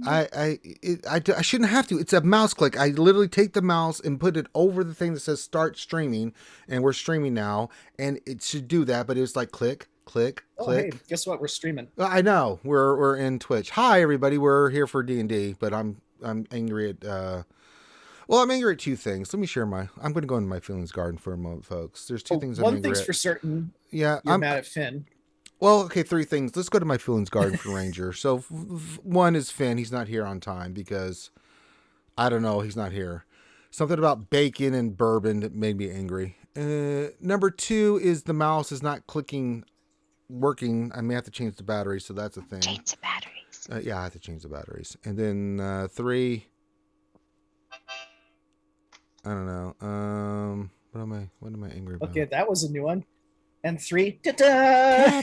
I shouldn't have to. It's a mouse click. I literally take the mouse and put it over the thing that says start streaming, and we're streaming now, and it should do that. But it was like click, click, Oh, hey, click. guess what? We're streaming. I know we're in Twitch. Hi everybody, we're here for D&D, but I'm angry at well, I'm angry at two things. Let me share my. I'm going to go into my feelings garden for a moment, folks. There's two things I'm One angry thing's at. for certain. Yeah, You're mad at Finn. Well, okay, three things. Let's go to my feelings garden for Ranger. So one is Finn. He's not here on time because I don't know. He's not here. Something about bacon and bourbon that made me angry. Number two is the mouse is not working. I may have to change the battery, so that's a thing. Change the batteries. Yeah, I have to change the batteries. And then three, I don't know. What am I angry about? Okay, that was a new one. And three, ta-da!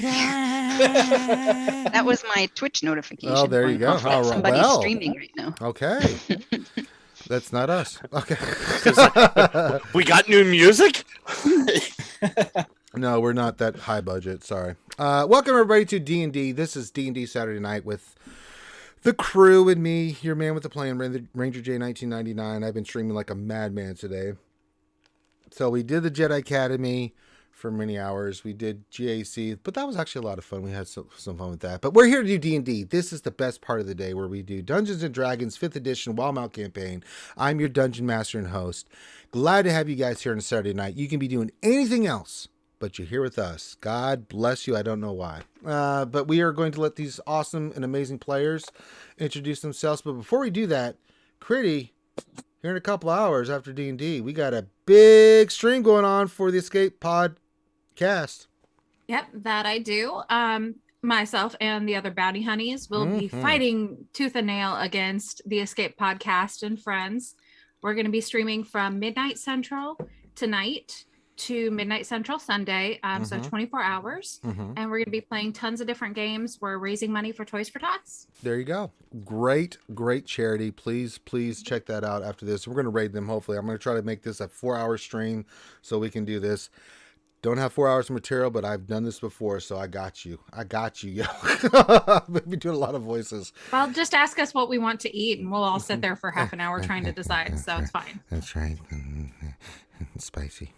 That was my Twitch notification. Oh, there you go. Off that somebody's streaming right now. Okay. That's not us. Okay. We got new music? No, we're not that high budget. Sorry. Welcome everybody to D&D. This is D&D Saturday Night with the crew and me, your man with the plan, Ranger J 1999. I've been streaming like a madman today. So we did the Jedi Academy for many hours. We did GAC, but that was actually a lot of fun. We had some fun with that. But we're here to do D&D. This is the best part of the day where we do Dungeons & Dragons 5th edition Wildemount Campaign. I'm your Dungeon Master and host. Glad to have you guys here on a Saturday night. You can be doing anything else, but you're here with us. God bless you. I don't know why. But we are going to let these awesome and amazing players introduce themselves. But before we do that, Critty, here in a couple hours after D&D, we got a big stream going on for the Escape Pod cast. Yep, that I do. Myself and the other bounty honeys will be fighting tooth and nail against the Escape Podcast and friends. We're going to be streaming from midnight Central tonight to midnight Central Sunday, so 24 hours. And we're going to be playing tons of different games. We're raising money for Toys for Tots. There you go. Great charity. Please check that out after this. We're going to raid them, hopefully. I'm going to try to make this a 4-hour stream so we can do this. Don't have 4 hours of material, but I've done this before, so I got you. Yo. I've been doing a lot of voices. Well, just ask us what we want to eat, and we'll all sit there for half an hour trying to decide, so it's fine. That's right. Spicy.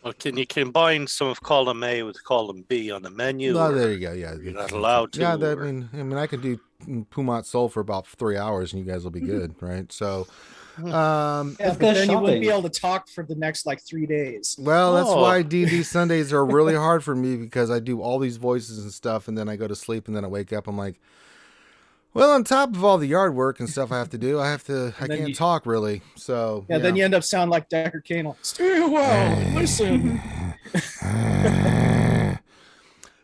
Well, can you combine some of column A with column B on the menu? Oh, there you go. Yeah, you're not allowed to. Yeah, I mean, I could do Pumat Soul for about 3 hours, and you guys will be good, right? So. Yeah, but then you wouldn't be able to talk for the next like 3 days. Well, that's why D&D Sundays are really hard for me, because I do all these voices and stuff, and then I go to sleep, and then I wake up. I'm like, well, on top of all the yard work and stuff I have to do, I can't talk really. So yeah, then you end up sounding like Decker Canel. Stay well, listen.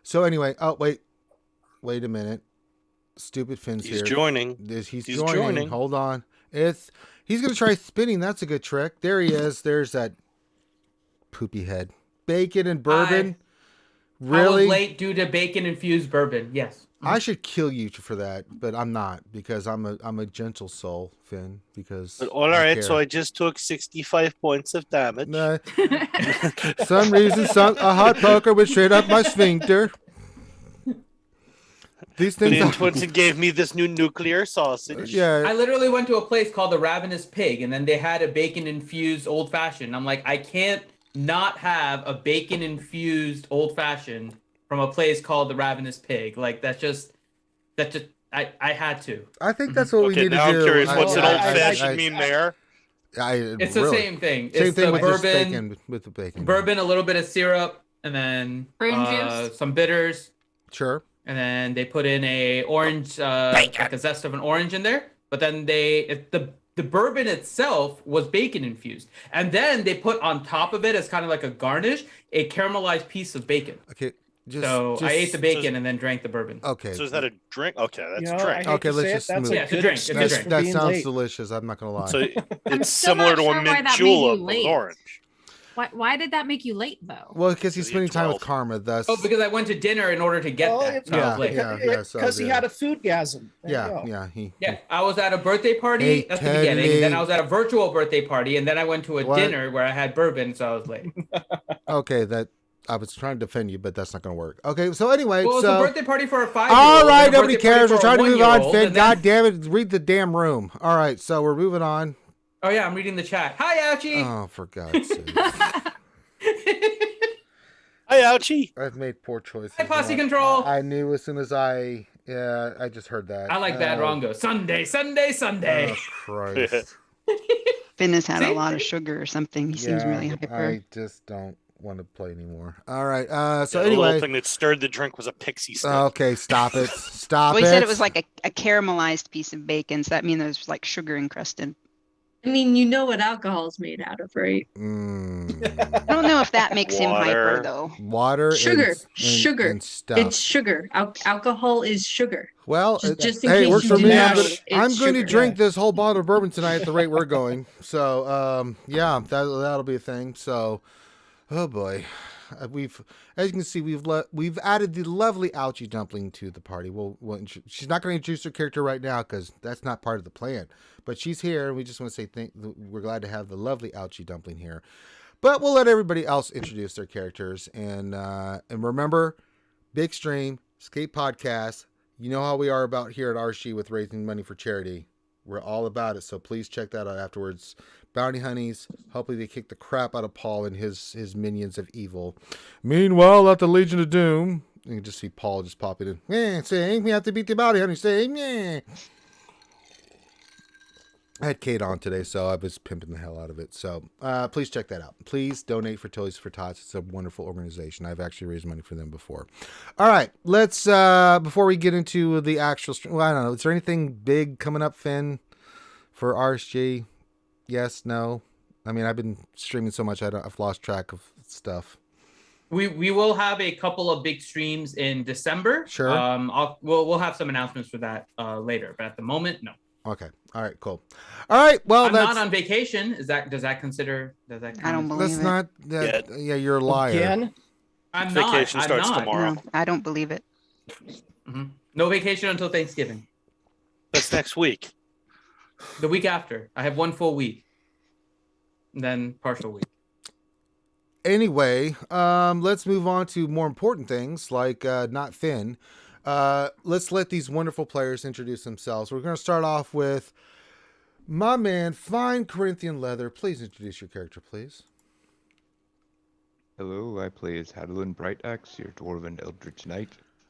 So anyway, wait a minute. Stupid Finn's here. He's joining. He's joining. Hold on. He's going to try spinning. That's a good trick. There he is. There's that poopy head. Bacon and bourbon. Really? I was late due to bacon-infused bourbon. Yes. I should kill you for that, but I'm not, because I'm a gentle soul, Finn. Because all right, so I just took 65 points of damage. Some reason, a hot poker went straight up my sphincter. These things. Twinson gave me this new nuclear sausage. Yeah. I literally went to a place called the Ravenous Pig, and then they had a bacon-infused old-fashioned. I'm like, I can't not have a bacon-infused old-fashioned from a place called the Ravenous Pig. Like, I had to. I think that's what we need to do. Now I'm curious, what's an old-fashioned mean there? It's the same thing. Same it's thing the with bourbon, with the bacon. Bourbon, a little bit of syrup, and then prune juice, some bitters. Sure. And then they put in a orange, like a zest of an orange in there. But then the bourbon itself was bacon infused. And then they put on top of it as kind of like a garnish, a caramelized piece of bacon. Okay. I ate the bacon and then drank the bourbon. Okay. So is that a drink? Okay, that's a drink. Okay, let's just move. Yeah, it's a drink. That sounds delicious. I'm not gonna lie. So it's similar to a mint julep with orange. Why did that make you late, though? Well, because he's spending time with Karma. Thus. Oh, because I went to dinner in order to get that. Because he had a foodgasm. Yeah, I was at a birthday party at the beginning, and then I was at a virtual birthday party, and then I went to a dinner where I had bourbon, so I was late. Okay, I was trying to defend you, but that's not going to work. Okay, so anyway, Well, it's so a birthday party for a 5-year-old. all right, and a nobody birthday party cares. for We're a trying to move on, 1-year-old, Finn. and then- God damn it, read the damn room. All right, so we're moving on. Oh yeah, I'm reading the chat. Hi, Ouchie. Oh, for God's sake. Hi, ouchie. I've made poor choices. Hi, Posse Control. I knew as soon as I just heard that. I like Bad Rongo. Sunday, Sunday, Sunday. Oh, Christ. Finn has had See? a lot of sugar or something. He seems really hyper. I just don't want to play anymore. All right. So The little anyway. thing that stirred the drink was a pixie stick. Okay, stop it. Stop Well, it. he said it was like a caramelized piece of bacon, so that means there's like sugar encrusted. I mean, you know what alcohol is made out of, right? I don't know if that makes him hyper, Water. though. Water. Sugar. And Sugar. And stuff. It's sugar. Alcohol is sugar. Well, Just in hey, case works you for didn't me. know, I'm it's going to sugar. drink this whole bottle of bourbon tonight at the rate we're going. So, yeah, that'll be a thing. So, oh boy, as you can see, we've added the lovely Ouchie Dumpling to the party. She's not going to introduce her character right now because that's not part of the plan. But she's here, and we just want to say we're glad to have the lovely Ouchie Dumpling here. But we'll let everybody else introduce their characters, and remember, big stream, Escape Podcast. You know how we are about here at RSG with raising money for charity. We're all about it, so please check that out afterwards. Bounty Honeys, hopefully they kick the crap out of Paul and his minions of evil. Meanwhile, at the Legion of Doom, you can just see Paul just popping in. Saying, we have to beat the Bounty Honeys. Saying, yeah. I had Kate on today, so I was pimping the hell out of it. So please check that out. Please donate for Toys for Tots. It's a wonderful organization. I've actually raised money for them before. All right, let's, before we get into the actual stream, well, I don't know. Is there anything big coming up, Finn, for RSG? Yes, no? I mean, I've been streaming so much, I've lost track of stuff. We will have a couple of big streams in December. Sure. We'll have some announcements for that later, but at the moment, no. Okay. All right, cool. All right, well, I'm that's... not on vacation. Does that count? I don't believe That's it. not... yeah, you're a liar. Again? I'm Vacation not. starts I'm not. tomorrow. No, I don't believe it. No vacation until Thanksgiving. That's next week. The week after, I have 1 full week, and then partial week. Anyway, let's move on to more important things like not Finn. Let's let these wonderful players introduce themselves. We're going to start off with my man, Fine Corinthian Leather. Please introduce your character, please. Hello, I play as Haadolin Brightaxe, your Dwarven Eldritch Knight.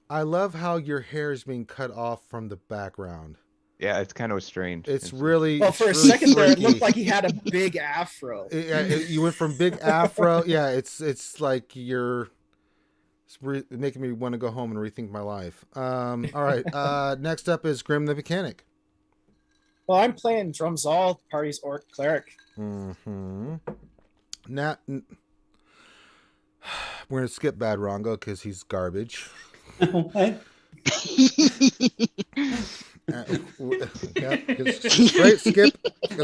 I love how your hair is being cut off from the background. Yeah, it's kind of strange. It's really... Well, it's for a really second there, it freaky. looked like he had a big afro. You went from big afro. Yeah, it's like you're... It's making me want to go home and rethink my life. All right. Next up is Grim the Mechanic. Well, I'm playing Drumzal, the party's orc cleric. Mm-hmm. We're going to skip Bad Rongo because he's garbage. What?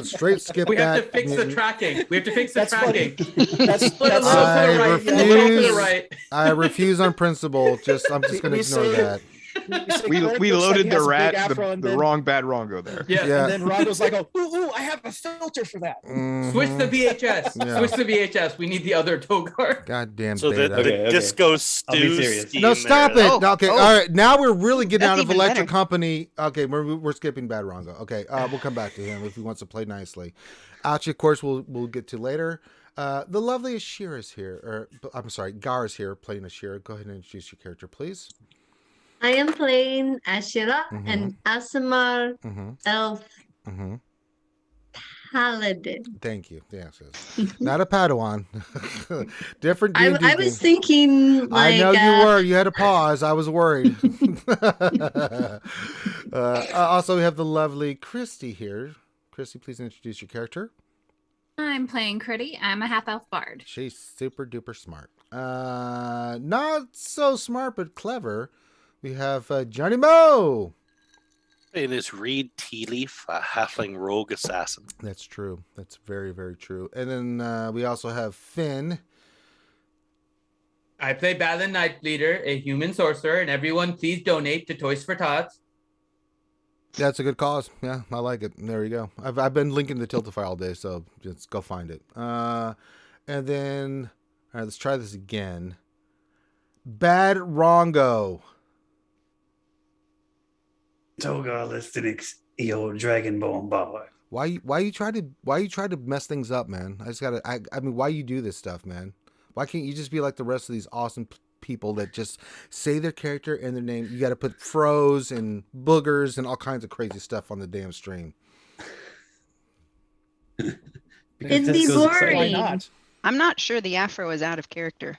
Straight skip We have that. to fix the tracking. We have to fix the That's tracking. That's A little to the right. A little to the right. I refuse on principle. I'm just going to We ignore say- that. We Cleric looks like loaded he the has a big rat, afro, and the then- wrong Bad Rongo there. Yeah. Yeah. And then Rongo's like, ooh, I have a filter for that. Mhm. Switch the VHS. Yeah. Switch the VHS. We need the other Togar. Goddamn So beta. the disco I'll be stew serious. steam No, stop there. it. Okay, Oh. all right. Now we're really getting That's out of even Electric better. Company. Okay, we're skipping Bad Rongo. Okay, we'll come back to him if he wants to play nicely. Ouchie, of course, we'll get to later. The lovely Ashira is here. I'm sorry, Gar is here playing Ashira. Go ahead and introduce your character, please. I am playing Ashira, an Asimar Mm-hmm. elf Mm-hmm. paladin. Thank you. Yes, yes. Not a Padawan. Different I D&D was thing. thinking like I know you were. You had to pause. I was worried. Also, we have the lovely Christy here. Christy, please introduce your character. I'm playing Critty. I'm a half elf bard. She's super duper smart. Not so smart, but clever. We have Johnny Mo. It is Reed Tealeaf, a halfling rogue assassin. That's true. That's very, very true. And then we also have Finn. I play Balin Knight Leader, a human sorcerer, and everyone please donate to Toys for Tots. That's a good cause. Yeah, I like it. There you go. I've been linking the Tiltify all day, so just go find it. And then, all right, let's try this again. Bad Rongo. Togar Listinix, EO Dragonborn boy. Why you try to mess things up, man? I mean, why you do this stuff, man? Why can't you just be like the rest of these awesome people that just say their character and their name? You got to put froze and boogers and all kinds of crazy stuff on the damn stream. It'd be boring. Why not? I'm not sure the afro is out of character.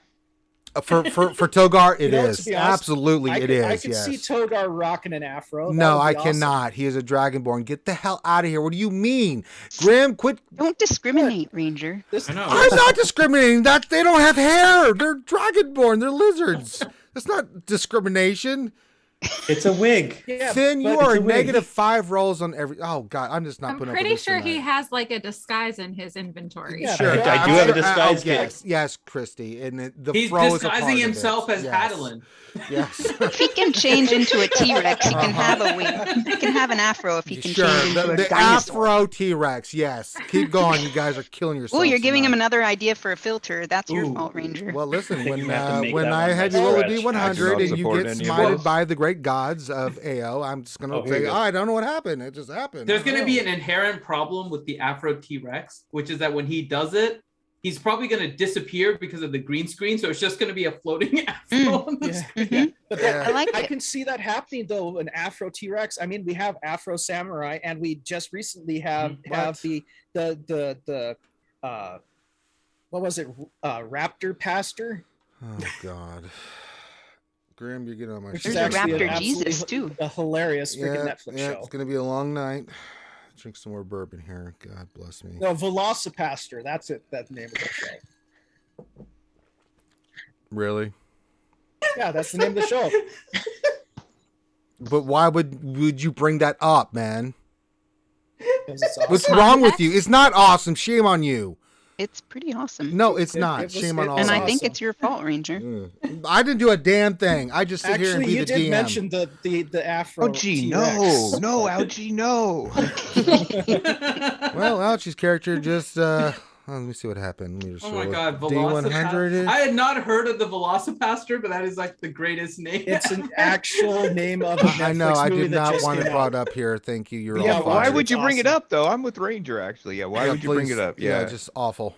For Togar, it You know, is. to be honest, Absolutely, it is. I can yes. see Togar rocking an afro. No, I awesome. cannot. He is a Dragonborn. Get the hell out of here. What do you mean? Grim, quit. Don't discriminate, Ranger. I know. I'm not discriminating. They don't have hair. They're Dragonborn. They're lizards. That's not discrimination. It's a wig. Yeah, Finn, you but are it's a wig. negative 5 rolls on every. Oh God, I'm just not I'm putting up pretty with this sure he tonight. has like a disguise in his inventory. Yeah, Sure, but I do have a disguise yes, yes, Christy, and the He's fro is a part disguising of it. himself as Yes. Haadolin. Yes. If he can change into a T-Rex, he can have a wing. He can have an afro if he can Sure, change into the a dinosaur. Afro T-Rex. Yes, keep going. You guys are killing yourselves. Oh, you're giving him tonight. another idea for a filter. That's your Ooh. fault, Ranger. Well, listen, think when you have to make when that I one had by you roll a stretch. D100 I do not and you support get any of smited this. by the great gods of AO, I'm just gonna Oh, here say, you go. I don't know what happened. It just happened. There's I going to don't be know. an inherent problem with the Afro T-Rex, which is that when he does it, he's probably going to disappear because of the green screen. So it's just going to be a floating Afro on the Yeah. screen. Mhm. But Yeah. I like I it. can see that happening though. An Afro T-Rex. I mean, we have Afro Samurai, and we just recently have What? the what was it? Raptor Pastor. Oh God, Grim, you're getting on my Which There's is a actually an Raptor Jesus, absolutely too. A hilarious freaking Yeah, Netflix yeah, show. it's gonna be a long night. Drink some more bourbon here. God bless me. No, Velocipaster. That's it. That's the name of the show. Really? Yeah, that's the name of the show. But why would you bring that up, man? 'Cause it's awesome. What's wrong with you? It's not awesome. Shame on you. It's pretty awesome. No, it's It- not. it was- Shame on it all was And of I us. think awesome. it's your fault, Ranger. I didn't do a damn thing. I just sit here and Actually, be you the did DM. mention the Afro. Oh, gee, T-Rex. no, Algie, no. Well, Ouchie's character just let me see what happened. Let me just Oh my roll God, a D100. I had not heard of the Velocipaster, but that is like the greatest name. It's an actual name of a Netflix I know. I movie did that not just want it came brought out. up here. Thank you. You're Yeah, all Why fired. would you bring it awesome. up though? I'm with Ranger actually. Yeah, why Yeah, would you bring please. it up? Yeah, Yeah. just awful.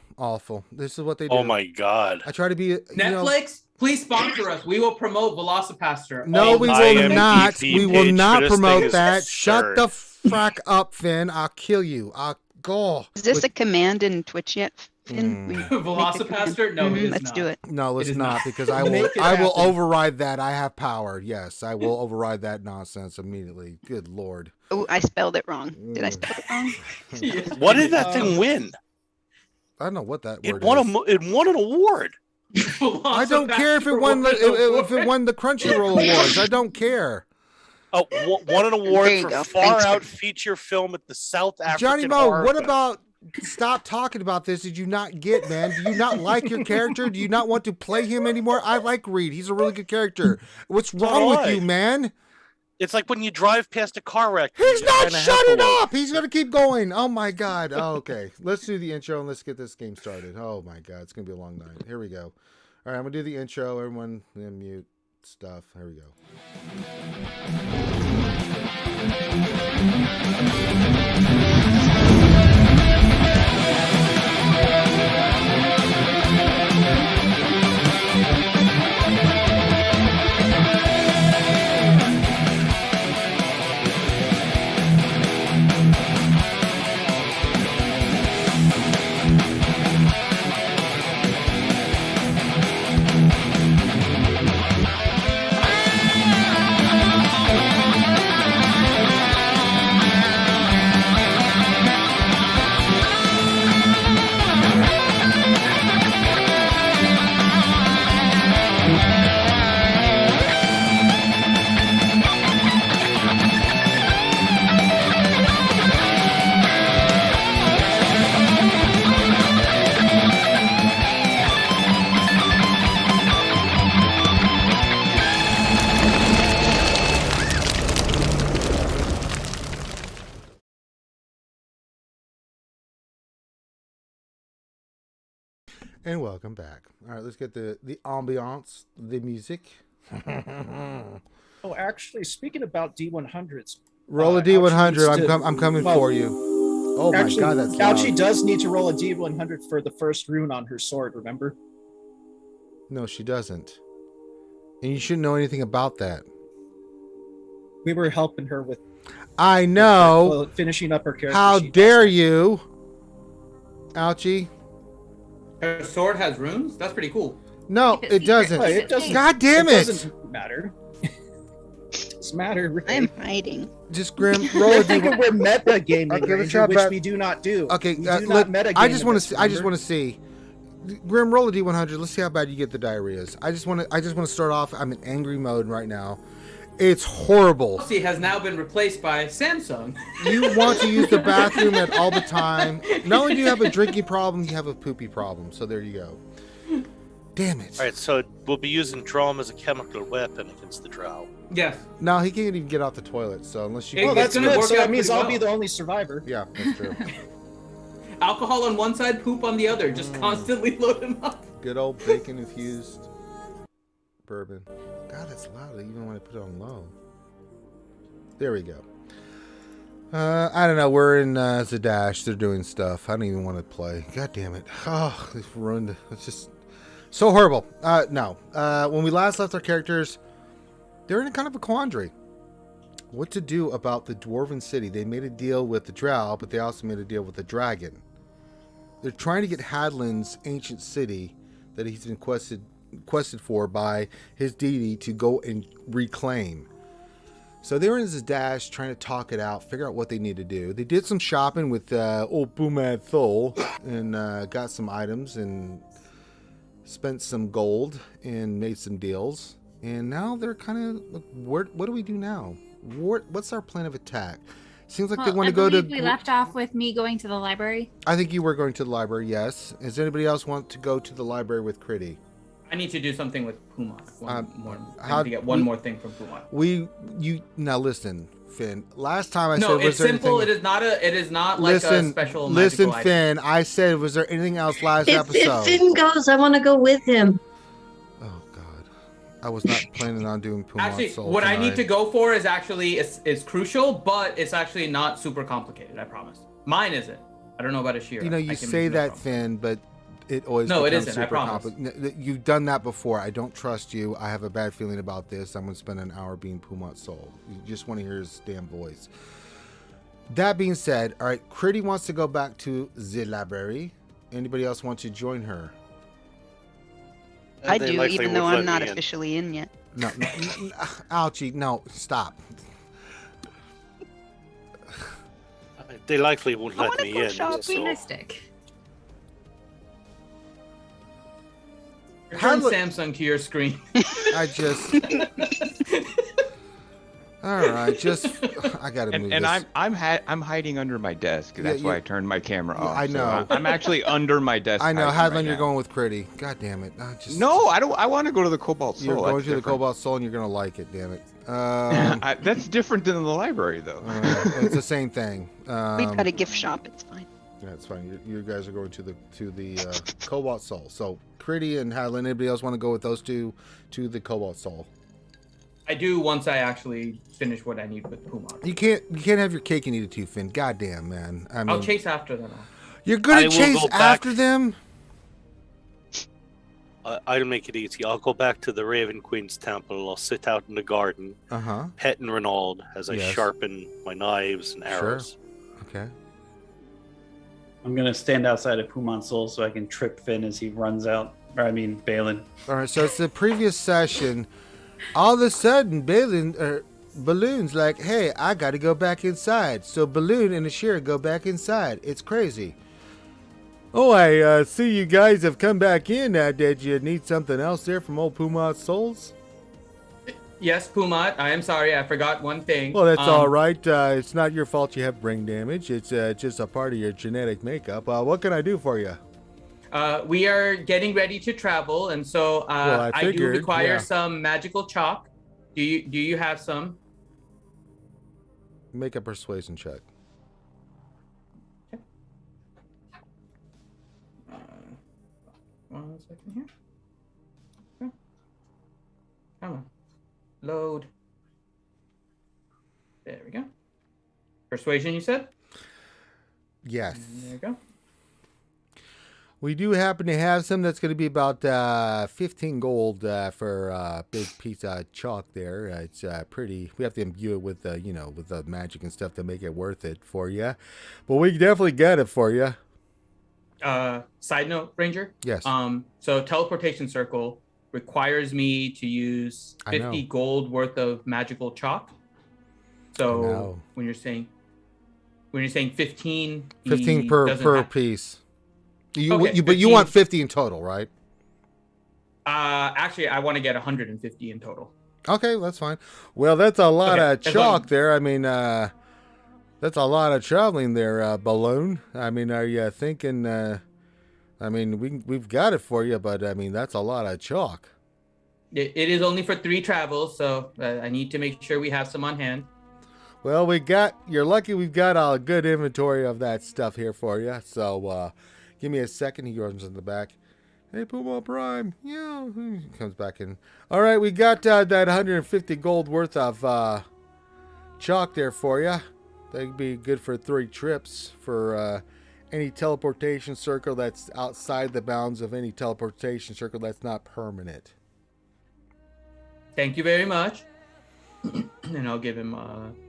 This is what they do. Oh my God. I try to be you know, Netflix, please sponsor us. We will promote Velocipaster. No, all we the will time. not. IMDb We will page not for this thing promote is that. Shut the absurd. frack up, Finn. I'll kill you. I'll go. Is this a command in Twitch yet, Finn? We make a command? Velocipaster? No, it is Let's not. do it. No, let's is not, not. because I Make will. it I will happen. override that. I have power. Yes, I will override that nonsense immediately. Good lord. Oh, I spelled it wrong. Did I spell it wrong? What did that thing win? I don't know what that It word won is. it won an award. I don't care if it won the if it won the Crunchyroll awards. I don't care. Oh, won an award There you for go. far Thanks, out Finn. feature film at the South African Johnny Mo, Horror what Fest. about stop talking about this? Did you not get, man? Do you not like your character? Do you not want to play him anymore? I like Reed. He's a really good character. What's wrong with you, man? It's like when you drive past a car wreck. He's you not kinda have to shutting look. up. He's going to keep going. Oh, my God. Oh, okay. Let's do the intro and let's get this game started. Oh, my God. It's going to be a long night. Here we go. All right, I'm going to do the intro. Everyone mute stuff. Here we go. And welcome back. All right, let's get the ambiance, the music. Oh, actually, speaking about D100s, Roll a Ouchie D100. needs to- I'm coming well, for you. Oh my actually, god, that's loud. Ouchie does need to roll a D100 for the first rune on her sword. Remember? No, she doesn't. And you shouldn't know anything about that. We were helping her with I know. finishing up her character. How sheet. dare you? Ouchie. Her sword has runes. That's pretty cool. No, Keep it it secret. doesn't. Well, it doesn't. God damn It it. doesn't matter. It doesn't matter. Really. I'm hiding. Just Grim, roll a You're thinking D100. we're meta gaming, Okay, let's Ranger, try which back- we do not do. Okay, we do not meta I just want want to. I just want to see. Grim, roll a D100. Let's see how bad you get the diarrheas. I just want to start off. I'm in angry mode right now. It's horrible. Chelsea has now been replaced by Samsung. You want to use the bathroom at all the time. Not only do you have a drinking problem, you have a poopy problem. So there you go. Damn it. All right, so we'll be using Drum as a chemical weapon against the Drow. Yes. No, he can't even get out the toilet. So unless you. Hey, Well, that's It's gonna good. work So that out means pretty I'll be well. the only survivor. Yeah, that's true. Alcohol on one side, poop on the other. Just constantly load him up. Good old bacon infused bourbon. God, that's loud. Even when I put it on low. There we go. I don't know. We're in Zadash. They're doing stuff. I don't even want to play. God damn it. Oh, they've ruined it. It's just so horrible. No. When we last left our characters, they're in a kind of a quandary. What to do about the Dwarven city? They made a deal with the Drow, but they also made a deal with the dragon. They're trying to get Hadolin's ancient city that he's been quested for by his deity to go and reclaim. So they were in Zadash trying to talk it out, figure out what they need to do. They did some shopping with old Boomad Thol and got some items and spent some gold and made some deals. And now they're kind of, what do we do now? What's our plan of attack? Seems like they want to go to. We left off with me going to the library. I think you were going to the library, yes. Does anybody else want to go to the library with Critty? I need to do something with Puma. I how- need to get one more thing from Puma. Now listen, Finn. Last time I No, said, was it's there simple. anything? It is not like a special Listen, magical item. Finn. I said, was there anything else last If episode? Finn goes, I want to go with him. Oh God, I was not planning on doing Puma Actually, Soul what I need tonight. to go for is actually is crucial, but it's actually not super complicated. I promise. Mine isn't. I don't know about Ashira. You know, you say that, Finn, but it always No, it becomes isn't, I super promise. complicated. You've done that before. I don't trust you. I have a bad feeling about this. I'm going to spend an hour being Puma Soul. You just want to hear his damn voice. That being said, all right, Critty wants to go back to the library. Anybody else want to join her? I They do, likely even though won't I'm let not me in. officially in yet. No, ouchie, no, stop. They likely won't I let wanna me go in. shopping. So. Optimistic. Turn How- Samsung to your screen. I just. All right, just I gotta move And this. I'm hiding under my desk. Yeah, That's why you- I turned my camera Yeah, off. I so know. I'm actually under my desk. I know, hiding Hadlin, right you're now. going with Critty. God damn it! No, I don't. I want to go to the Cobalt Soul. You're going That's to the different. Cobalt Soul, and you're gonna like it. Damn it! That's different than the library, though. It's the same thing. We've got a gift shop. It's fine. Yeah, it's fine. You guys are going to the Cobalt Soul. So Critty and Hadlin. Anybody else want to go with those two to the Cobalt Soul? I do once I actually finish what I need with Puma. You can't have your cake and eat it too, Finn. God damn, man. I mean, I'll chase after them. you're gonna I will chase go back. after them. I'll make it easy. I'll go back to the Raven Queen's temple. I'll sit out in the garden, Uh huh. petting Renaud as I Yes. sharpen my knives and arrows. Okay. I'm gonna stand outside of Pumon Soul so I can trip Finn as he runs out. Or I mean, Balin. All right. So it's the previous session. All of a sudden, Balloon's like, "Hey, I got to go back inside." So Balloon and Ashira go back inside. It's crazy. Oh, I see you guys have come back in. Did you need something else there from old Puma's Souls? Yes, Puma. I am sorry. I forgot one thing. Well, that's all right. It's not your fault you have brain damage. It's just a part of your genetic makeup. What can I do for you? We are getting ready to travel, and so Well, I do figured, require yeah. some magical chalk. Do you have some? Make a persuasion check. 1 second here. Okay. Come on. Load. There we go. Persuasion, you said? Yes. And there you go. We do happen to have some that's going to be about 15 gold for a big piece of chalk there. It's pretty. We have to imbue it with, with the magic and stuff to make it worth it for you. But we definitely got it for you. Side note, Ranger. Yes. So teleportation circle requires me to use 50 gold worth of magical chalk. So when you're saying 15, 15 per piece. But you want 50 in total, right? Actually, I want to get 150 in total. Okay, that's fine. Well, that's a lot of chalk there. I mean, that's a lot of traveling there, Balloon. I mean, are you thinking? I mean, we've got it for you, but I mean, that's a lot of chalk. It is only for 3 travels, so I need to make sure we have some on hand. Well, you're lucky we've got a good inventory of that stuff here for you. So, give me a second. He runs in the back. Hey, Puma Prime. Yeah. He comes back in. All right, we got that 150 gold worth of chalk there for you. That'd be good for 3 trips for any teleportation circle that's outside the bounds of any teleportation circle that's not permanent. Thank you very much. And I'll give him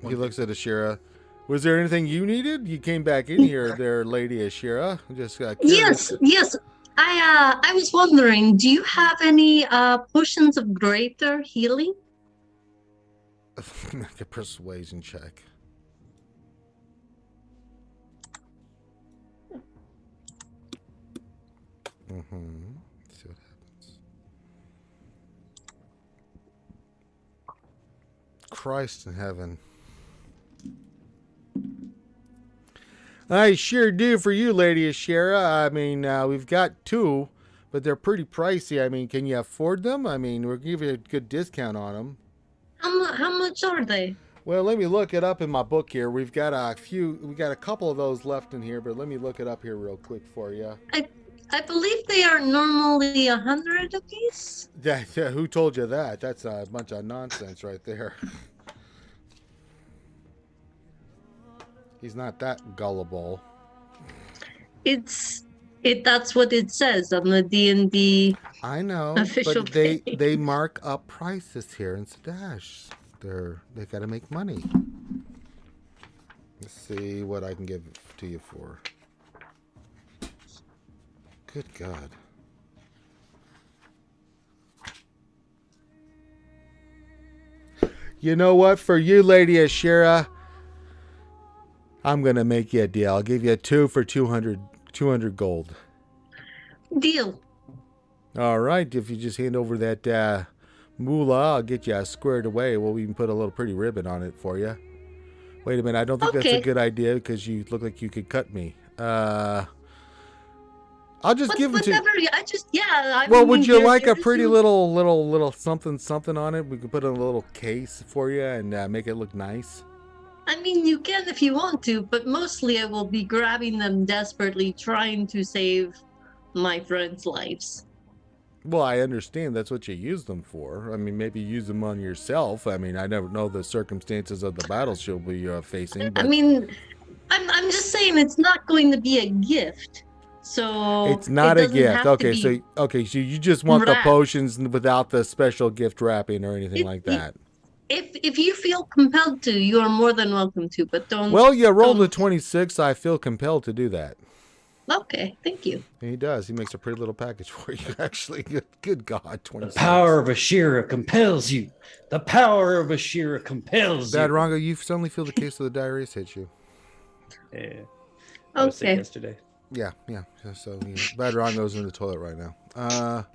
he looks at Ashira. Was there anything you needed? You came back in here there, Lady Ashira. Just yes. I was wondering, do you have any potions of greater healing? Make a persuasion check. See what happens. Christ in heaven. I sure do for you, Lady Ashira. I mean, we've got 2, but they're pretty pricey. I mean, can you afford them? I mean, we'll give you a good discount on them. How much are they? Well, let me look it up in my book here. We got a couple of those left in here, but let me look it up here real quick for you. I believe they are normally 100 apiece. Yeah, who told you that? That's a bunch of nonsense right there. He's not that gullible. That's what it says on the D&D. I know, official but page. they mark up prices here in Sadash. They got to make money. Let's see what I can give to you for. Good God. You know what? For you, Lady Ashira, I'm going to make you a deal. I'll give you 2 for 200 gold. Deal. All right. If you just hand over that moolah, I'll get you squared away. We'll even put a little pretty ribbon on it for you. Wait a minute. I don't think that's a good idea because you look like you could cut me. I'll just give them to you. Well, would you like a pretty little something on it? We could put in a little case for you and make it look nice. I mean, you can if you want to, but mostly I will be grabbing them desperately, trying to save my friends' lives. Well, I understand that's what you use them for. I mean, maybe use them on yourself. I mean, I never know the circumstances of the battles she'll be facing. But... I mean, I'm just saying it's not going to be a gift. So it's not a gift. Okay, so you just want the potions without the special gift wrapping or anything like that. If you feel compelled to, you are more than welcome to, but don't. Well, you rolled a 26. I feel compelled to do that. Okay, thank you. And he does. He makes a pretty little package for you, actually. Good God, 26. The power of Ashira compels you. The power of Ashira compels you. Bad Rongo, you suddenly feel the case of the diarrhea hits you. Yeah. I was sick yesterday. Yeah. So Bad Rongo's in the toilet right now.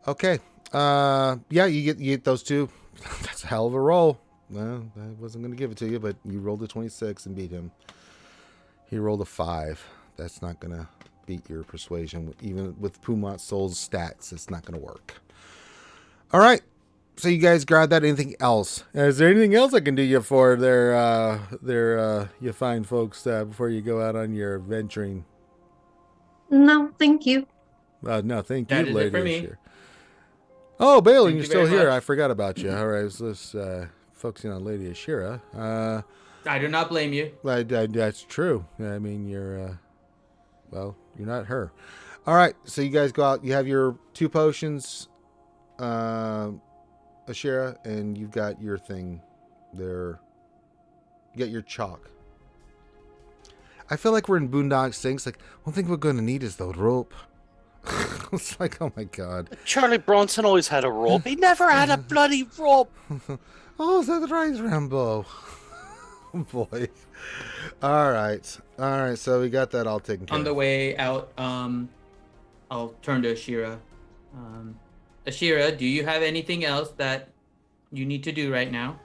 Okay. Yeah, you get those 2. That's a hell of a roll. Well, I wasn't going to give it to you, but you rolled a 26 and beat him. He rolled a 5. That's not going to beat your persuasion. Even with Pumont Soul's stats, it's not going to work. All right. So you guys grab that. Anything else? Is there anything else I can do you for there, you fine folks, before you go out on your venturing? No, thank you. No, thank you, That is it Lady for me. Ashira. Oh, Balin, Thank you're you still very here. much. I forgot about you. All right, so let's focusing on Lady Ashira. I do not blame you. That's true. I mean, you're not her. All right, so you guys go out. You have your 2 potions, Ashira, and you've got your thing there. You got your chalk. I feel like we're in Boondock Sinks. Like, one thing we're going to need is the rope. It's like, oh my god. Charlie Bronson always had a rope. He never had a bloody rope. Oh, is that right, Rambo? Oh boy. All right. So we got that all taken care On the of. way out, I'll turn to Ashira. Ashira, do you have anything else that you need to do right now?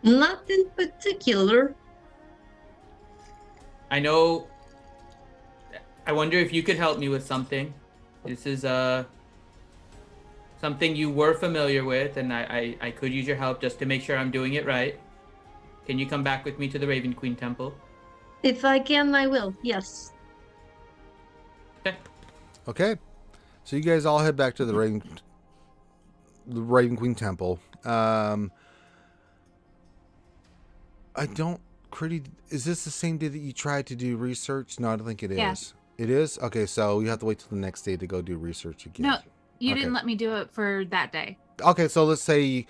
Not in particular. I know. I wonder if you could help me with something. This is something you were familiar with, and I could use your help just to make sure I'm doing it right. Can you come back with me to the Raven Queen Temple? If I can, I will. Yes. Okay. So you guys all head back to the Raven Queen Temple. Is this the same day that you tried to do research? No, I don't think it is. Yeah. It is? Okay, so you have to wait till the next day to go do research again. No, you Okay. didn't let me do it for that day. Okay, so let's say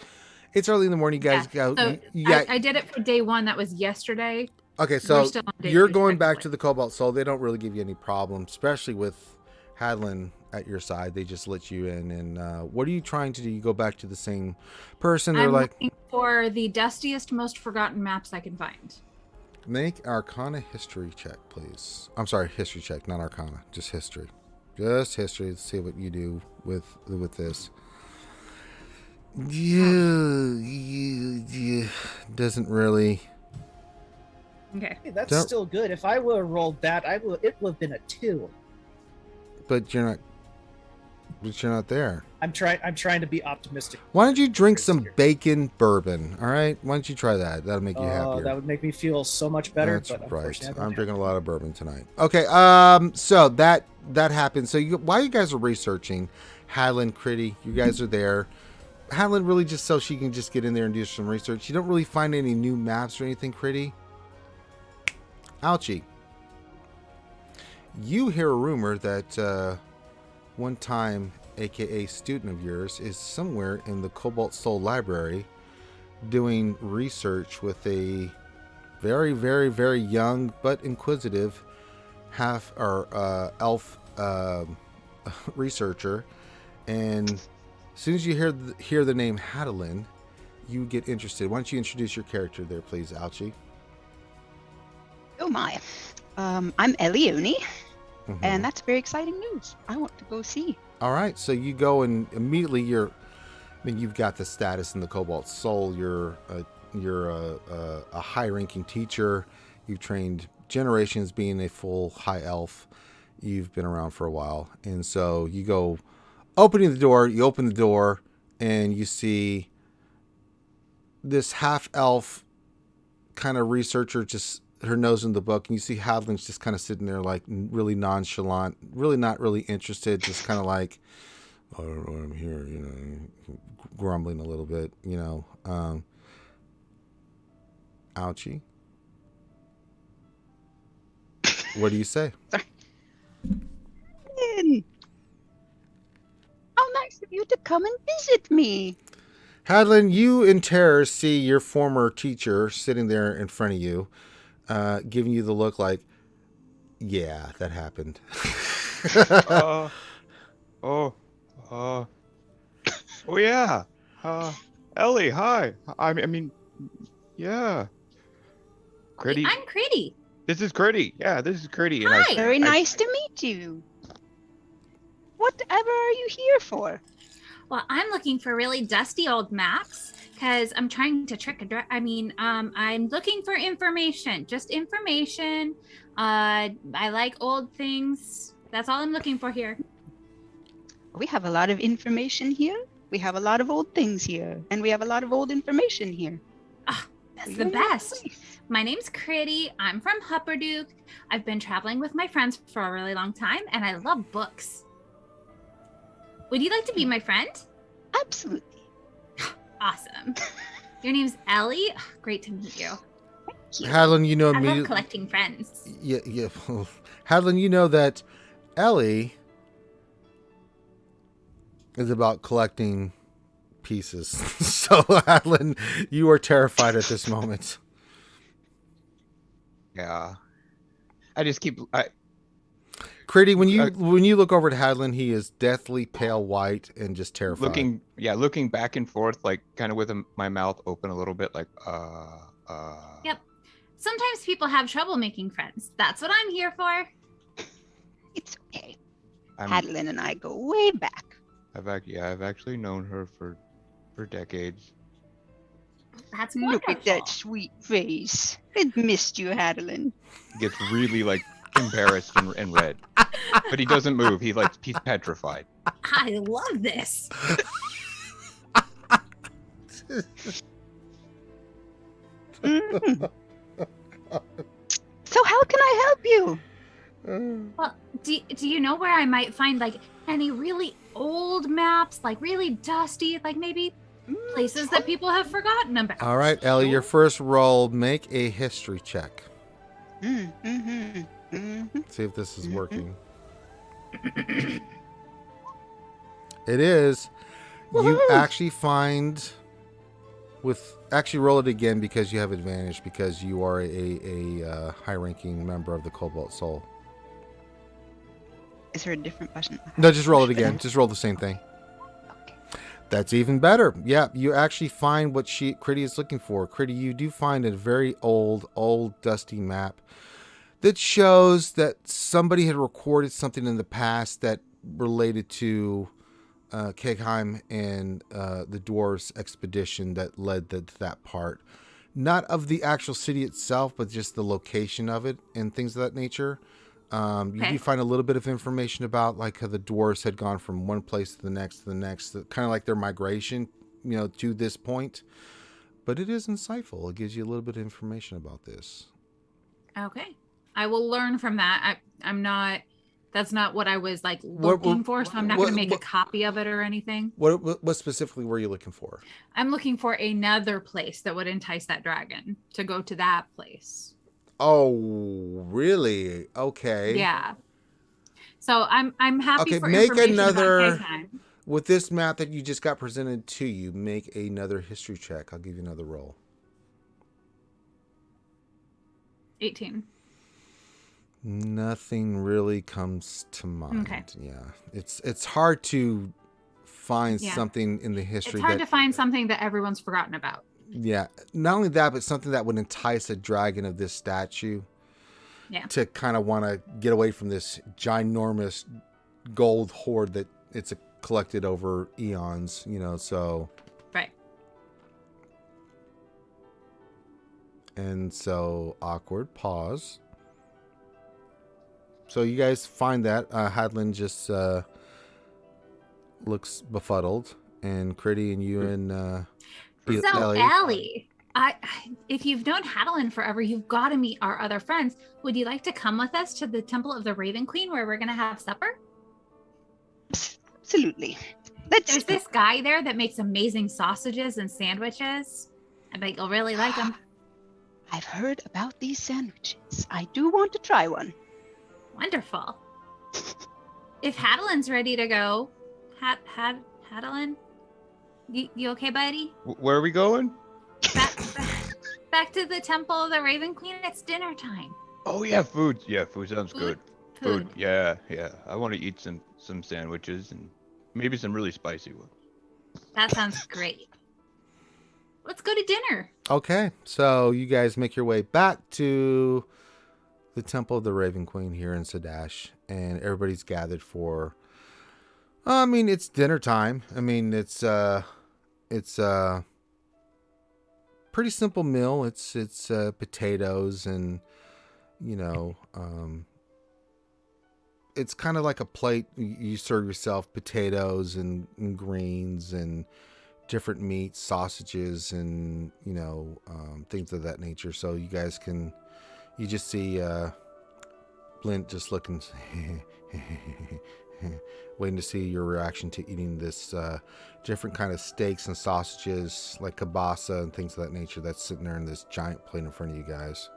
it's early in the morning, you guys go. So I did it for day 1. That was yesterday. Okay, so We're still on day you're 2 going back to technically. the Cobalt Soul. They don't really give you any problem, especially with Haadolin at your side. They just let you in. And what are you trying to do? You go back to the same person. They're I'm like, looking for the dustiest, most forgotten maps I can find. make Arcana history check, please. I'm sorry, history check, not Arcana, just history. Just history. Let's see what you do with this. Yeah, doesn't really. Okay. Hey, that's Don't- still good. If I would have rolled that, it would have been a 2. But you're not. But you're not there. I'm trying to be optimistic. Why don't you drink some bacon bourbon? All right, why don't you try that? That'll make you happier. That would make me feel so much better. That's but right. unfortunately, I don't I'm have drinking a it. lot of bourbon tonight. Okay. So that happened. So while you guys are researching, Haadolin, Critty, you guys are there. Haadolin really just so she can just get in there and do some research. You don't really find any new maps or anything, Critty. Ouchie. You hear a rumor that one time, aka student of yours, is somewhere in the Cobalt Soul Library doing research with a very, very, very young but inquisitive elf researcher. And as soon as you hear the name Haadolin, you get interested. Why don't you introduce your character there, please, Ouchie? Oh my. I'm Elioni, Mhm. and that's very exciting news. I want to go see. All right, so you go and immediately you've got the status in the Cobalt Soul. You're a high-ranking teacher. You've trained generations being a full high elf. You've been around for a while, and so you go opening the door. You open the door, and you see this half elf kind of researcher, just her nose in the book, and you see Haadlin's just kind of sitting there like really nonchalant, really not really interested, just kind of like, I don't know why I'm here, grumbling a little bit, Ouchie. What do you say? How nice of you to come and visit me. Haadolin, you in terror see your former teacher sitting there in front of you, giving you the look like, yeah, that happened. Oh yeah. Ellie, hi. I mean, yeah. Critty. I'm Critty. This is Critty. Yeah, this is Critty. And Hi. Very nice to meet you. Whatever are you here for? Well, I'm looking for really dusty old maps because I'm trying to trick I'm looking for information, just information. I like old things. That's all I'm looking for here. We have a lot of information here. We have a lot of old things here. And we have a lot of old information here. That's the best. My name's Critty. I'm from Hupperduke. I've been traveling with my friends for a really long time, and I love books. Would you like to be my friend? Absolutely. Awesome. Your name's Ellie. Great to meet you. Haadolin, you know I love immediately. collecting friends. Yeah. Haadolin, you know that Ellie is about collecting pieces. So, Haadolin, you are terrified at this moment. Yeah. I just keep. Critty, when you look over at Haadolin, he is deathly pale white and just terrified. Looking back and forth, like kind of with my mouth open a little bit, like Yep. Sometimes people have trouble making friends. That's what I'm here for. It's okay. Haadolin and I go way back. I've actually known her for decades. That's wonderful. Look at that sweet face. I missed you, Haadolin. He gets really like embarrassed and red, but he doesn't move. He's petrified. I love this. So how can I help you? Well, do you know where I might find like any really old maps, like really dusty, like maybe places that people have forgotten about? All right, Ellie, your first roll. Make a history check. See if this is working. It is. You actually find actually roll it again because you have advantage because you are a high-ranking member of the Cobalt Soul. Is there a different button? No, just roll it again. Just roll the same thing. Okay. That's even better. Yeah, you actually find what Critty is looking for. Critty, you do find a very old dusty map that shows that somebody had recorded something in the past that related to Kegheim and the dwarves expedition that led to that part. Not of the actual city itself, but just the location of it and things of that nature. You do find a little bit of information about like how the dwarves had gone from one place to the next, kind of like their migration, to this point. But it is insightful. It gives you a little bit of information about this. Okay. I will learn from that. That's not what I was like looking for, so I'm not going to make a copy of it or anything. What specifically were you looking for? I'm looking for another place that would entice that dragon to go to that place. Oh, really? Okay. Yeah. So I'm happy for make information another about Kegheim. with this map that you just got presented to you. Make another history check. I'll give you another roll. 18. Nothing really comes to mind. Okay. Yeah, it's hard to find something in the history. It's hard to find something that everyone's forgotten about. Yeah, not only that, but something that would entice a dragon of this statue to kind of want to get away from this ginormous gold hoard that it's collected over eons, so. Right. And so, awkward pause. So you guys find that. Haadolin just looks befuddled, and Critty and you and Ellie, if you've known Haadolin forever, you've got to meet our other friends. Would you like to come with us to the Temple of the Raven Queen where we're going to have supper? Absolutely. There's this guy there that makes amazing sausages and sandwiches. I bet you'll really like them. I've heard about these sandwiches. I do want to try one. Wonderful. If Hadolin's ready to go, Haadolin, you okay, buddy? Where are we going? Back to the Temple of the Raven Queen. It's dinner time. Oh yeah, food. Yeah, food sounds good. Food. Yeah. I want to eat some sandwiches and maybe some really spicy ones. That sounds great. Let's go to dinner. Okay, so you guys make your way back to the Temple of the Raven Queen here in Sadash, and everybody's gathered for. It's dinner time. It's pretty simple meal. It's potatoes and it's kind of like a plate. You serve yourself potatoes and greens and different meats, sausages, and things of that nature. So you guys you just see Blint just looking, waiting to see your reaction to eating this different kind of steaks and sausages like kielbasa and things of that nature that's sitting there in this giant plate in front of you guys.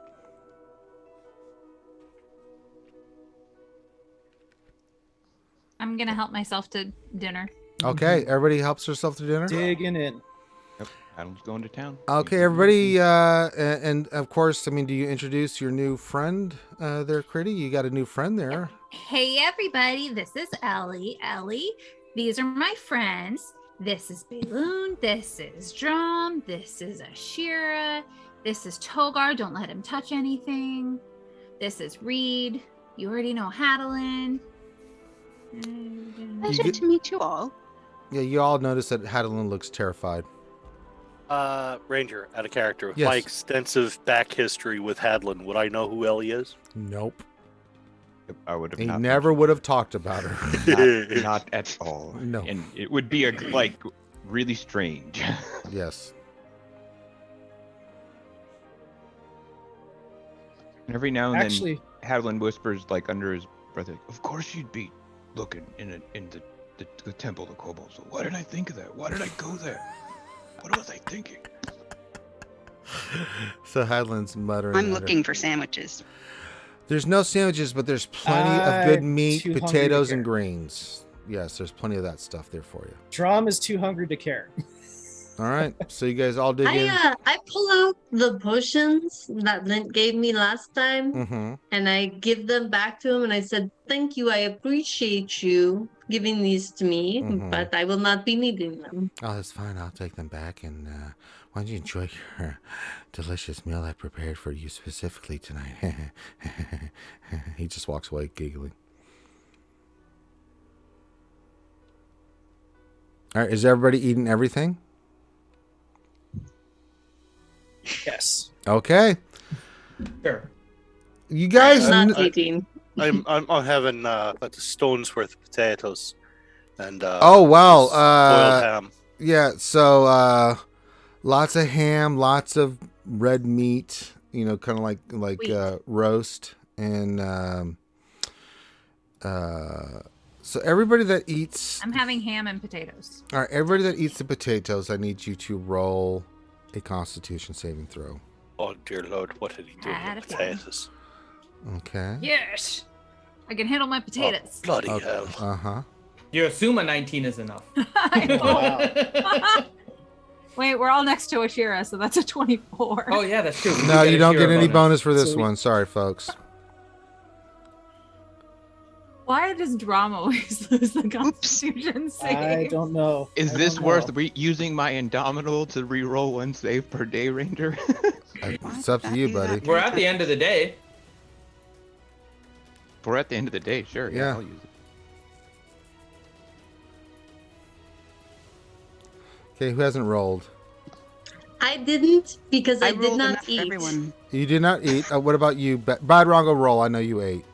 I'm gonna help myself to dinner. Okay, everybody helps herself to dinner. Digging in. Yep, Adam's going to town. Okay, everybody, and of course, I mean, do you introduce your new friend there, Critty? You got a new friend there. Hey everybody, this is Ellie. These are my friends. This is Balloon. This is Drum. This is Ashira. This is Togar. Don't let him touch anything. This is Reed. You already know Haadolin. Pleasure to meet you all. Yeah, you all notice that Haadolin looks terrified. Ranger, out of character. With Yes. my extensive back history with Haadolin, would I know who Ellie is? Nope. I would have He not never would have talked about her. not at all. No. And it would be really strange. Yes. And every now and Actually, then, Haadolin whispers under his breath, "Of course you'd be looking in the temple of Kobolds. So why did I think of that? Why did I go there? What was I thinking?" So Haadlin's muttering. I'm under- looking for sandwiches. There's no sandwiches, but there's plenty of good meat, too hungry to potatoes, and care. greens. Yes, there's plenty of that stuff there for you. Drum is too hungry to care. All right, so you guys all dig in. I pull out the potions that Lint gave me last time, Mm-hmm. and I give them back to him, and I said, "Thank you. I appreciate you giving these to me, Mhm. but I will not be needing them." Oh, that's fine. I'll take them back. And why don't you enjoy your delicious meal I prepared for you specifically tonight? He just walks away giggling. All right, is everybody eating everything? Yes. Okay. Sure. You guys... I'm not eating. I'm having about a stone's worth of potatoes and Oh, wow. boiled ham. Yeah, so lots of ham, lots of red meat, kind of like roast. And so everybody that eats... I'm having ham and potatoes. All right, everybody that eats the potatoes, I need you to roll a Constitution saving throw. Oh dear Lord, what did he do Had with a the feeling. potatoes? Okay. Yes, I can handle my potatoes. Bloody Okay. hell! Uh-huh. You assume a 19 is enough. I know. Wow. Wait, we're all next to Ashira, so that's a 24. Oh yeah, that's true. We No, do you a don't hero get any bonus for this So we- one. Sorry, folks. Why does drama always lose the Constitution save? I don't know. Is I this don't worth know. using my Indomitable to re-roll one save per day, Ranger? It's up to you, buddy. We're at the end of the day. We're at the end of the day, sure. Yeah. I'll use it. Okay, who hasn't rolled? I didn't because I, did rolled not enough for eat. everyone. You did not eat. What about you? Bad Rongo, roll. I know you ate.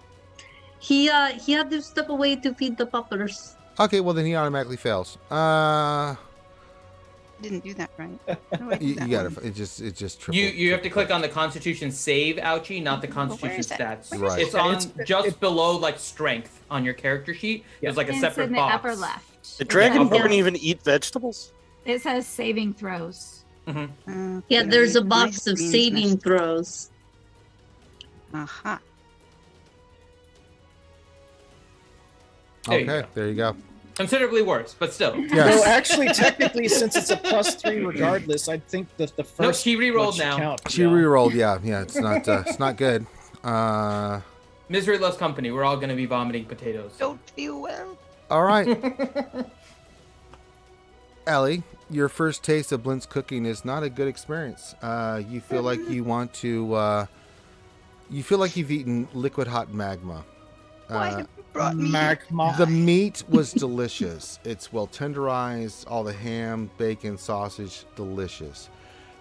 He had to step away to feed the puppers. Okay, well then he automatically fails. Didn't do that right. How do I do You that got one? it. It just triple. You have to click on the Constitution save, ouchie, not the Constitution is it? stats. Right. It's on It's- just below strength on your character sheet. Yeah. There's like a It's separate in the box. upper left. The It dragon says- don't even eat vegetables. It says saving throws. Yeah, there's a my box of screen's saving messed- throws. Aha. There you Okay, go. there you go. Considerably worse, but still. Yes. So actually, technically, since it's a +3 regardless, I think that the first No, she re-rolled one should now. count, She yeah. re-rolled. Yeah, it's not good. Misery loves company. We're all going to be vomiting potatoes. Don't feel well. All right, Ellie, your first taste of Blint's cooking is not a good experience. You feel like you want to. You feel like you've eaten liquid hot magma. Why have you brought me? Magma. The meat was delicious. It's well tenderized. All the ham, bacon, sausage, delicious.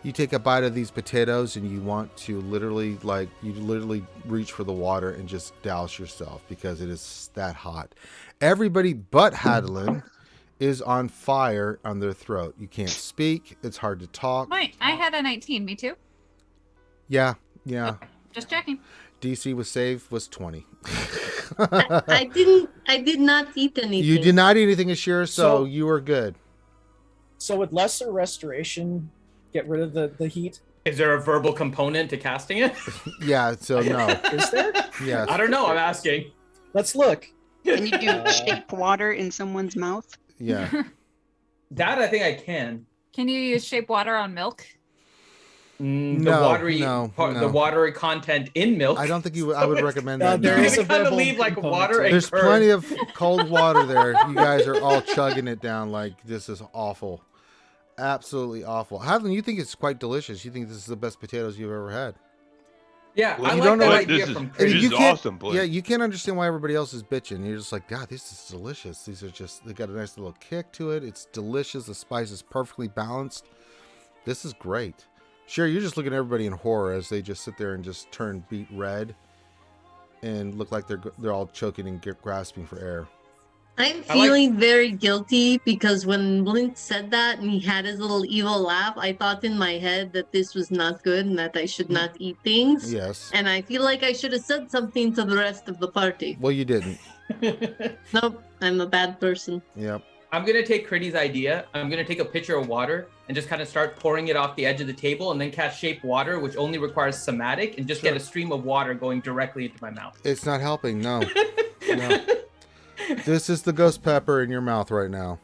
You take a bite of these potatoes and you want to literally reach for the water and just douse yourself because it is that hot. Everybody but Haadolin is on fire on their throat. You can't speak. It's hard to talk. Wait, I had a 19. Me too. Yeah. Just checking. DC was saved was 20. I did not eat anything. You did not eat anything, Ashira, so you were good. So would lesser restoration get rid of the heat? Is there a verbal component to casting it? Yeah, so no. Is there? Yes. I don't know. I'm asking. Let's look. Can you do shape water in someone's mouth? Yeah. That I think I can. Can you use shape water on milk? The watery content in milk. I don't think I would recommend that. There is a kind of verbal leave like component water to it. and There's curd. plenty of cold water there. You guys are all chugging it down like this is awful. Absolutely awful. Haadolin, you think it's quite delicious. You think this is the best potatoes you've ever had. Yeah, Well, I you like don't that know- idea This from is- And This you is can't- awesome, boy. Yeah, you can't understand why everybody else is bitching. You're just like, God, this is delicious. These are just, they got a nice little kick to it. It's delicious. The spice is perfectly balanced. This is great. Sure, you're just looking at everybody in horror as they just sit there and just turn beet red and look like they're all choking and grasping for air. I'm feeling very guilty because when Blint said that and he had his little evil laugh, I thought in my head that this was not good and that I should not eat things. Yes. And I feel like I should have said something to the rest of the party. Well, you didn't. Nope, I'm a bad person. Yep. I'm gonna take Critty's idea. I'm gonna take a pitcher of water and just kind of start pouring it off the edge of the table, and then cast shape water, which only requires somatic, and just get a stream of water going directly into my mouth. It's not helping. No. No. This is the ghost pepper in your mouth right now.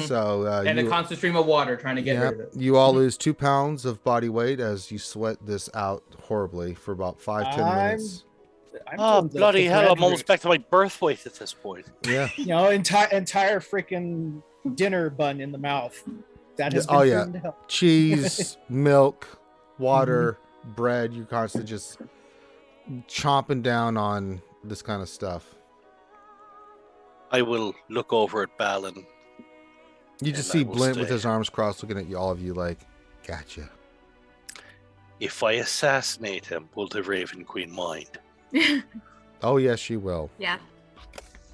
So And a constant stream of water trying to get rid of it. You all lose 2 pounds of body weight as you sweat this out horribly for about 5-10 minutes. Oh, bloody hell, I'm almost back to my birth weight at this point. Yeah. You know, entire freaking dinner bun in the mouth. That has been proven to help. Cheese, milk, water, bread. You're constantly just chomping down on this kind of stuff. I will look over at Balin. You just And see I will Blint with stay. his arms crossed looking at all of you like, gotcha. If I assassinate him, will the Raven Queen mind? Oh, yes, she will. Yeah.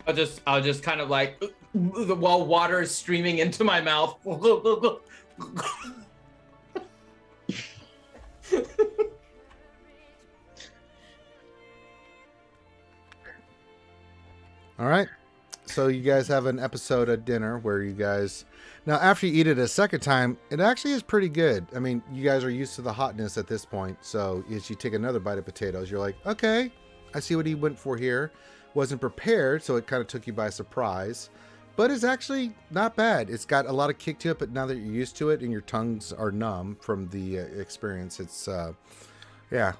I'll just kind of like while water is streaming into my mouth. All right. So you guys have an episode at dinner where you guys... Now, after you eat it a second time, it actually is pretty good. I mean, you guys are used to the hotness at this point. So as you take another bite of potatoes, you're like, okay, I see what he went for here. Wasn't prepared, so it kind of took you by surprise. But it's actually not bad. It's got a lot of kick to it, but now that you're used to it and your tongues are numb from the experience, it's, yeah.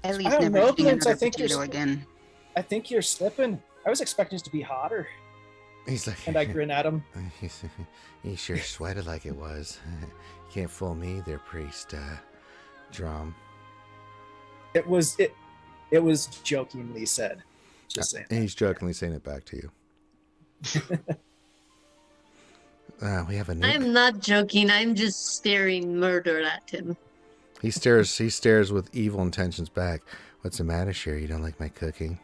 Ellie's I don't never know, eating Blint, another potato again. I think you're slipping. I was expecting it to be hotter. He's like, And I grin at him. He sure sweated like it was. You can't fool me there, priest. Drum. It was jokingly said. Just saying. And he's jokingly saying it back to you. We have a new... I'm not joking. I'm just staring murder at him. He stares with evil intentions back. What's the matter, Sherry? You don't like my cooking?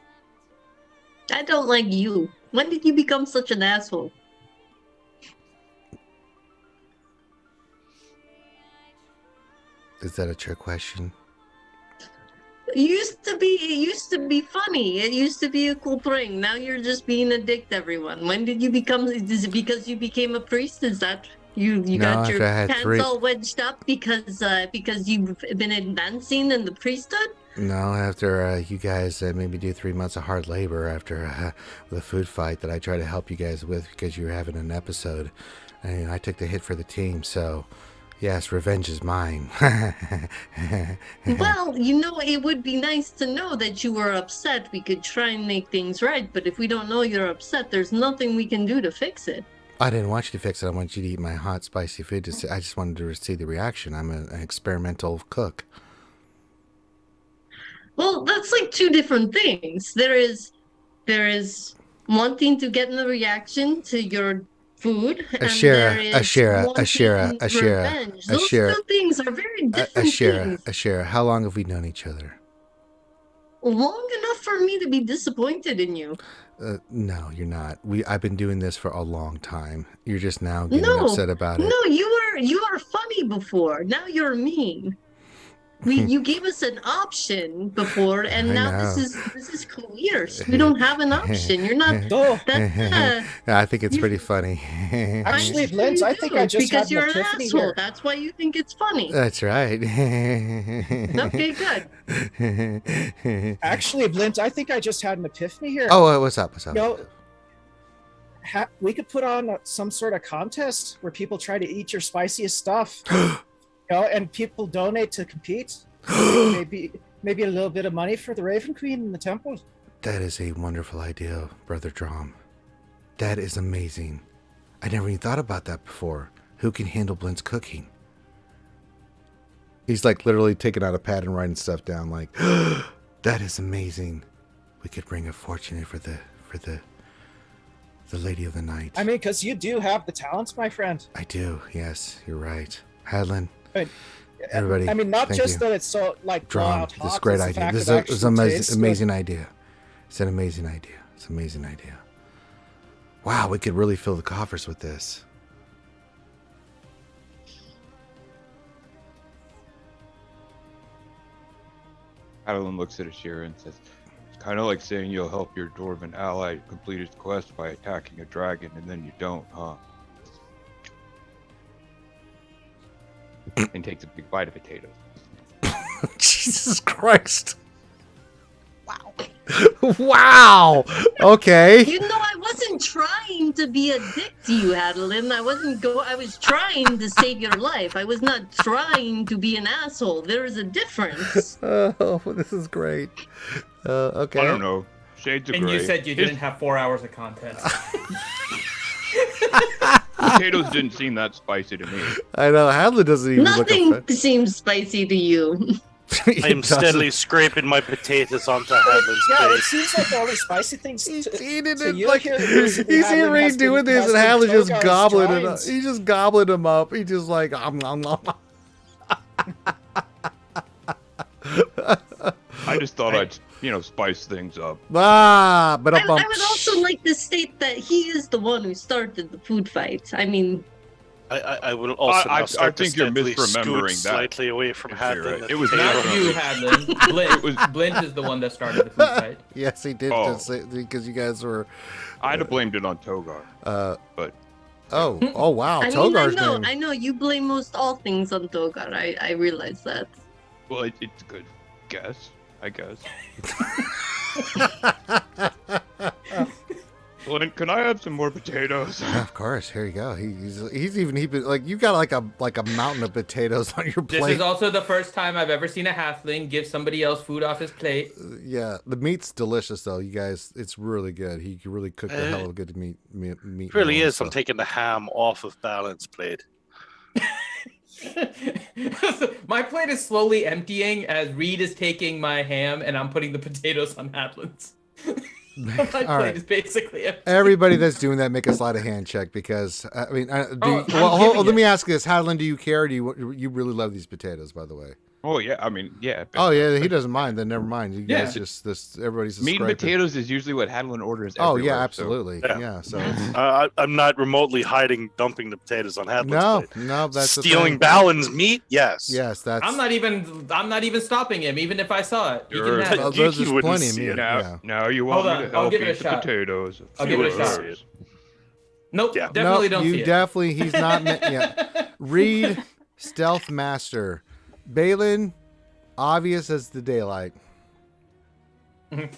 I don't like you. When did you become such an asshole? Is that a trick question? It used to be funny. It used to be a cool thing. Now you're just being a dick to everyone. When did you become? Is it because you became a priest? Is that you No, got after your I had pants 3 all wedged up because you've been advancing in the priesthood? No, after you guys made me do 3 months of hard labor after the food fight that I tried to help you guys with because you were having an episode. And I took the hit for the team, so yes, revenge is mine. Well, it would be nice to know that you were upset. We could try and make things right, but if we don't know you're upset, there's nothing we can do to fix it. I didn't want you to fix it. I want you to eat my hot, spicy food. I just wanted to see the reaction. I'm an experimental cook. Well, that's like two different things. There is wanting to get the reaction to your food, and there is wanting revenge. Those two things are very different things. Ashera, how long have we known each other? Long enough for me to be disappointed in you. No, you're not. I've been doing this for a long time. You're just now getting No, upset about it. no, you were funny before. Now you're mean. You gave us an option before, and I now know. this is coerced. We don't have an option. You're not. Oh, That's, I think it's pretty funny. actually, Sure Linz, you I think do, I just because had you're an an epiphany asshole. here. That's why you think it's funny. That's right. Okay, good. Actually, Linz, I think I just had an epiphany here. Oh, what's up? What's up? You know, we could put on some sort of contest where people try to eat your spiciest stuff. And people donate to compete. maybe a little bit of money for the Raven Queen in the temple. That is a wonderful idea, Brother Drom. That is amazing. I never even thought about that before. Who can handle Blint's cooking? He's like literally taking out a pad and writing stuff down. Like, that is amazing. We could bring a fortune for the Lady of the Night. I mean, because you do have the talents, my friend. I do. Yes, you're right. Haadolin. But, Everybody, I mean, not thank just you. that it's so like Drom. wild This is a hot, great it's the idea. fact This that it is an actually tastes good. amazing idea. It's an amazing idea. It's an amazing idea. Wow, we could really fill the coffers with this. Haadolin looks at Ashira and says, "It's kind of like saying you'll help your dwarven ally complete his quest by attacking a dragon, and then you don't, huh?" And takes a big bite of potatoes. Jesus Christ. Wow. Wow. Okay. You know, I wasn't trying to be a dick to you, Haadolin. I was trying to save your life. I was not trying to be an asshole. There is a difference. Oh, this is great. Okay. I don't know. Shades of And gray. you said you didn't have 4 hours of content. Potatoes didn't seem that spicy to me. I know. Haadolin doesn't even Nothing look seems spicy to you. He I'm doesn't. steadily scraping my potatoes onto Haadlin's Yeah, it plate. seems like the only spicy things He's to eating to it you like here he's recently, here Haadolin, has doing been- this, has and been Haadolin just Togar's gobbling it up. drawings. He's just gobbling them up. He just like nom. I just thought I'd, spice things up. But I would also like to state that he is the one who started the food fight. I mean, I will also I now start to think you're steadily misremembering scoot that. slightly away from Haadlin. It was Not not you, Haadolin. Blint is the one that started the food fight. yes, he did Oh. because you guys were. I'd have blamed it on Togar. But Oh wow, I Togar's know, name. I know. You blame most all things on Togar. I realize that. well, it's a good guess, I guess. Well, then, can I have some more potatoes? Of course, here you go. He's even like you got like a mountain of potatoes on your This plate. is also the first time I've ever seen a halfling give somebody else food off his plate. Yeah, the meat's delicious though. You guys, it's really good. He can really cook the hell of good meat. It really meal and is. I'm stuff. taking the ham off of Balance plate. My plate is slowly emptying as Reed is taking my ham and I'm putting the potatoes on Haadlin's. My All plate right. is basically empty. Everybody that's doing that, make a sleight of hand check because I mean, I'm let giving me it. ask you this: Haadolin, do you care? Or do you really love these potatoes? By the way. Oh yeah, I mean, yeah. Oh yeah, he doesn't mind. Then never mind. You guys Yeah. just this. Everybody's just Meat and scraping. potatoes is usually what Haadolin orders. Oh everywhere, yeah, so- absolutely. Yeah. Yeah. So I'm not remotely dumping the potatoes on Haadlin's no, plate. no, that's the Stealing thing. Balance meat? Yes. Yes, that's. I'm not even stopping him, even if I saw it. You Sure. can have Well, it. there's You just wouldn't plenty of see meat. it. Now, Yeah. now you want Hold me on, to I'll help give it a eat the shot. potatoes. I'll give it a Sure. shot. Nope, Yeah. definitely Nope, don't you see it. definitely. He's not. Yeah. Reed, Stealth Master, Balin, obvious as the daylight. It's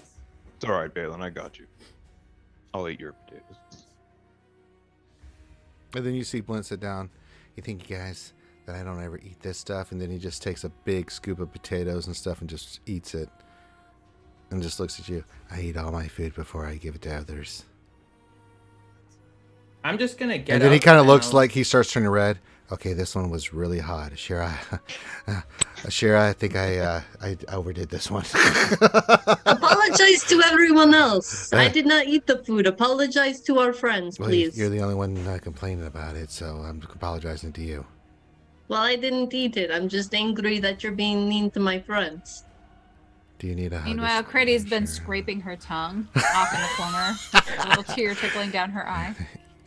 all right, Balin. I got you. I'll eat your potatoes. And then you see Blint sit down. You think, you guys, that I don't ever eat this stuff, and then he just takes a big scoop of potatoes and stuff and just eats it, and just looks at you. I eat all my food before I give it to others. I'm just gonna get And then he up kind of now. looks like he starts turning red. Okay, this one was really hot. Shira, I think I overdid this one. Apologize to everyone else. I did not eat the food. Apologize to our friends, Well, please. you're the only one complaining about it, so I'm apologizing to you. Well, I didn't eat it. I'm just angry that you're being mean to my friends. Do you need a hug? Meanwhile, Critty's been scraping her tongue off in the corner, a little tear trickling down her eye.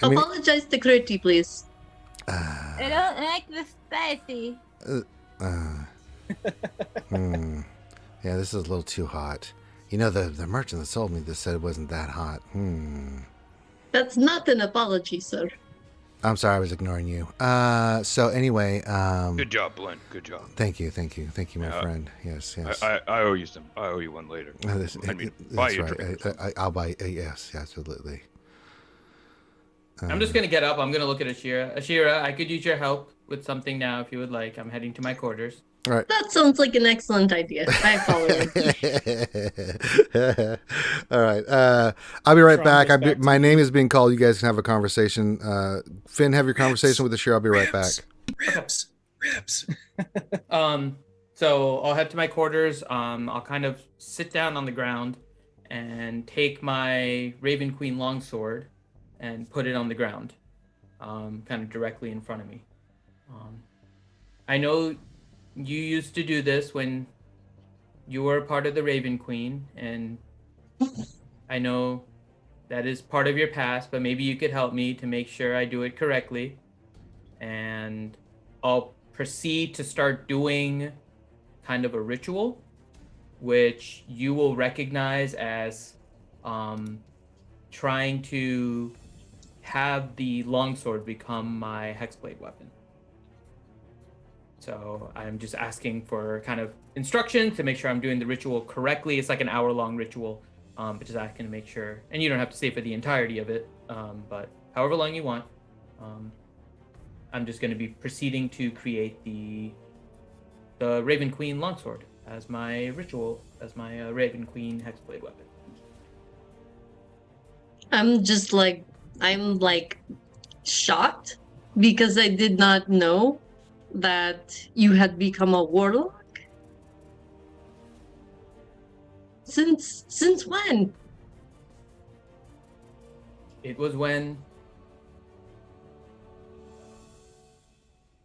I mean, Apologize to Critty, please. I don't like the spicy. Yeah, this is a little too hot. You know, the merchant that sold me this said it wasn't that hot. That's not an apology, sir. I'm sorry, I was ignoring you. So anyway, Good job, Blint. Good job. Thank you, my friend. Yes. I owe you some. I owe you one later. That's buy you a right. drink. I'll buy. Yes, absolutely. I'm just gonna get up. I'm gonna look at Ashira. Ashira, I could use your help with something now if you would like. I'm heading to my quarters. All right. That sounds like an excellent idea. I follow you. All right. I'll be right back. My name is being called. You guys can have a conversation. Finn, have your conversation with the sheriff. I'll be right back. Ribs. So I'll head to my quarters. I'll kind of sit down on the ground and take my Raven Queen longsword and put it on the ground, kind of directly in front of me. I know you used to do this when you were a part of the Raven Queen, and I know that is part of your past, but maybe you could help me to make sure I do it correctly. And I'll proceed to start doing kind of a ritual, which you will recognize as trying to have the longsword become my hexblade weapon. So I'm just asking for kind of instruction to make sure I'm doing the ritual correctly. It's like an hour-long ritual, but just asking to make sure. And you don't have to stay for the entirety of it, but however long you want. I'm just going to be proceeding to create the Raven Queen longsword as my ritual, as my Raven Queen hexblade weapon. I'm shocked because I did not know that you had become a warlock. Since when? It was when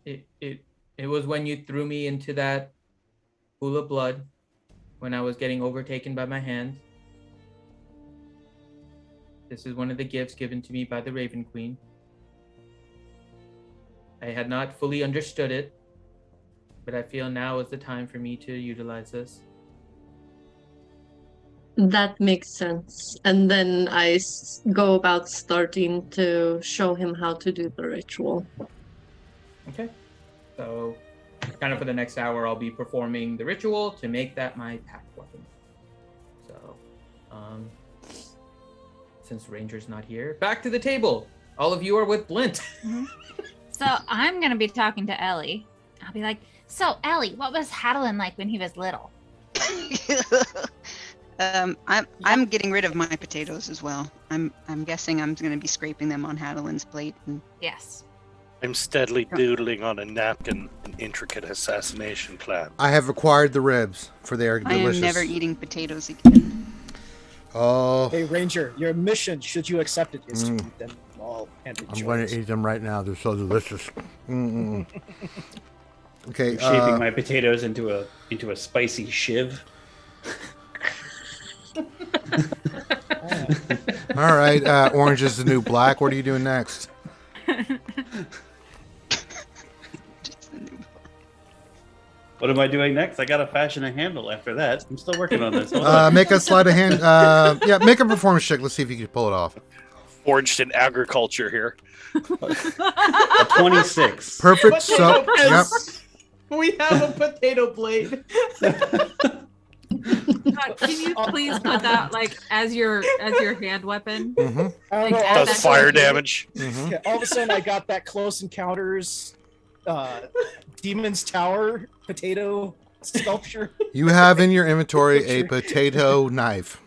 it was when you threw me into that pool of blood when I was getting overtaken by my hand. This is one of the gifts given to me by the Raven Queen. I had not fully understood it, but I feel now is the time for me to utilize this. That makes sense. And then I go about starting to show him how to do the ritual. Okay. So, kind of for the next hour, I'll be performing the ritual to make that my pact weapon. So, since Ranger's not here, back to the table. All of you are with Blint. So I'm going to be talking to Ellie. I'll be like, so Ellie, what was Haadolin like when he was little? I'm getting rid of my potatoes as well. I'm guessing I'm going to be scraping them on Haadolin's plate. And... Yes. I'm steadily doodling on a napkin an intricate assassination plan. I have acquired the ribs, for they are delicious. I am never eating potatoes again. Oh. Hey, Ranger, your mission, should you accept it, is to eat them all and enjoy I'm going to eat them right now. They're so delicious. Okay. I'm shaping my potatoes into a spicy shiv. All right. Orange is the new black. What are you doing next? What am I doing next? I gotta fashion a handle after that. I'm still working on this. Make a sleight of hand. Make a performance check. Let's see if you can pull it off. Forged in agriculture here. A 26. Perfect. So, yep. We have a potato blade. Can you please put that as your hand weapon? Mm-hmm. I don't know, Does fire damage. Mm-hmm. Yeah, all of a sudden, I got that Close Encounters Demon's Tower potato sculpture. You have in your inventory a potato knife.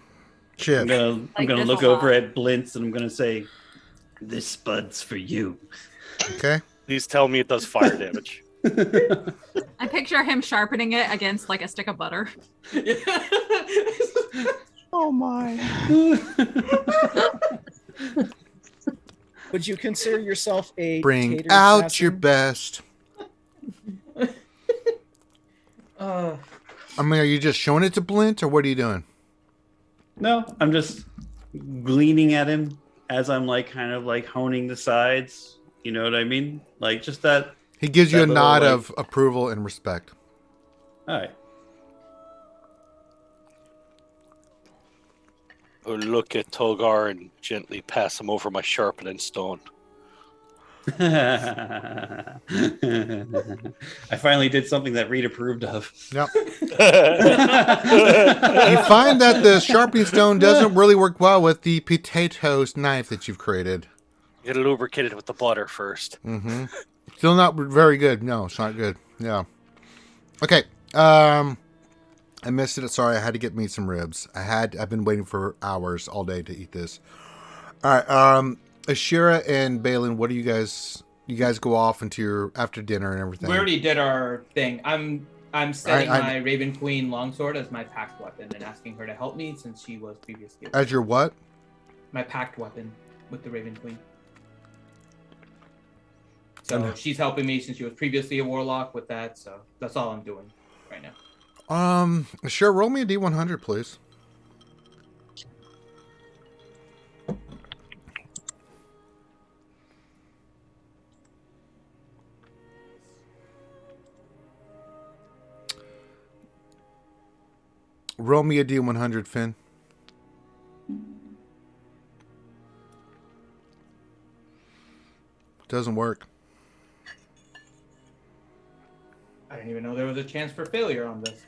Chip. I'm gonna look over at Blintz and I'm gonna say, "This spud's for you." Okay. Please tell me it does fire damage. I picture him sharpening it against a stick of butter. Oh my. Would you consider yourself a Bring tater out assassin? your best. I mean, are you just showing it to Blint, or what are you doing? No, I'm just gleaning at him as I'm like kind of like honing the sides. You know what I mean? Like just that. He gives you a little, nod like- of approval and respect. All right. I'll look at Togar and gently pass him over my sharpening stone. I finally did something that Reed approved of. Yep. You find that the sharpening stone doesn't really work well with the potatoes knife that you've created. You gotta lubricate it with the butter first. Mm-hmm. Still not very good. No, it's not good. Yeah. Okay. I missed it. Sorry, I had to get me some ribs. I've been waiting for hours all day to eat this. All right. Ashira and Balin, what do you guys go off into your after dinner and everything? We already did our thing. I'm setting my Raven Queen longsword as my packed weapon and asking her to help me since she was previously as your what? My packed weapon with the Raven Queen. So she's helping me since she was previously a warlock with that. So that's all I'm doing right now. Sure. Roll me a D100, please. Roll me a D100, Finn. Doesn't work. I didn't even know there was a chance for failure on this.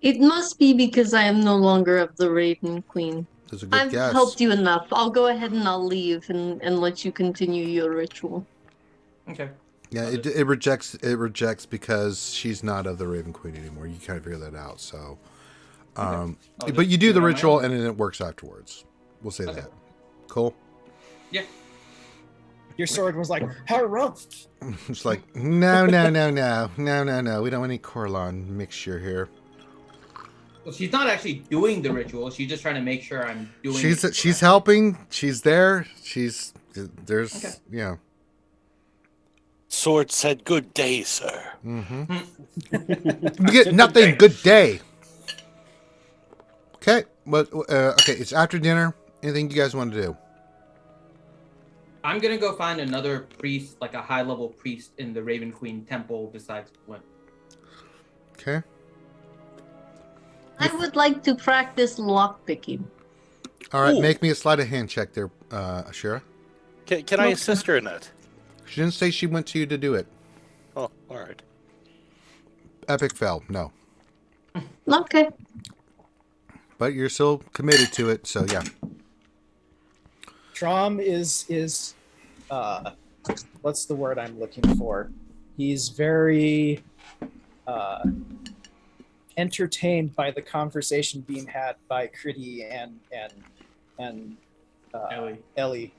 It must be because I am no longer of the Raven Queen. That's a good I've guess. helped you enough. I'll go ahead and I'll leave and let you continue your ritual. Okay. Yeah, it rejects because she's not of the Raven Queen anymore. You kind of figure that out. So, but you do the ritual and then it works afterwards. We'll say that. Cool. Yeah. Your sword was like, harumph. It's like, no. We don't want any Corlon mixture here. Well, she's not actually doing the ritual. She's just trying to make sure I'm doing it. She's helping. She's there. Okay. Yeah. Sword said, "Good day, sir." Mm-hmm. You get nothing. Good day. Okay, but okay, it's after dinner. Anything you guys want to do? I'm gonna go find another priest, like a high-level priest in the Raven Queen temple besides Flint. Okay. I would like to practice lockpicking. All right, make me a sleight of hand check there, Ashira. Can I assist her in that? She didn't say she went to you to do it. Oh, all right. Epic fail. No. Okay. But you're still committed to it, so yeah. Trom is what's the word I'm looking for? He's very entertained by the conversation being had by Critty and Ellie.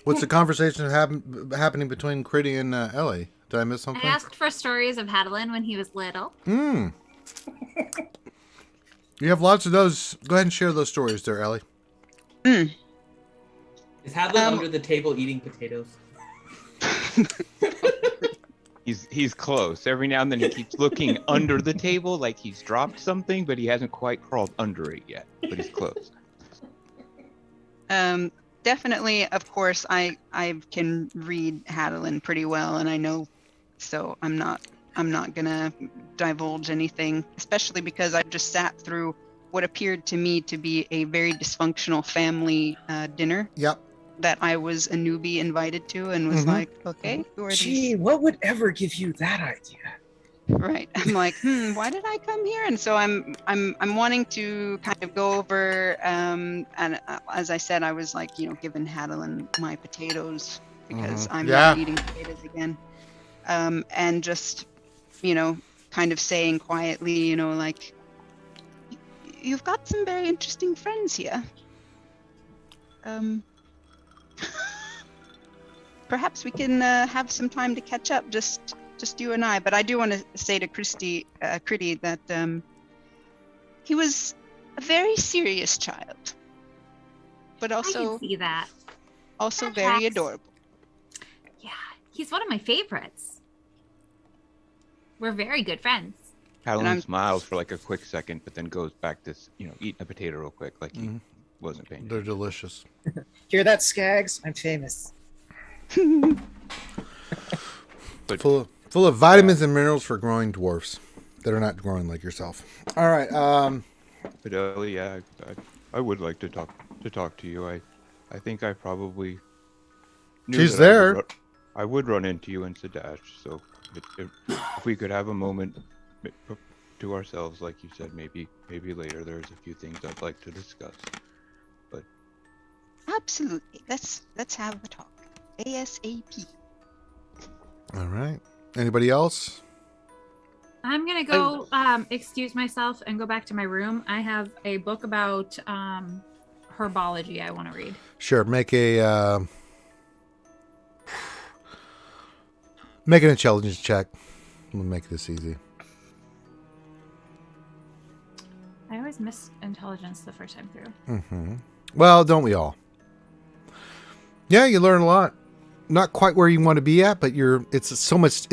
What's the conversation happening between Critty and Ellie? Did I miss something? I asked for stories of Haadolin when he was little. You have lots of those. Go ahead and share those stories there, Ellie. Is Haadolin under the table eating potatoes? He's close. Every now and then he keeps looking under the table like he's dropped something, but he hasn't quite crawled under it yet. But he's close. Definitely, of course, I can read Haadolin pretty well, and I know, so I'm not gonna divulge anything, especially because I just sat through what appeared to me to be a very dysfunctional family dinner. Yep. That I was a newbie invited to, and was like, okay, who are these? What would ever give you that idea? Right. I'm like, why did I come here? And so I'm wanting to kind of go over, and as I said, I was like, giving Haadolin my potatoes because I'm not eating potatoes again. And just, kind of saying quietly, like, you've got some very interesting friends here. Perhaps we can have some time to catch up, just you and I. But I do want to say to Critty that he was a very serious child, but also I can see that. Also That very tracks. adorable. Yeah, he's one of my favorites. We're very good friends. Haadolin smiles for like a quick second, but then goes back to, eating a potato real quick, like he wasn't paying They're attention. delicious. Hear that, Skags? I'm famous. But Full of vitamins and minerals for growing dwarfs that are not growing like yourself. All right. But Ellie, yeah, I would like to talk to you. I think I probably knew She's that there. I would run into you in Sadash, so if we could have a moment to ourselves, like you said, maybe later. There's a few things I'd like to discuss. But Absolutely. Let's have a talk. ASAP. All right. Anybody else? I'm gonna go excuse myself and go back to my room. I have a book about herbology I want to read. Sure. Make an intelligence check. We'll make this easy. I always miss intelligence the first time through. Mm-hmm. Well, don't we all? Yeah, you learn a lot. Not quite where you want to be at, but it's so much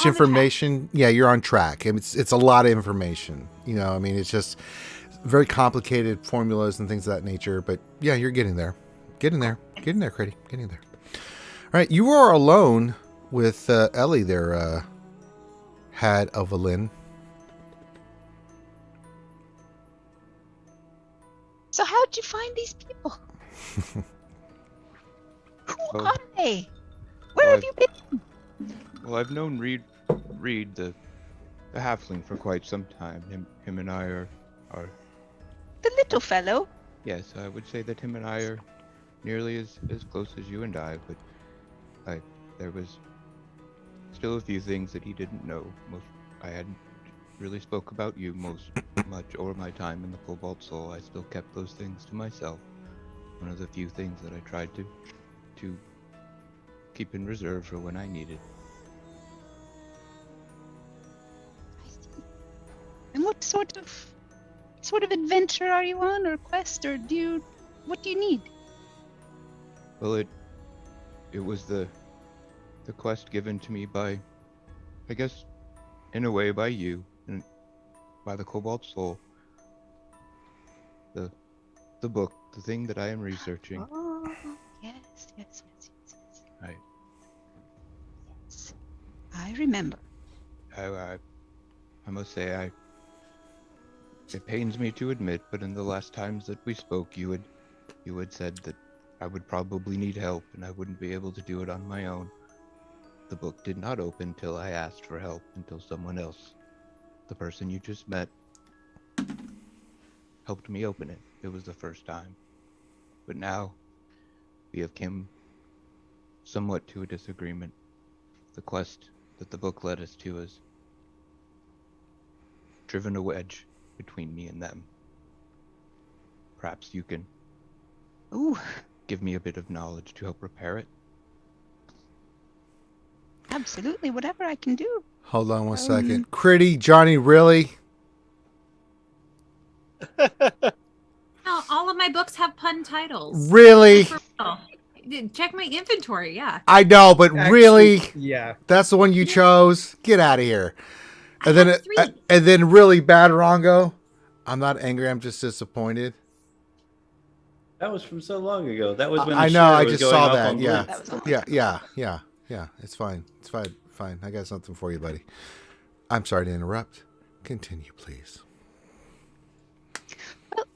information. Yeah, you're on track. It's a lot of information. It's just very complicated formulas and things of that nature. But yeah, you're getting there. Getting there, Critty. Getting there. All right, you are alone with Ellie there, Haadolin. So how'd you find these people? Who are they? Where have you been? Well, I've known Reed the halfling for quite some time. Him and I are The little fellow? yes, I would say that him and I are nearly as close as you and I, but there was still a few things that he didn't know. I hadn't really spoke about you much or my time in the Cobalt Soul. I still kept those things to myself. One of the few things that I tried to keep in reserve for when I needed. I see. And what sort of adventure are you on, or quest, or what do you need? Well, it was the quest given to me by, I guess, in a way by you and by the Cobalt Soul. The book, the thing that I am researching. Oh, yes. Right. Yes, I remember. I must say, it pains me to admit, but in the last times that we spoke, you had said that I would probably need help and I wouldn't be able to do it on my own. The book did not open till I asked for help, until someone else, the person you just met, helped me open it. It was the first time. But now, we have come somewhat to a disagreement. The quest that the book led us to has driven a wedge between me and them. Perhaps you can give me a bit of knowledge to help repair it. Absolutely, whatever I can do. Hold on one second. Critty, Johnny, really? No, all of my books have pun titles. Really? Check my inventory, yeah. I know, but really? Yeah. That's the one you chose? Get out of here. And then really bad Rongo. I'm not angry, I'm just disappointed. That was from so long ago. That was when I the know, share I was just going saw up that. on Yeah. Blitz. Yeah. It's fine. Fine. I got something for you, buddy. I'm sorry to interrupt. Continue, please. Well,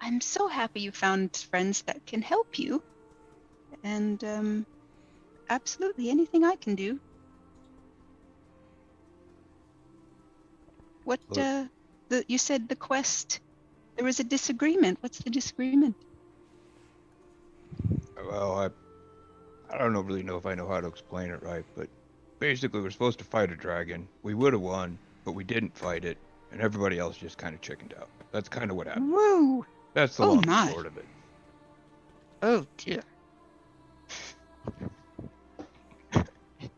I'm so happy you found friends that can help you. And absolutely anything I can do. What you said the quest, there was a disagreement. What's the disagreement? Well, I don't really know if I know how to explain it right, but basically we're supposed to fight a dragon. We would have won, but we didn't fight it, and everybody else just kind of chickened out. That's kind of what happened. Woo! That's the long and short of it. Oh dear.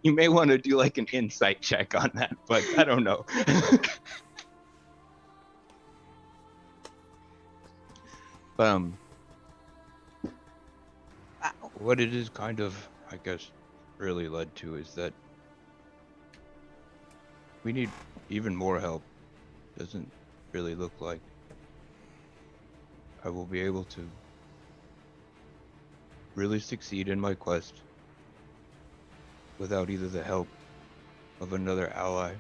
You may want to do like an insight check on that, but I don't know. What it is kind of, I guess, really led to is that we need even more help. Doesn't really look like I will be able to really succeed in my quest without either the help of another ally,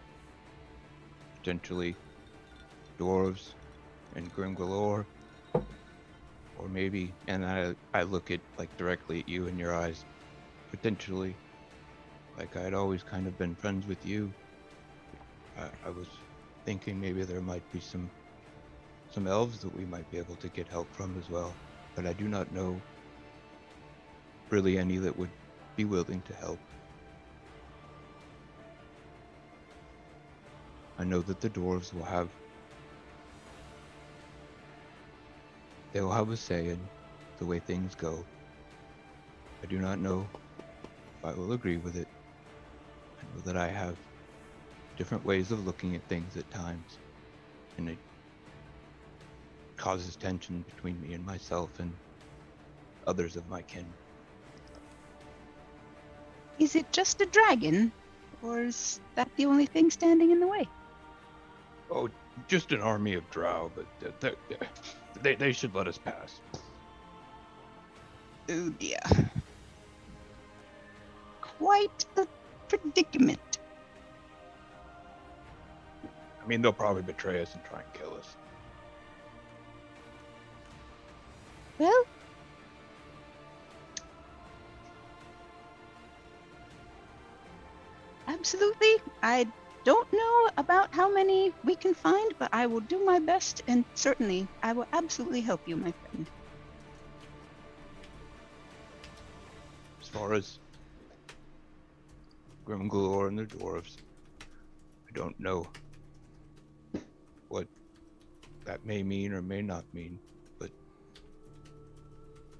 potentially dwarves and Grim Galore, or maybe, and I look at like directly at you in your eyes, potentially, like I'd always kind of been friends with you. I was thinking maybe there might be some elves that we might be able to get help from as well, but I do not know really any that would be willing to help. I know that the dwarves will have a say in the way things go. I do not know if I will agree with it. I know that I have different ways of looking at things at times, and it causes tension between me and myself and others of my kin. Is it just a dragon, or is that the only thing standing in the way? Oh, just an army of drow, but they should let us pass. Oh dear. Quite a predicament. I mean, they'll probably betray us and try and kill us. Well, absolutely. I don't know about how many we can find, but I will do my best, and certainly I will absolutely help you, my friend. As far as Grimgalore and the dwarves, I don't know what that may mean or may not mean, but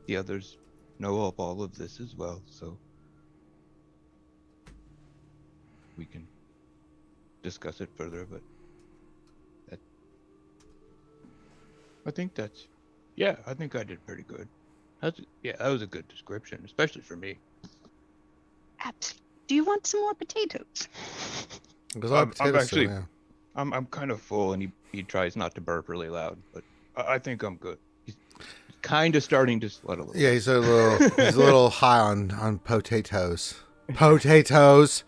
the others know of all of this as well, so we can discuss it further, but I think I did pretty good. That was a good description, especially for me. Absolutely. Do you want some more potatoes? I'm kind of full, and he tries not to burp really loud, but I think I'm good. He's kind of starting to sweat a little. Yeah, he's a little high on potatoes. Potatoes.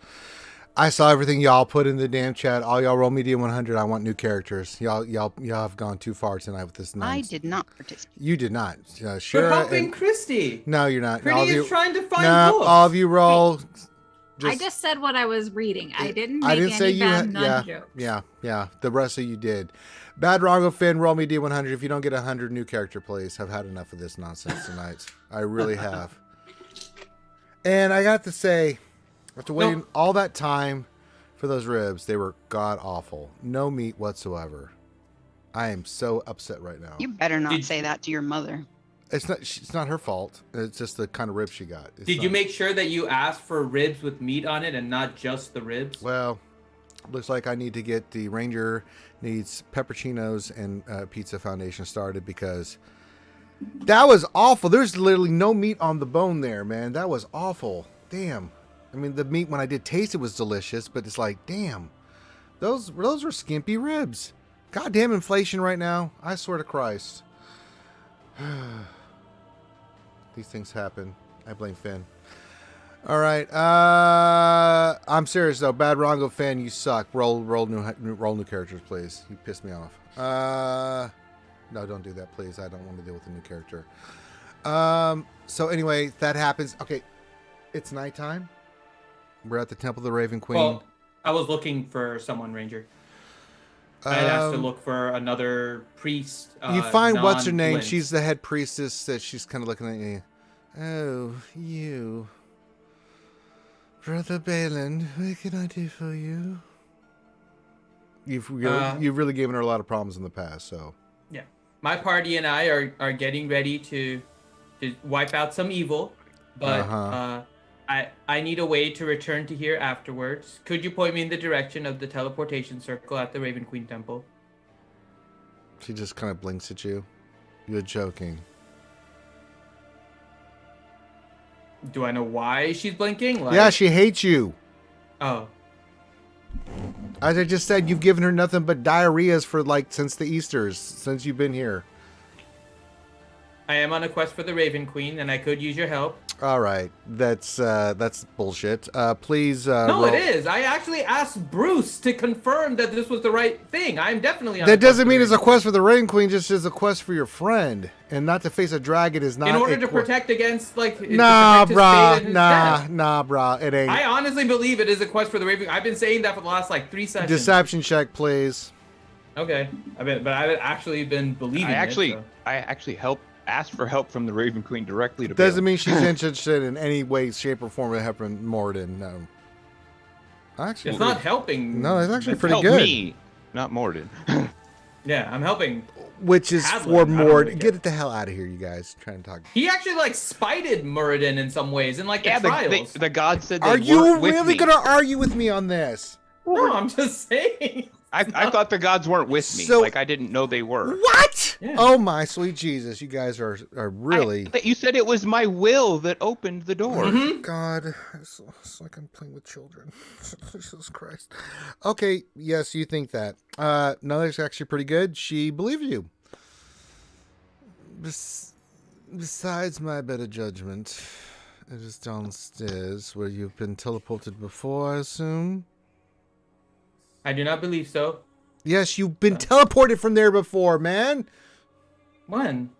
I saw everything y'all put in the damn chat. All y'all roll me D100. I want new characters. Y'all have gone too far tonight with this. I did not participate. You did not. We're Shira helping Christy. No, you're not. Christy is trying to find books. All of you roll. I just said what I was reading. I didn't make I didn't say any you bad had. jokes. Yeah. The rest of you did. Bad Rongo Finn, roll me D100. If you don't get 100 new character, please. I've had enough of this nonsense tonight. I really have. And I got to say, after waiting all that time for those ribs, they were god awful. No meat whatsoever. I am so upset right now. You better not say that to your mother. It's not her fault. It's just the kind of ribs she got. Did you make sure that you asked for ribs with meat on it and not just the ribs? Well, looks like I need to get the Ranger needs pepperoncinos and Pizza Foundation started, because that was awful. There's literally no meat on the bone there, man. That was awful. Damn. I mean, the meat when I did taste it was delicious, but it's like, damn, those were skimpy ribs. Goddamn inflation right now. I swear to Christ. These things happen. I blame Finn. All right. I'm serious though. Bad Rongo Finn, you suck. Roll new characters, please. You pissed me off. No, don't do that, please. I don't want to deal with a new character. So anyway, that happens. Okay, it's nighttime. We're at the Temple of the Raven Queen. Well, I was looking for someone, Ranger. I had asked to look for another priest. You find what's her name? non-Blint. She's the head priestess. That she's kind of looking at you. Oh, you, Brother Balin. What can I do for you? You've really given her a lot of problems in the past. So yeah, my party and I are getting ready to wipe out some evil, but I need a way to return to here afterwards. Could you point me in the direction of the teleportation circle at the Raven Queen Temple? she just kind of blinks at you. You're joking. Do I know why she's blinking? Like... Yeah, she hates you. Oh. As I just said, you've given her nothing but diarrheas for since the Easters, since you've been here. I am on a quest for the Raven Queen, and I could use your help. All right, that's bullshit. Please. No, it is. I actually asked Bruce to confirm that this was the right thing. I'm definitely on. That doesn't mean it's a quest for the Raven Queen. Just is a quest for your friend, and not to face a dragon is not. In order to protect against Nah, brah. It ain't. I honestly believe it is a quest for the Raven. I've been saying that for the last 3 sessions. Deception check, please. Okay, but I've actually been believing. I actually asked for help from the Raven Queen directly to. Doesn't mean she's interested in any way, shape, or form of helping Morden. No. Actually, it's not helping. No, it's actually pretty help good. Me, not Morden. Yeah, I'm helping. Which is for Morden. Get it the hell out of here, you guys. Trying to talk. He actually spited Muradin in some ways in the trials. The gods said they Are you with really me. gonna argue with me on this? No, I'm just saying. I thought the gods weren't with me. So, I didn't know they were. What? Yeah. Oh my sweet Jesus! You guys are really. You said it was my will that opened the door. Mm-hmm. God, it's like I'm playing with children. Jesus Christ. Okay, yes, you think that. No, that's actually pretty good. She believed you. Besides my better judgment, it is downstairs where you've been teleported before, I assume. I do not believe so. Yes, you've been teleported from there before, man. When?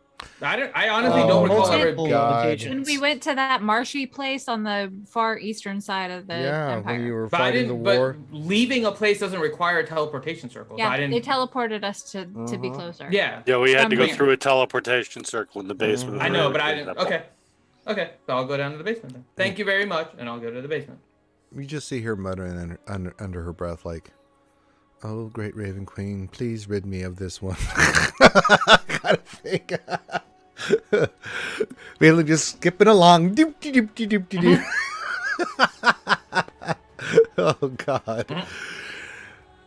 I honestly don't recall ever. When we went to that marshy place on the far eastern side of the Empire. When you were fighting the war. But leaving a place doesn't require a teleportation circle. Yeah, so they teleported us to be closer. Yeah. Yeah, we had to go through a teleportation circle in the basement. I know, but I didn't. Okay, so I'll go down to the basement then. Thank you very much, and I'll go to the basement. You just see her muttering under her breath, "Oh, great Raven Queen, please rid me of this one." Gotta think. Really just skipping along. Doop, doop, doop, doop, doop. Oh, God.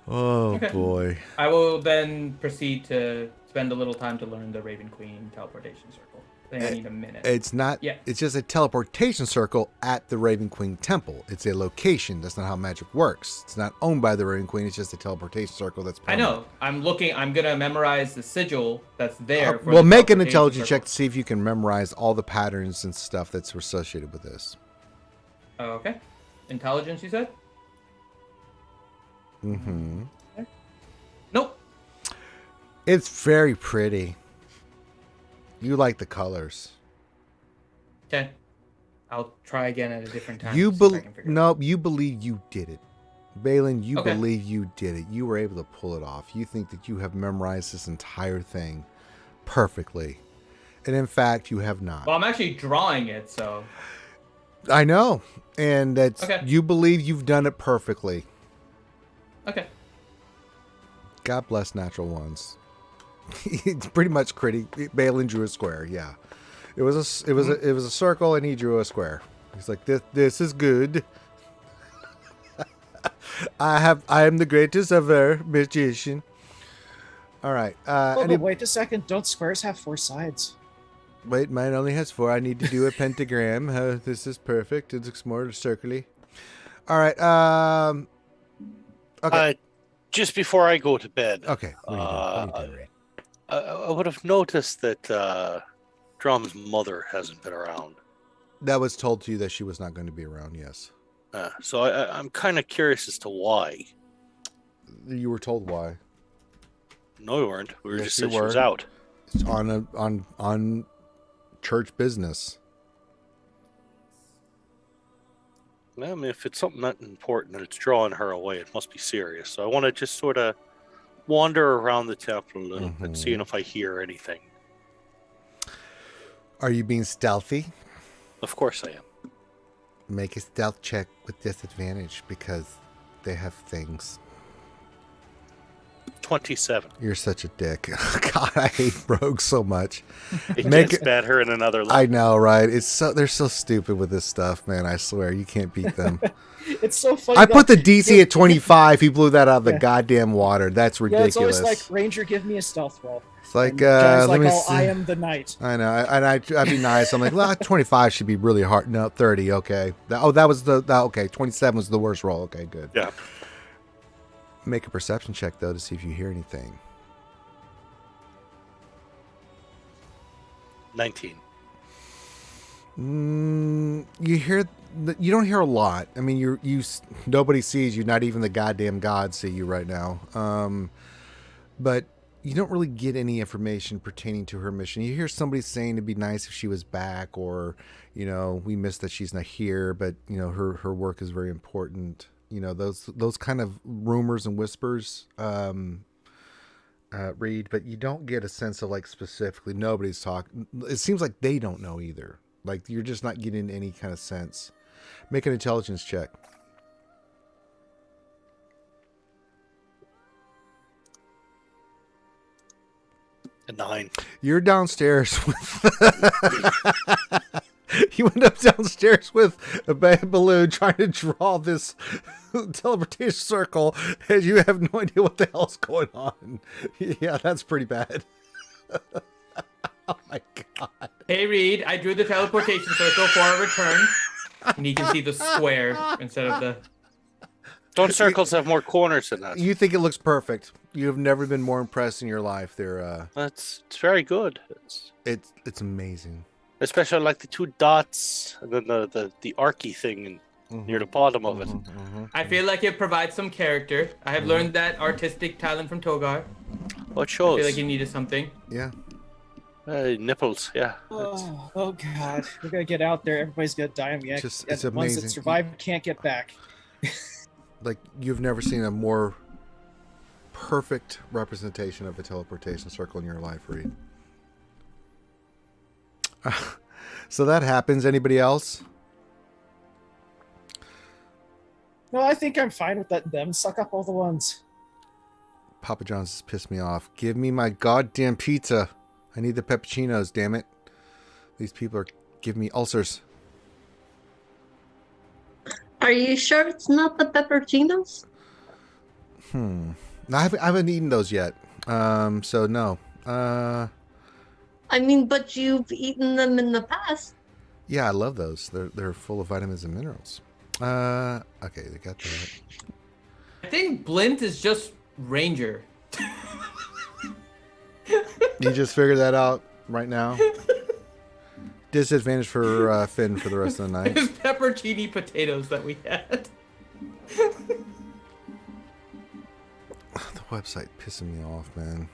Oh, Okay. boy. I will then proceed to spend a little time to learn the Raven Queen teleportation circle. I think I need a minute. It's not. Yeah. It's just a teleportation circle at the Raven Queen temple. It's a location. That's not how magic works. It's not owned by the Raven Queen. It's just a teleportation circle. That's. I know. I'm gonna memorize the sigil that's there. For Well, the make an teleportation intelligence circle. check to see if you can memorize all the patterns and stuff that's associated with this. Oh, okay. Intelligence, you said? Mm-hmm. Okay. Nope. It's very pretty. You like the colors. Okay. I'll try again at a different time. You to see if I can figure it out. you believe you did it. Balin, you Okay. believe you did it. You were able to pull it off. You think that you have memorized this entire thing perfectly. And in fact, you have not. Well, I'm actually drawing it, so. I know. And that's Okay. you believe you've done it perfectly. Okay. God bless natural ones. It's pretty much Balin drew a square. Yeah, it was a circle, and he drew a square. He's like, this is good. I am the greatest ever magician. All right. But wait a second. Don't squares have 4 sides? Wait, mine only has 4. I need to do a pentagram. This is perfect. It looks more circly. All right. Okay. Just before I go to bed. Okay. What are you doing? I would have noticed that Drum's mother hasn't been around. That was told to you that she was not going to be around. Yes. So I'm kind of curious as to why. You were told why. No, we weren't. We were Yes, just you said she was were. out. It's on church business. Well, I mean, if it's something that important and it's drawing her away, it must be serious. So I want to just sort of wander around the temple a little bit, seeing if I hear anything. Are you being stealthy? Of course I am. Make a stealth check with disadvantage because they have things. 27. You're such a dick. God, I hate rogues so much. It gets better in another level. I know, right? They're so stupid with this stuff, man. I swear, you can't beat them. It's so funny. I put the DC at 25. He blew that out of the goddamn water. That's ridiculous. Yeah, it's always like, Ranger, give me a stealth roll. It's like, And John's let like, me oh, see. I am the knight. I know, and I'd be nice. I'm like, well, 25 should be really hard. No, 30. Okay. That was okay. 27 was the worst roll. Okay, good. Yeah. Make a perception check, though, to see if you hear anything. 19. You don't hear a lot. I mean, nobody sees you. Not even the goddamn gods see you right now. But you don't really get any information pertaining to her mission. You hear somebody saying it'd be nice if she was back, or, we miss that she's not here, but, her work is very important. Those kind of rumors and whispers, Reed, but you don't get a sense of, like, specifically nobody's talking. It seems like they don't know either. Like, you're just not getting any kind of sense. Make an intelligence check. A 9. You're downstairs with... You went up downstairs with a balloon trying to draw this teleportation circle, and you have no idea what the hell's going on. Yeah, that's pretty bad. Oh my god. Hey Reed, I drew the teleportation circle for a return. And you can see the square instead of the... Don't circles have more corners than that? You think it looks perfect. You have never been more impressed in your life. It's very good. It's amazing. Especially like the 2 dots and then the archy thing near the bottom of it. I feel like it provides some character. I have learned that artistic talent from Togar. What shows? I feel like he needed something. Yeah. Nipples, yeah. Oh god, we're gonna get out there. Everybody's gonna die, and It's the ones that amazing. survive can't get back. Like, you've never seen a more perfect representation of a teleportation circle in your life, Reed. So that happens. Anybody else? No, I think I'm fine with that. Them suck up all the ones. Papa John's has pissed me off. Give me my goddamn pizza. I need the peppuccinos, damn it. These people are giving me ulcers. Are you sure it's not the pepperoncinos? I haven't eaten those yet. So no. I mean, but you've eaten them in the past. Yeah, I love those. They're full of vitamins and minerals. Okay, they got that. I think Blint is just Ranger. You just figured that out right now? Disadvantage for Finn for the rest of the night. It's pepperoni potatoes that we had. The website pissing me off, man.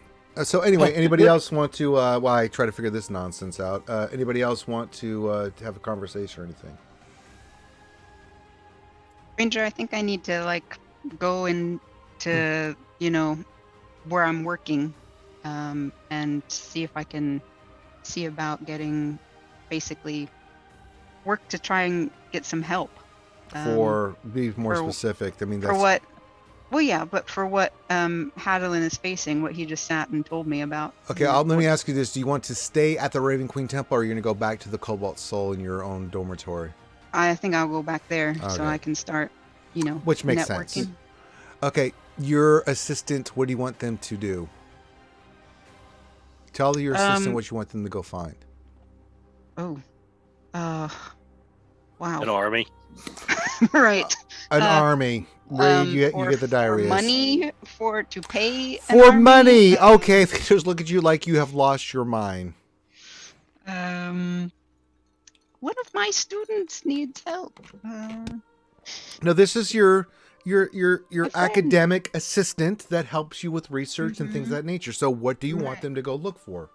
So anyway, anybody else want to, while I try to figure this nonsense out, anybody else want to have a conversation or anything? Ranger, I think I need to, like, go into, where I'm working, and see if I can see about getting, basically, work to try and get some help. Be more specific. I mean, that's... For what? Well, yeah, but for what Haadolin is facing, what he just sat and told me about. Okay, let me ask you this. Do you want to stay at the Raven Queen Temple, or are you going to go back to the Cobalt Soul in your own dormitory? I think I'll go back there so I can start, Which makes networking. sense. Okay, your assistant, what do you want them to do? Tell your assistant what you want them to go find. Oh. Wow. An army. Right. An army. Ray, you get the diarrhea. Money to pay. For money. Okay, they just look at you like you have lost your mind. One of my students needs help. No, this is your academic assistant that helps you with research and things of that nature. So what do you want them to go look for?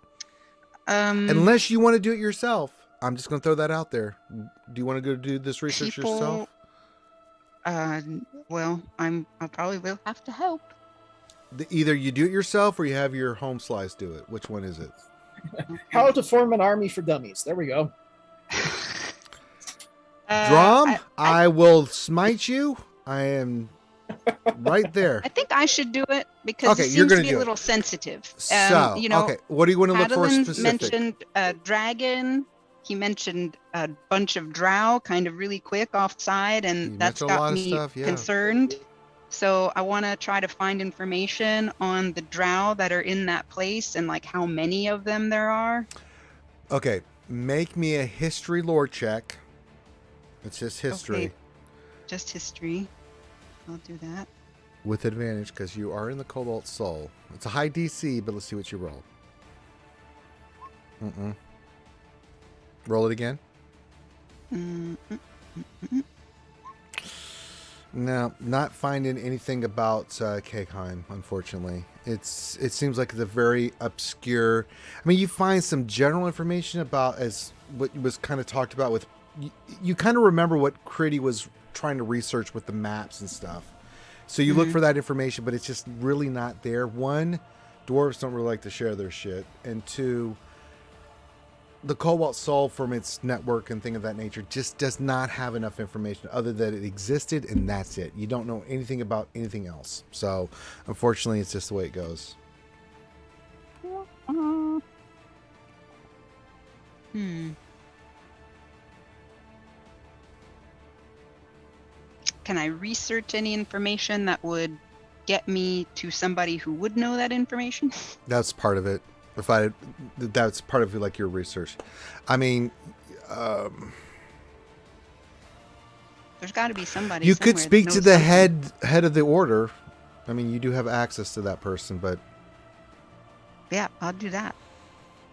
Unless you want to do it yourself. I'm just going to throw that out there. Do you want to go do this research yourself? Well, I probably will have to help. Either you do it yourself or you have your home slice do it. Which one is it? How to form an army for dummies. There we go. Drum, I will smite you. I am right there. I think I should do it because it you're seems gonna to be do a it. little sensitive. So, okay, what do you want to look for Haadolin specific? mentioned a dragon. He mentioned a bunch of drow kind of really quick offside, and that's got me concerned. So I want to try to find information on the drow that are in that place and like how many of them there are. Okay, make me a history lore check. It's just history. Okay. Just history. I'll do that. with advantage because you are in the Cobalt Soul. It's a high DC, but let's see what you roll. Roll it again. No, not finding anything about Kekheim, unfortunately. It seems like the very obscure. I mean, you find some general information about as what was kind of talked about with. You kind of remember what Critty was trying to research with the maps and stuff. So you look for that information, but it's just really not there. One, dwarves don't really like to share their shit, and two, the Cobalt Soul from its network and thing of that nature just does not have enough information other than it existed and that's it. You don't know anything about anything else. So unfortunately, it's just the way it goes. Can I research any information that would get me to somebody who would know that information? That's part of it. That's part of like your research. I mean, there's got to be somebody. You could somewhere speak that to knows the something. head of the order. I mean, you do have access to that person, but Yeah, I'll do that.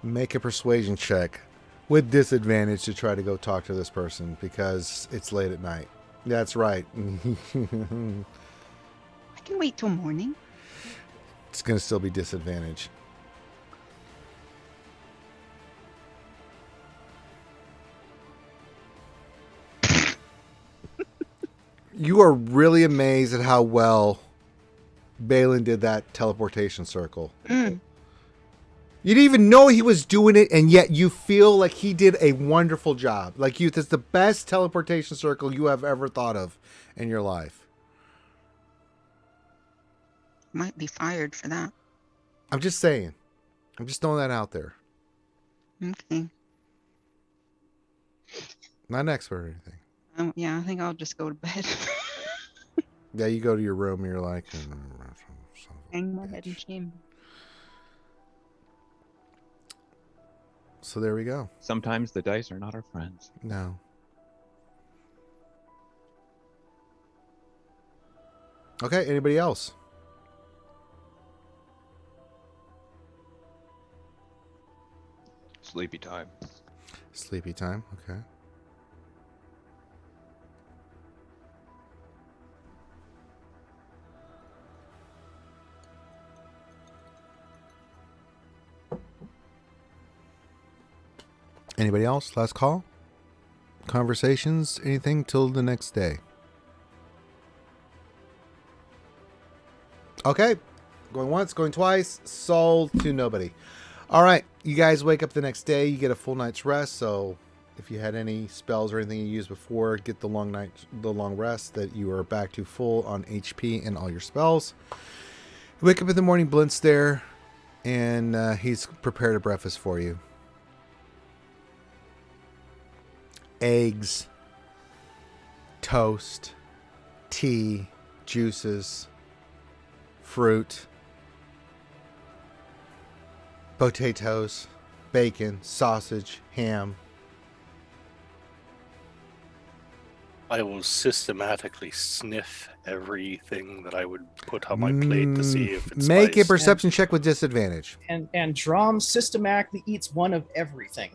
make a persuasion check with disadvantage to try to go talk to this person because it's late at night. That's right. I can wait till morning. It's going to still be disadvantage. You are really amazed at how well Balin did that teleportation circle. You didn't even know he was doing it, and yet you feel like he did a wonderful job. Like that's the best teleportation circle you have ever thought of in your life. Might be fired for that. I'm just saying. I'm just throwing that out there. Okay. Not an expert or anything. Yeah, I think I'll just go to bed. Yeah, you go to your room and you're like... Hang my head in shame. So there we go. Sometimes the dice are not our friends. No. Okay, anybody else? Sleepy time. Sleepy time, okay. Anybody else? Last call? Conversations? Anything till the next day? Okay. Going once, going twice. Sold to nobody. All right. You guys wake up the next day. You get a full night's rest. So if you had any spells or anything you used before, get the long rest that you are back to full on HP and all your spells. You wake up in the morning, Blint's there, and he's prepared a breakfast for you. Eggs, toast, tea, juices, fruit, potatoes, bacon, sausage, ham. I will systematically sniff everything that I would put on my plate to see if it's Make a spiced. perception check with disadvantage. And Drum systematically eats one of everything.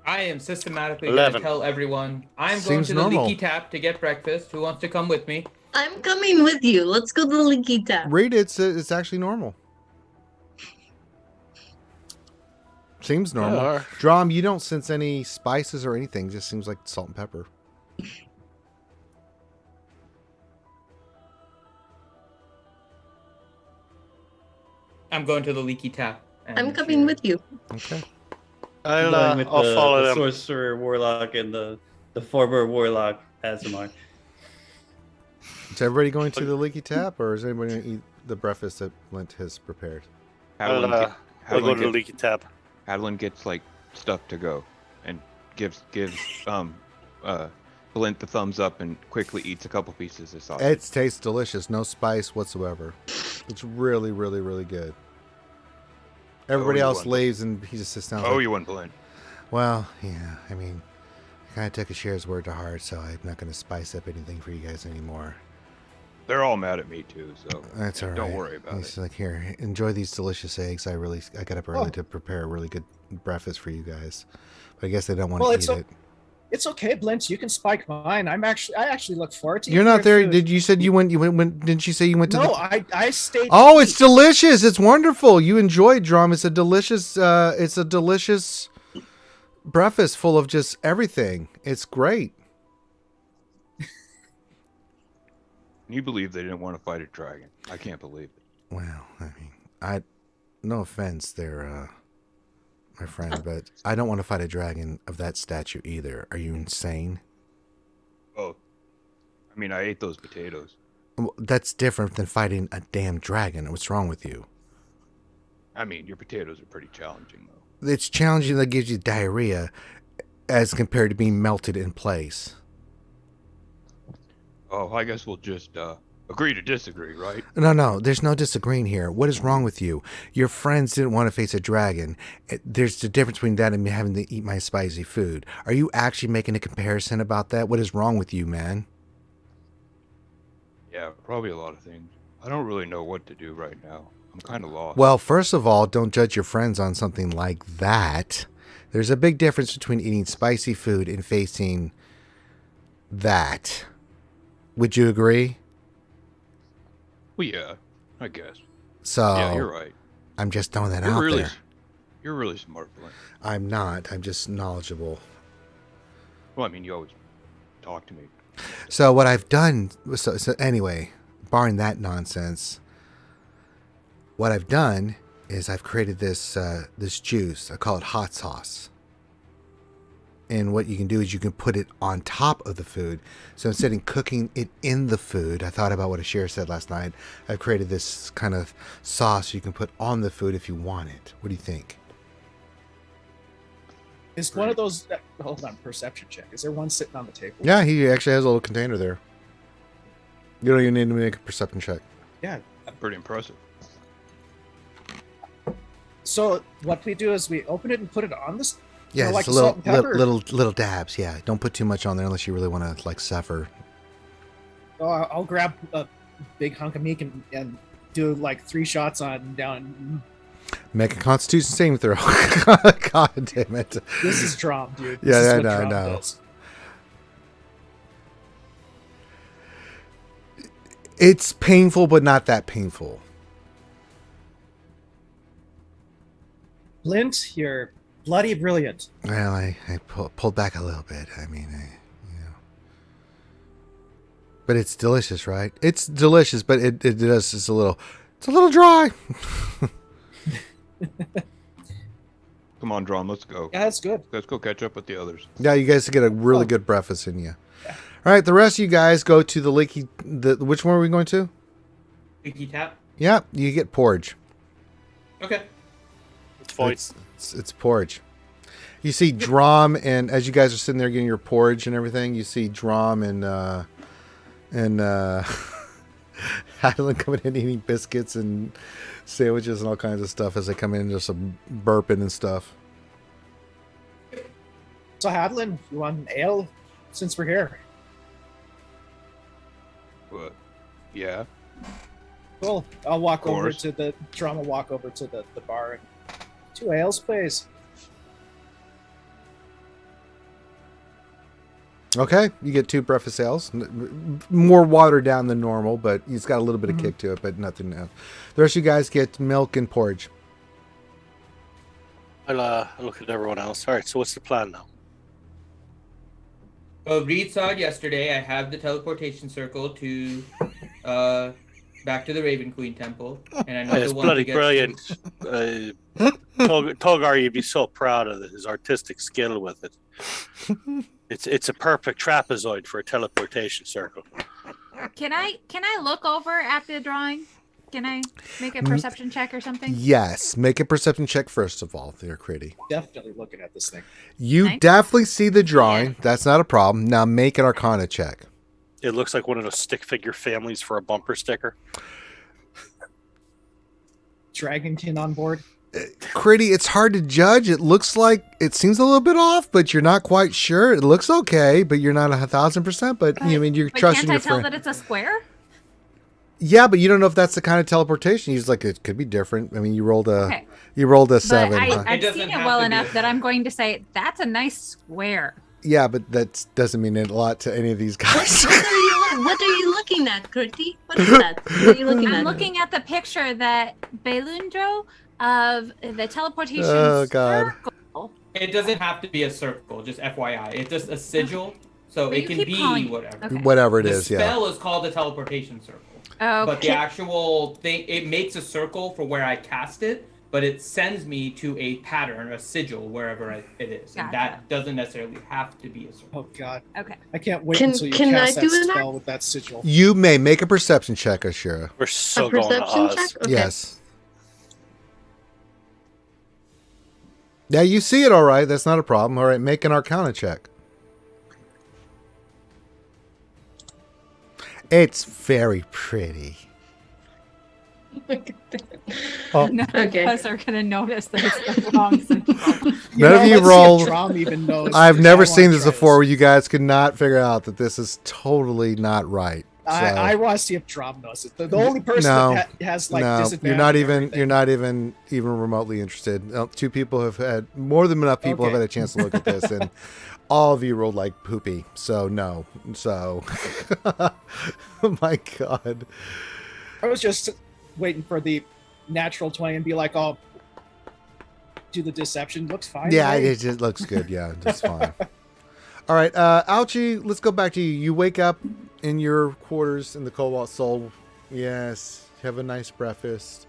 I am systematically 11. going to tell everyone I'm Seems going to the normal. Leaky Tap to get breakfast. Who wants to come with me? I'm coming with you. Let's go to the Leaky Tap. Read it. It's actually normal. Seems normal. Yeah. Drum, you don't sense any spices or anything. Just seems like salt and pepper. I'm going to the Leaky Tap. and I'm coming with you. Okay. I'm going with I'll the, follow the them. sorcerer warlock and the former warlock Azamar. Is everybody going to the leaky tap, or is anybody going to eat the breakfast that Lint has prepared? I'll go to the leaky tap. Haadolin gets like stuff to go, and gives Blint the thumbs up and quickly eats a couple pieces of sausage. It tastes delicious. No spice whatsoever. It's really, really, really good. Everybody you else won. leaves, and he just sits down. Oh, like, you won, Blint. Well, yeah. I mean, I kind of took a share's word to heart, so I'm not going to spice up anything for you guys anymore. They're all mad at me too, so That's all right. don't worry about He's it. like, here, enjoy these delicious eggs. I got up early to prepare a really good breakfast for you guys. But I guess they don't want to eat it. It's okay, Blint. You can spike mine. I actually look forward to. You're not there. Food. Did you said you went? Didn't you say you went to? No, I stayed. Oh, it's delicious. It's wonderful. You enjoyed Drum. It's a delicious. It's a delicious breakfast full of just everything. It's great. Can you believe they didn't want to fight a dragon? I can't believe it. Well, I mean, no offense there, my friend, but I don't want to fight a dragon of that stature either. Are you insane? Oh, I mean, I ate those potatoes. Well, that's different than fighting a damn dragon. What's wrong with you? I mean, your potatoes are pretty challenging, though. It's challenging that gives you diarrhea as compared to being melted in place. Oh, I guess we'll just agree to disagree, right? No, there's no disagreeing here. What is wrong with you? Your friends didn't want to face a dragon. There's a difference between that and me having to eat my spicy food. Are you actually making a comparison about that? What is wrong with you, man? Yeah, probably a lot of things. I don't really know what to do right now. I'm kind of lost. Well, first of all, don't judge your friends on something like that. There's a big difference between eating spicy food and facing that. Would you agree? Well, yeah, I guess. So yeah, you're right. I'm just throwing that out there. You're really smart, Blint. I'm not. I'm just knowledgeable. Well, I mean, you always talk to me. So what I've done, so anyway, barring that nonsense, what I've done is I've created this this juice. I call it hot sauce. And what you can do is you can put it on top of the food. So instead of cooking it in the food, I thought about what Ashir said last night. I've created this kind of sauce you can put on the food if you want it. What do you think? Is one of those? Hold on, perception check. Is there one sitting on the table? Yeah, he actually has a little container there. You don't even need to make a perception check. Yeah, pretty impressive. So what we do is we open it and put it on this. Yeah, like it's little dabs. Yeah, don't put too much on there unless you really want to like suffer. Oh, I'll grab a big hunk of meat and do like 3 shots on down. Make a Constitution saving throw. God damn it! This is Drum, dude. Yeah, I know. It's painful, but not that painful. Blint, you're bloody brilliant. Well, I pulled back a little bit. I mean, but it's delicious, right? It's delicious, but it does. It's a little dry. Come on, Drum, let's go. Yeah, that's good. Let's go catch up with the others. Yeah, you guys get a really good breakfast in you. Yeah. All right, the rest of you guys go to the leaky. Which one are we going to? Leaky tap. Yeah, you get porridge. Okay. It's fine. It's porridge. You see Drum, and as you guys are sitting there getting your porridge and everything, you see Drum and Haadolin coming in eating biscuits and sandwiches and all kinds of stuff as they come in, just some burping and stuff. So Haadolin, you want an ale since we're here? What? Yeah. Cool. I'll walk over to the Drum. Will walk over to the bar and 2 ales, please. Okay, you get 2 breakfast ales. More watered down than normal, but it's got a little bit of kick to it, but nothing else. The rest of you guys get milk and porridge. I'll look at everyone else. All right, so what's the plan now? Well, Reed saw it yesterday. I have the teleportation circle to back to the Raven Queen Temple, and I know It's bloody brilliant. Togar, you'd be so proud of his artistic skill with it. It's a perfect trapezoid for a teleportation circle. Can I look over at the drawing? Can I make a perception check or something? Yes, make a perception check first of all. They're pretty. Definitely looking at this thing. You definitely see the drawing. Yeah. That's not a problem. Now make an Arcana check. It looks like one of those stick figure families for a bumper sticker. Dragonkin on board. Critty, it's hard to judge. It looks like it seems a little bit off, but you're not quite sure. It looks okay, but you're not 1,000%. But you mean you're trusting your friend. Can't I tell that it's a square? Yeah, but you don't know if that's the kind of teleportation. He's like, it could be different. I mean, you rolled a Okay. a But 7. huh? I've doesn't seen it have well to be enough a that I'm going to say that's a nice square. Yeah, but that doesn't mean a lot to any of these guys. What are you looking at, Kurti? What is that? What are you looking I'm at? looking at the picture that Balloon drew of the teleportation Oh, God. circle. It doesn't have to be a circle, just FYI. It's just a sigil, so But it you can keep be calling it- whatever. Okay. Whatever it The is, yeah. spell is called the teleportation circle. Okay. But the actual thing, it makes a circle for where I cast it, but it sends me to a pattern, a sigil, wherever it is. And Gotcha. that doesn't necessarily have to be a circle. Oh God, Okay. I can't wait Can- until you can cast I that do an spell with that sigil. You may make a perception check, Ashira. We're so A going to perception Oz. check? Okay. Yes. Yeah, you see it all right. That's not a problem. All right, make an Arcana check. It's very pretty. Oh, None Okay. of us are going to notice that it's the wrong sigil. None of you let's see if roll. Drum even knows. I've I never wanna seen this try before where you guys could not figure out that this is totally not right. So, I want to see if Drum knows it. The only person No. that has like no, disadvantage. you're not and even everything. you're not even remotely interested. Two people have had more than enough people have Okay. had a chance to look at this, and all of you rolled like poopy. So no. So, oh my God. I was just waiting for the natural 20 and be like, oh, do the deception. Looks fine. Yeah, right? it just looks good. Yeah, just fine. All right, Alchie, let's go back to you. You wake up in your quarters in the Cobalt Soul. Yes, you have a nice breakfast,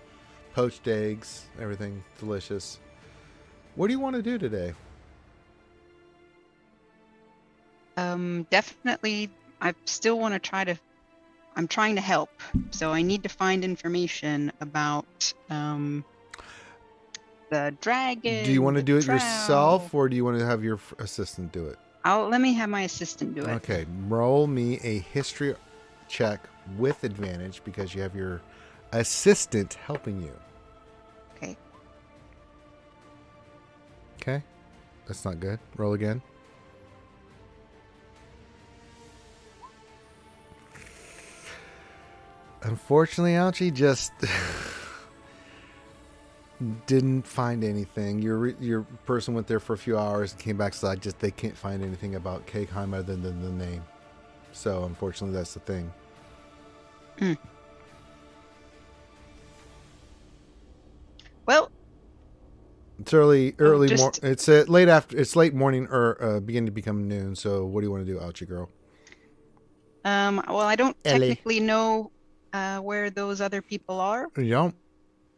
poached eggs, everything delicious. What do you want to do today? Definitely, I still want to I'm trying to help, so I need to find information about the dragon. Do you want to the do it drow. yourself, or do you want to have your assistant do it? Let me have my assistant do it. Okay, roll me a history check with advantage because you have your assistant helping you. Okay. Okay, that's not good. Roll again. Unfortunately, Alchie just didn't find anything. Your person went there for a few hours and came back, so they can't find anything about Cakeheim other than the name. So unfortunately, that's the thing. Well, It's early just- It's late morning or beginning to become noon. So what do you want to do, Alchie girl? well, I don't Ellie. technically know where those other people are, You don't?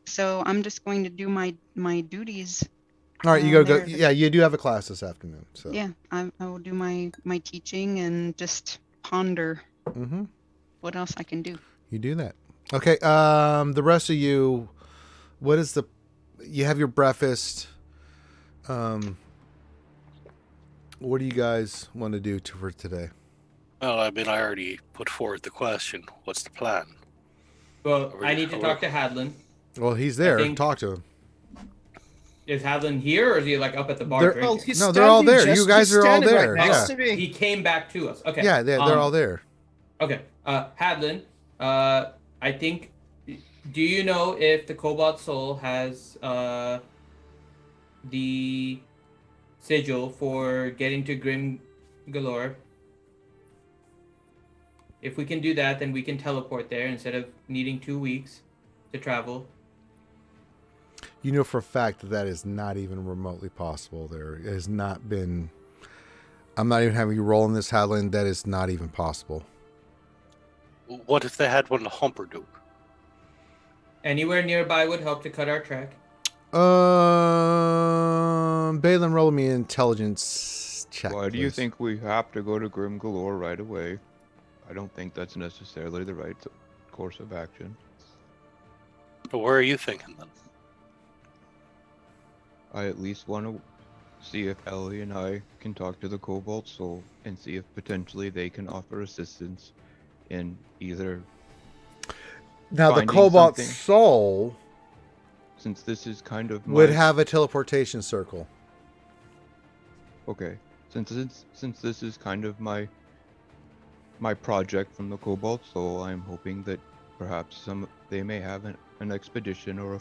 so I'm just going to do my duties. All right, you gotta go. there. Yeah, you do have a class this afternoon. So Yeah, I will do my teaching and just ponder Mm-hmm. what else I can do. You do that. Okay. The rest of you, what is you have your breakfast. What do you guys want to do for today? Well, I mean, I already put forward the question. What's the plan? Well, Are we- I need to are talk we- to Haadolin. Well, he's there. think- Talk to him. Is Haadolin here, or is he like up at the bar They're- drinking? Well, he's No, they're all standing there. You guys he's are all standing there. Right next Yeah. to me. He came back to us. Okay. Yeah, they're all there. Okay. Haadolin, I think. Do you know if the Cobalt Soul has the sigil for getting to Grim Galore? If we can do that, then we can teleport there instead of needing 2 weeks to travel. You know for a fact that is not even remotely possible. There has not been. I'm not even having you roll in this, Hadlin. That is not even possible. What if they had one to Humperdoop? Anywhere nearby would help to cut our track. Balin, roll me an intelligence check. Why do you please. think we have to go to Grim Galore right away? I don't think that's necessarily the right course of action. But where are you thinking then? I at least want to see if Ellie and I can talk to the Cobalt Soul and see if potentially they can offer assistance in either, Now the finding Cobalt something? Soul since this is kind of would my- have a teleportation circle. Okay, since this is kind of my project from the Cobalt Soul, I'm hoping that perhaps they may have an expedition or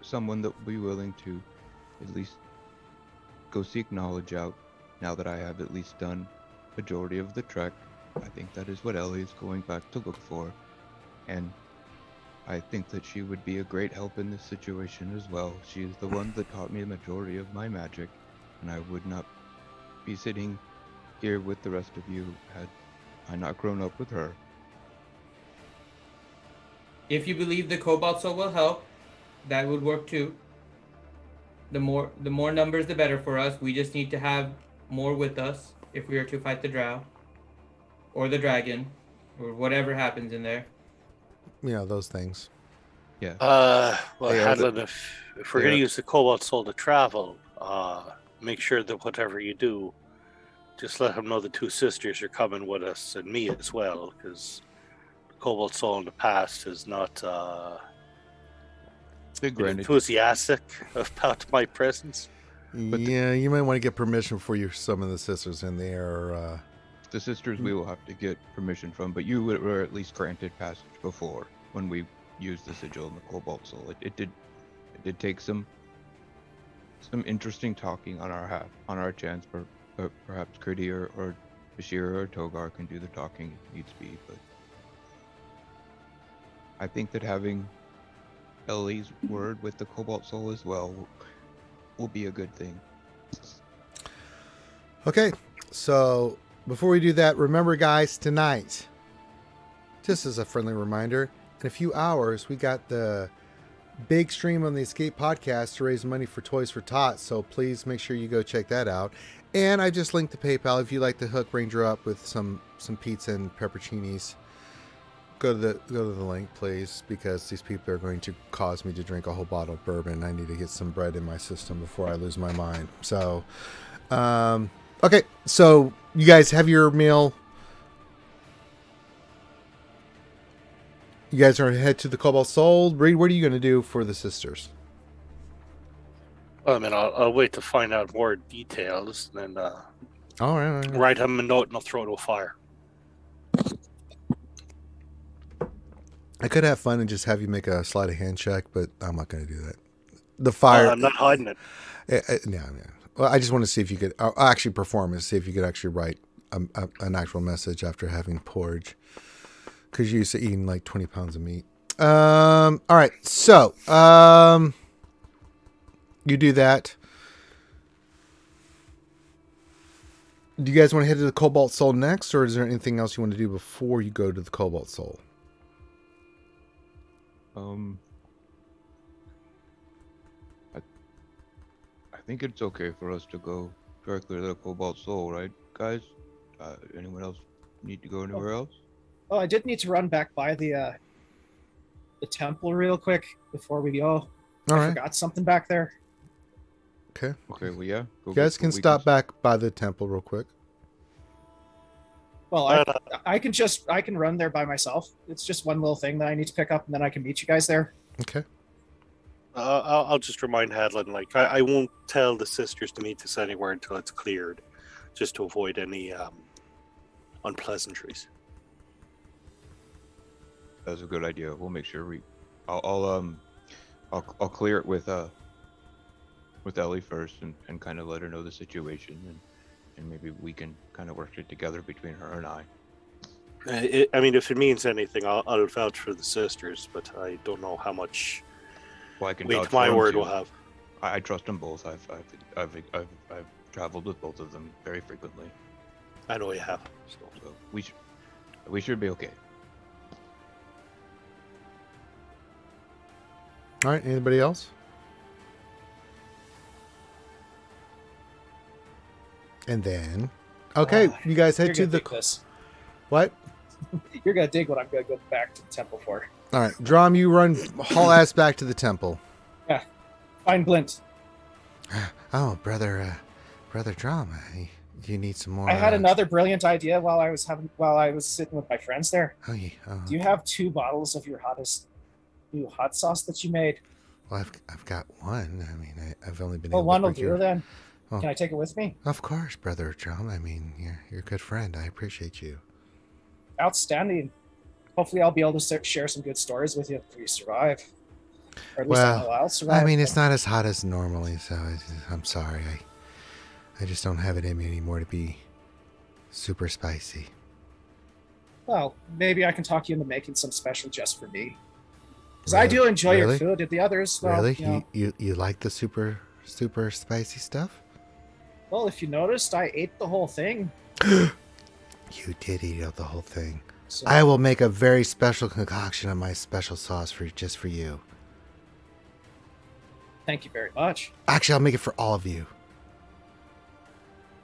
someone that will be willing to at least go seek knowledge out. Now that I have at least done majority of the trek, I think that is what Ellie is going back to look for, and I think that she would be a great help in this situation as well. She is the one that taught me the majority of my magic, and I would not be sitting here with the rest of you had I not grown up with her. If you believe the Cobalt Soul will help, that would work too. The more numbers, the better for us. We just need to have more with us if we are to fight the drow, or the dragon, or whatever happens in there. You know, those things. Yeah. Well, Haadolin, if we're going to use the Cobalt Soul to travel, make sure that whatever you do, just let them know the two sisters are coming with us and me as well, because the Cobalt Soul in the past is not enthusiastic about my presence. But yeah, you might want to get permission before you summon the sisters in there. The sisters we will have to get permission from, but you were at least granted passage before when we used the sigil and the Cobalt Soul. It did take some interesting talking on our chance. Perhaps Critty or Bashir or Togar can do the talking if needs be, but I think that having Ellie's word with the Cobalt Soul as well will be a good thing. Okay, so before we do that, remember guys, tonight, just as a friendly reminder, in a few hours we got the big stream on the Escape podcast to raise money for Toys for Tots, so please make sure you go check that out. And I just linked to PayPal if you'd like to hook Ranger up with some pizza and pepperoncinis. Go to the link, please, because these people are going to cause me to drink a whole bottle of bourbon. I need to get some bread in my system before I lose my mind. So, okay, so you guys have your meal. You guys are head to the Cobalt Soul. Reed, what are you going to do for the sisters? I mean, I'll wait to find out more details, and then all right. Write him a note and I'll throw it to a fire. I could have fun and just have you make a sleight of hand check, but I'm not going to do that. The fire. I'm not hiding it. Yeah. Well, I just want to see if you could actually perform and see if you could actually write an actual message after having porridge, because you're used to eating like 20 pounds of meat. All right, so you do that. Do you guys want to head to the Cobalt Soul next, or is there anything else you want to do before you go to the Cobalt Soul? I think it's okay for us to go directly to the Cobalt Soul, right, guys? Anyone else need to go anywhere else? Oh, I did need to run back by the temple real quick before we go. I forgot something back there. Okay. Okay. Well, yeah. You guys can stop back by the temple real quick. Well, I can run there by myself. It's just one little thing that I need to pick up, and then I can meet you guys there. Okay. I'll just remind Haadolin, like, I won't tell the sisters to meet us anywhere until it's cleared, just to avoid any unpleasantries. That's a good idea. We'll make sure I'll clear it with Ellie first and kind of let her know the situation, and maybe we can kind of work it together between her and I. I mean, if it means anything, I'll vouch for the sisters, but I don't know how much weight my word will have. I trust them both. I've traveled with both of them very frequently. I know you have. So we should be okay. All right. Anybody else? And then, okay, you guys head to the. What? You're gonna dig what I'm gonna go back to the temple for. All right, Drum, you run haul ass back to the temple. Yeah, find Glint. Oh, brother Drum, you need some more. I had another brilliant idea while I was sitting with my friends there. Oh yeah. Do you have 2 bottles of your new hot sauce that you made? Well, I've got one. I mean, I've only been. Well, able one to will do then. Oh. Can I take it with me? Of course, brother Drum. I mean, you're a good friend. I appreciate you. Outstanding. hopefully I'll be able to share some good stories with you if we survive. Or at least I know I'll survive. I mean, it's not as hot as normally, so I'm sorry. I just don't have it in me anymore to be super spicy. Well, maybe I can talk you into making some special just for me. Because I do enjoy your food. The others, well, really? You like the super spicy stuff? Well, if you noticed, I ate the whole thing. You did eat out the whole thing. So, I will make a very special concoction of my special sauce just for you. Thank you very much. Actually, I'll make it for all of you.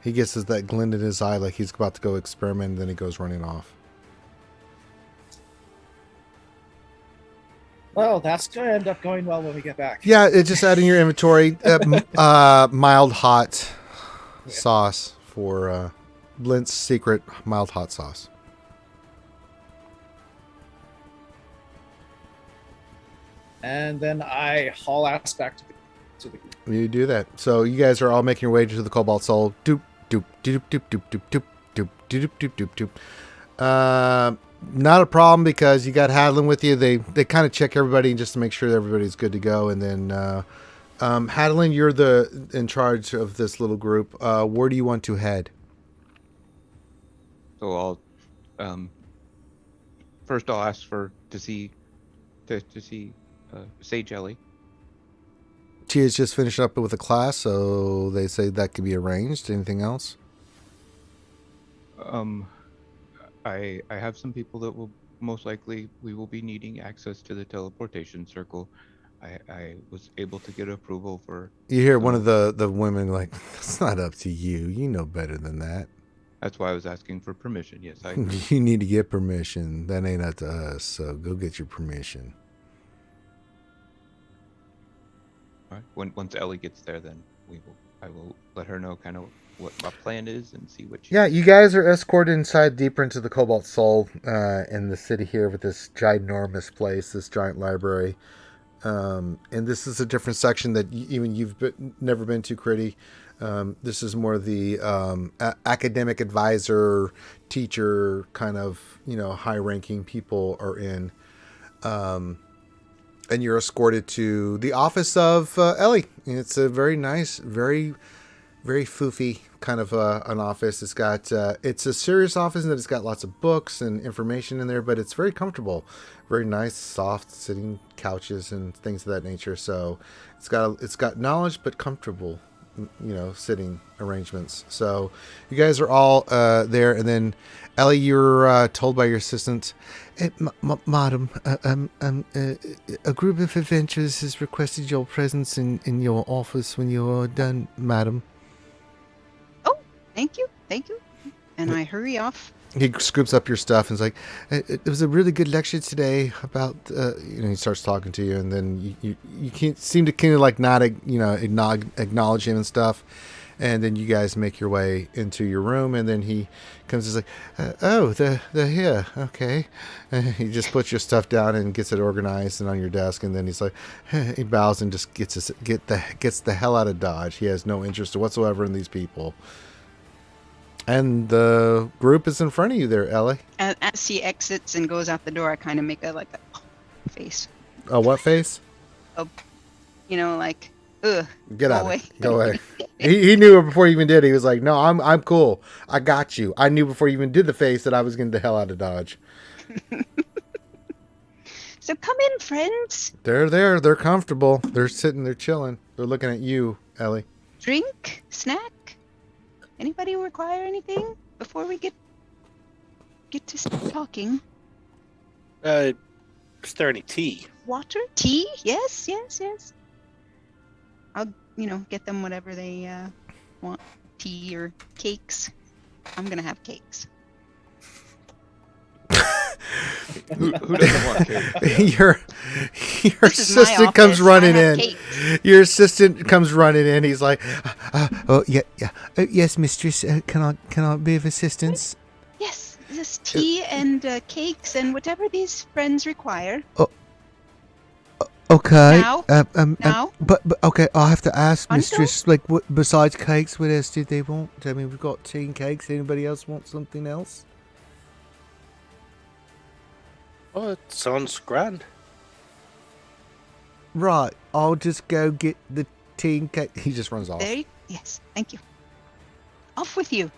He gets that glint in his eye like he's about to go experiment, and then he goes running off. Well, that's going to end up going well when we get back. Yeah, it's just adding your inventory. Mild hot sauce for Blint's secret mild hot sauce. And then I haul ass back to the group. You do that. So you guys are all making your way to the Cobalt Soul. Doop, doop, doop, doop, doop, doop, doop, doop, doop, doop, doop, doop. Not a problem because you got Haadolin with you. They kind of check everybody just to make sure that everybody's good to go. And then Haadolin, you're in charge of this little group. Where do you want to head? So first I'll ask to see Sage Ellie. She is just finished up with a class, so they say that could be arranged. Anything else? I have some people that will most likely we will be needing access to the teleportation circle. I was able to get approval for. You hear one of the women like, "That's not up to you. You know better than that." That's why I was asking for permission. Yes, I. You need to get permission. That ain't up to us. So go get your permission. All right. Once Ellie gets there, then I will let her know kind of what my plan is and see what. Yeah, you guys are escorted inside deeper into the Cobalt Soul in the city here with this ginormous place, this giant library. And this is a different section that you've never been to, Critty. This is more the academic advisor, teacher kind of, high-ranking people are in. And you're escorted to the office of Ellie. And it's a very nice, very, very foofy kind of an office. It's got it's a serious office, and it's got lots of books and information in there, but it's very comfortable, very nice, soft sitting couches and things of that nature. So it's got knowledge, but comfortable, sitting arrangements. So you guys are all there, and then Ellie, you're told by your assistant, Madam, a group of adventurers has requested your presence in your office when you're done, Madam. Oh, thank you. And I hurry off. He scoops up your stuff and is like, it was a really good lecture today about, he starts talking to you, and then you can't seem to kind of like not, acknowledge him and stuff. And then you guys make your way into your room, and then he comes and is like, they're here. Okay. And he just puts your stuff down and gets it organized and on your desk. And then he's like, he bows and just gets the hell out of Dodge. He has no interest whatsoever in these people. And the group is in front of you there, Ellie. As he exits and goes out the door, I kind of make a face. Oh, what face? Oh, like, ugh. Get out of it. Go away. He knew it before he even did it. He was like, no, I'm cool. I got you. I knew before you even did the face that I was getting the hell out of Dodge. So come in, friends. They're there. They're comfortable. They're sitting. They're chilling. They're looking at you, Ellie. Drink? Snack? Anybody require anything before we get to talking? Is there any tea? Water? Tea? Yes. I'll, get them whatever they want. Tea or cakes. I'm gonna have cakes. Who doesn't want cake? Your assistant comes running in. Cakes. Your assistant comes running in. He's like, yes, mistress. Can I be of assistance? Yes, this tea and cakes and whatever these friends require. Okay. Now. But okay, I'll have to ask, Untold? mistress. Like, what besides cakes? What else do they want? I mean, we've got tea and cakes. Anybody else want something else? Oh, it sounds grand. Right, I'll just go get the tea and cake. He just runs off. Yes, thank you. Off with you.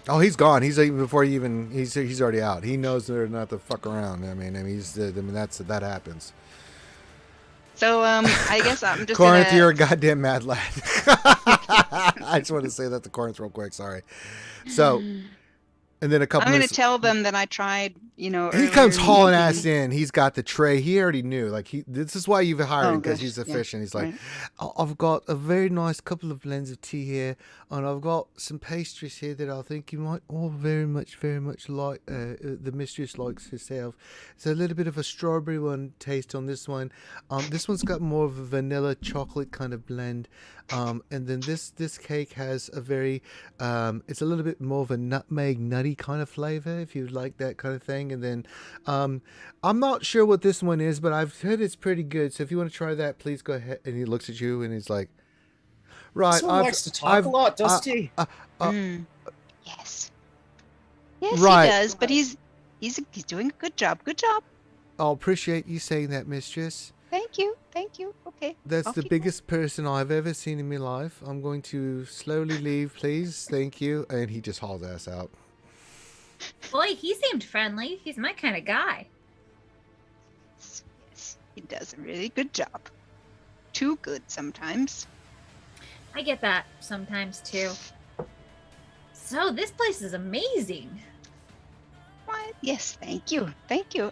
Oh, he's gone. He's even before he even he's already out. He knows they're not to fuck around. I mean that happens. So I guess I'm just Corinth, gonna... you're a goddamn mad lad. I just want to say that to Corinth real quick. Sorry. So, and then a couple I'm going to minutes. tell them that I tried, He earlier comes in the hauling evening. ass in. He's got the tray. He already knew. Like this is why you've hired him, because gosh, he's yeah, efficient. He's like, right. I've got a very nice couple of blends of tea here, and I've got some pastries here that I think you might all very much like. The mistress likes herself. It's a little bit of a strawberry one taste on this one. This one's got more of a vanilla chocolate kind of blend. And then this cake has a very it's a little bit more of a nutmeg nutty kind of flavor, if you like that kind of thing. And then I'm not sure what this one is, but I've heard it's pretty good, so if you want to try that, please go ahead. And he looks at you and he's like, right, This one likes to talk a lot, doesn't he? Yes. Yes, Right. he does, but he's doing a good job. Good job. I'll appreciate you saying that, mistress. Thank you. Okay. That's I'll the keep biggest person I've ever seen in my life. I'm going to slowly leave, please. Thank you. And he just hauls ass out. Boy, he seemed friendly. He's my kind of guy. Yes, he does a really good job. Too good sometimes. I get that sometimes too. So this place is amazing. Why, yes, thank you.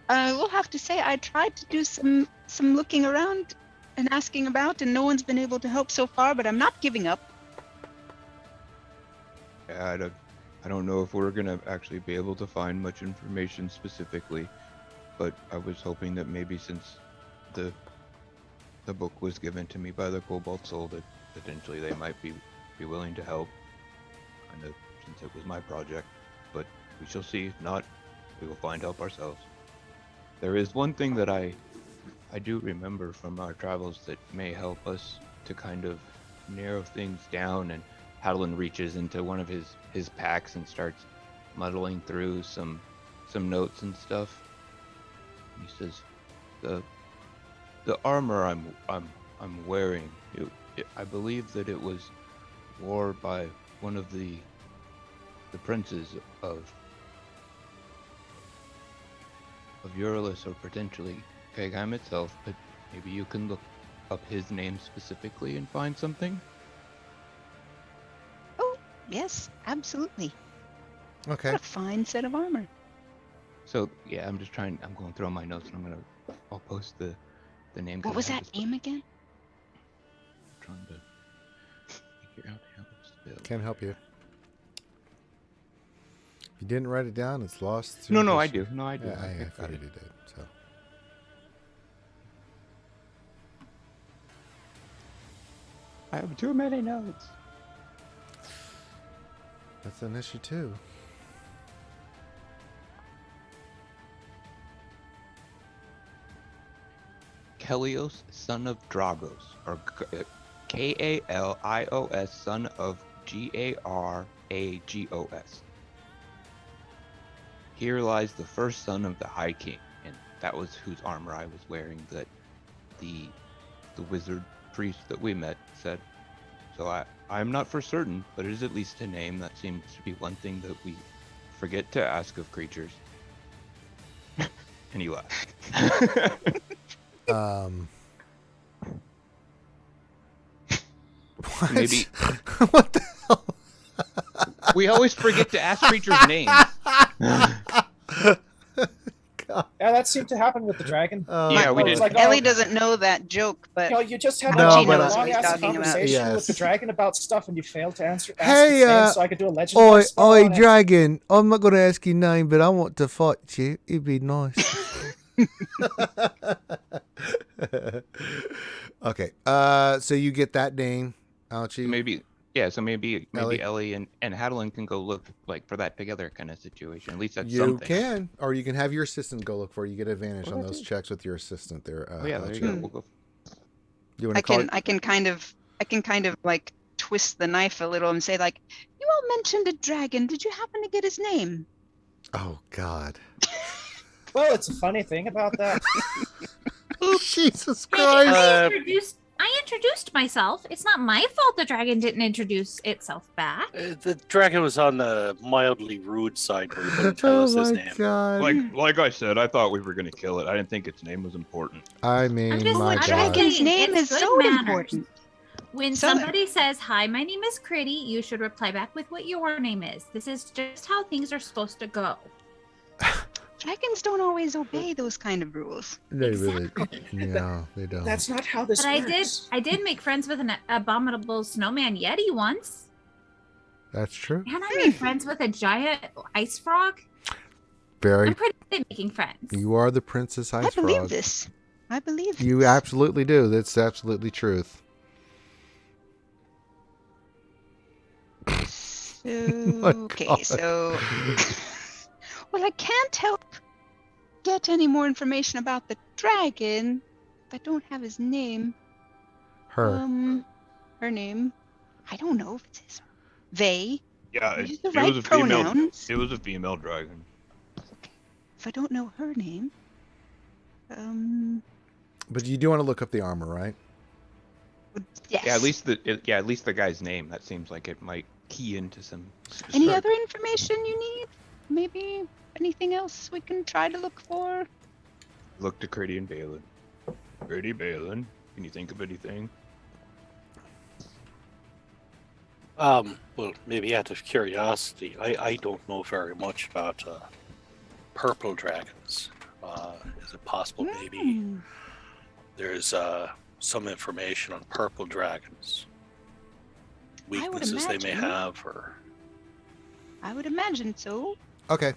I will have to say I tried to do some looking around and asking about, and no one's been able to help so far, but I'm not giving up. Yeah, I don't know if we're gonna actually be able to find much information specifically, but I was hoping that maybe since the book was given to me by the Cobalt Soul, that potentially they might be willing to help, kind of since it was my project. But we shall see. If not, we will find help ourselves. There is one thing that I do remember from our travels that may help us to kind of narrow things down. And Haadolin reaches into one of his packs and starts muddling through some notes and stuff. He says, the armor I'm wearing, I believe that it was worn by one of the princes of Euryalus, or potentially Kagheim itself, but maybe you can look up his name specifically and find something? Oh, yes, absolutely. Okay. What a fine set of armor. So yeah, I'm going through all my notes, and I'll post the name. What was that name again? Trying to figure out how to spell. Can't help you. If you didn't write it down, it's lost. No, I do. No, I do. Yeah, I got figured it. you did. So I have too many notes. that's an issue too. Kalios, son of Dragos, or Kalios, son of Garagos. Here lies the first son of the High King, and that was whose armor I was wearing, that the wizard priest that we met said. So I'm not for certain, but it is at least a name. That seems to be one thing that we forget to ask of creatures. And he laughed. What? Maybe. What the hell? We always forget to ask creatures' names. Yeah, that seemed to happen with the dragon. Yeah, we did. Like, Ellie doesn't know that joke, but you just had No, a but long he's ass talking about. conversation with the Yes. dragon about stuff, and you failed to ask Hey, his name, so I could do a legend. Oi, spell oi, on it. dragon! I'm not gonna ask your name, but I want to fight you. It'd be nice. Okay. So you get that name, Ouchie. Maybe Ellie and Haadolin can go look for that together kind of situation. At least that's You something. can, or you can have your assistant go look for it. You get advantage on those checks with your assistant there. Oh yeah, there you Ouchie. go. We'll go. You want I to call can kind of like twist the knife a little and say, like, you all mentioned a dragon. Did you happen to get his name? Oh God. Well, it's a funny thing about that. Jesus Hey, Christ. I introduced myself. It's not my fault the dragon didn't introduce itself back. The dragon was on the mildly rude side where he wouldn't tell Oh us his my name. god. Like I said, I thought we were gonna kill it. I didn't think its name was important. I mean, just- my I'm god. just saying, Dragon's name it's is good so manners. important. When So- somebody says, "Hi, my name is Critty," you should reply back with what your name is. This is just how things are supposed to go. Dragons don't always obey those kind of rules. They really, Exactly. no, they don't. That's not how this But works. I did make friends with an abominable snowman yeti once, That's true. and I made friends with a giant ice frog. Very. I'm pretty good at making friends. You are the Princess Ice I believe Frog. this. I believe You this. absolutely do. That's absolutely truth. My Okay, God. so well, I can't help get any more information about the dragon if I don't have his name. Her. Her name. I don't know if it's his. They. Yeah, Use the it right was a female. pronouns. It was a female dragon. If I don't know her name. But you do want to look up the armor, right? Yes. Yeah, at least the guy's name. That seems like it might key into some. Any specific- other information you need? Maybe anything else we can try to look for? Look to Critty and Balin. Critty, Balin, can you think of anything? Well, maybe out of curiosity, I don't know very much about purple dragons. Is it possible maybe there's some information on purple dragons? Weaknesses they may imagine. have, or I would imagine so. Okay.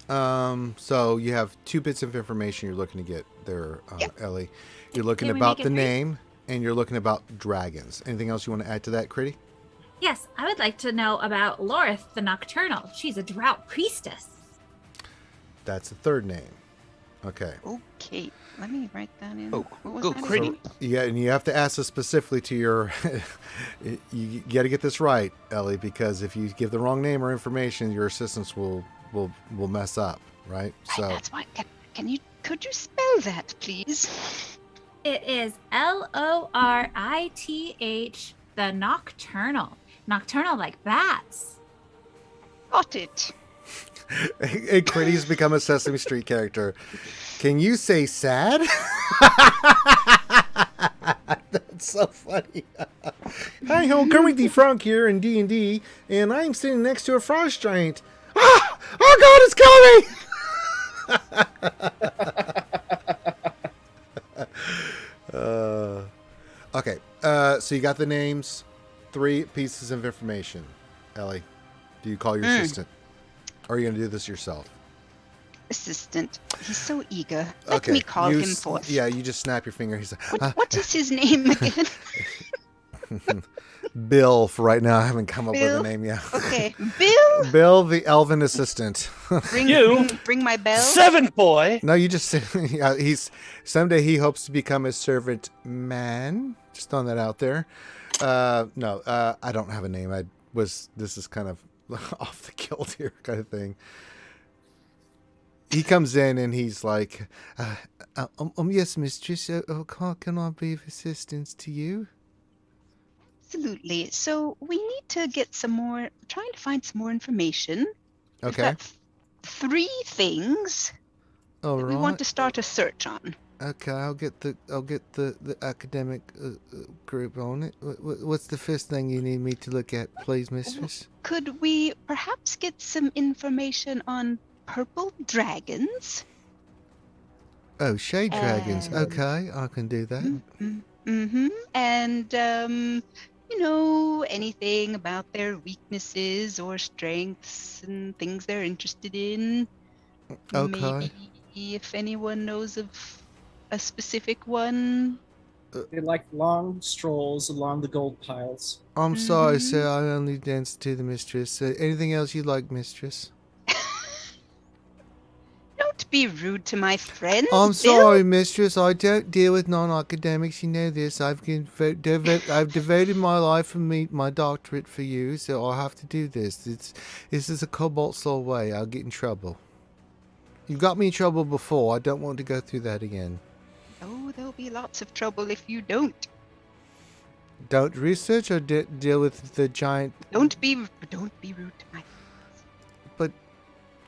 So you have 2 bits of information you're looking to get there, Yep. Ellie. You're looking Can we about make the it 3? name, and you're looking about dragons. Anything else you want to add to that, Critty? Yes, I would like to know about Lorith the Nocturnal. She's a drought priestess. That's the 3rd name. Okay. Okay, let me write that in. Oh, What was go that Critty. again? Yeah, and you have to ask this specifically to your. You got to get this right, Ellie, because if you give the wrong name or information, your assistants will mess up, right? Right, So that's why. Could you spell that, please? It is Lorith, the Nocturnal. Nocturnal like bats. Got it. and Critty's become a Sesame Street character. Can you say sad? That's so funny. Hi, Kermit the Frog here in D&D, and I'm sitting next to a frost giant. Ah! Oh God, it's coming! Okay, so you got the names, 3 pieces of information. Ellie, do you call your assistant? Or are you going to do this yourself? Assistant. He's so eager. Let me call him forth. Yeah, you just snap your finger. He's like, What is his name again? Bill, for right now. I haven't come up with Bill? a name yet. Okay, Bill. Bill, the elven assistant. Bring my bell. 7 boy. No, you just yeah, someday he hopes to become a servant man. Just throwing that out there. No, I don't have a name. This is kind of off the kilt here kind of thing. He comes in and he's like, yes, mistress, can I be of assistance to you? Absolutely. So we need to get some more. Trying to find some more information. We've Okay. got 3 things All that we want to start a search on. Okay, I'll get the academic group on it. What's the first thing you need me to look at, please, mistress? Could we perhaps get some information on purple dragons? Oh, shade dragons. And- Okay, I can do that. Mm-hmm. And anything about their weaknesses or strengths and things they're interested in. Okay. Maybe if anyone knows of a specific one. They like long strolls along the gold piles. I'm sorry, sir. I only dance to the mistress. Anything else you'd like, mistress? Don't be rude to my friends. I'm Bill. sorry, mistress. I don't deal with non-academics. You know this. I've devoted my life and my doctorate for you, so I have to do this. This is a cobalt soul way. I'll get in trouble. You got me in trouble before. I don't want to go through that again. Oh, there'll be lots of trouble if you don't. Don't research or deal with the giant... Don't be rude to my... But,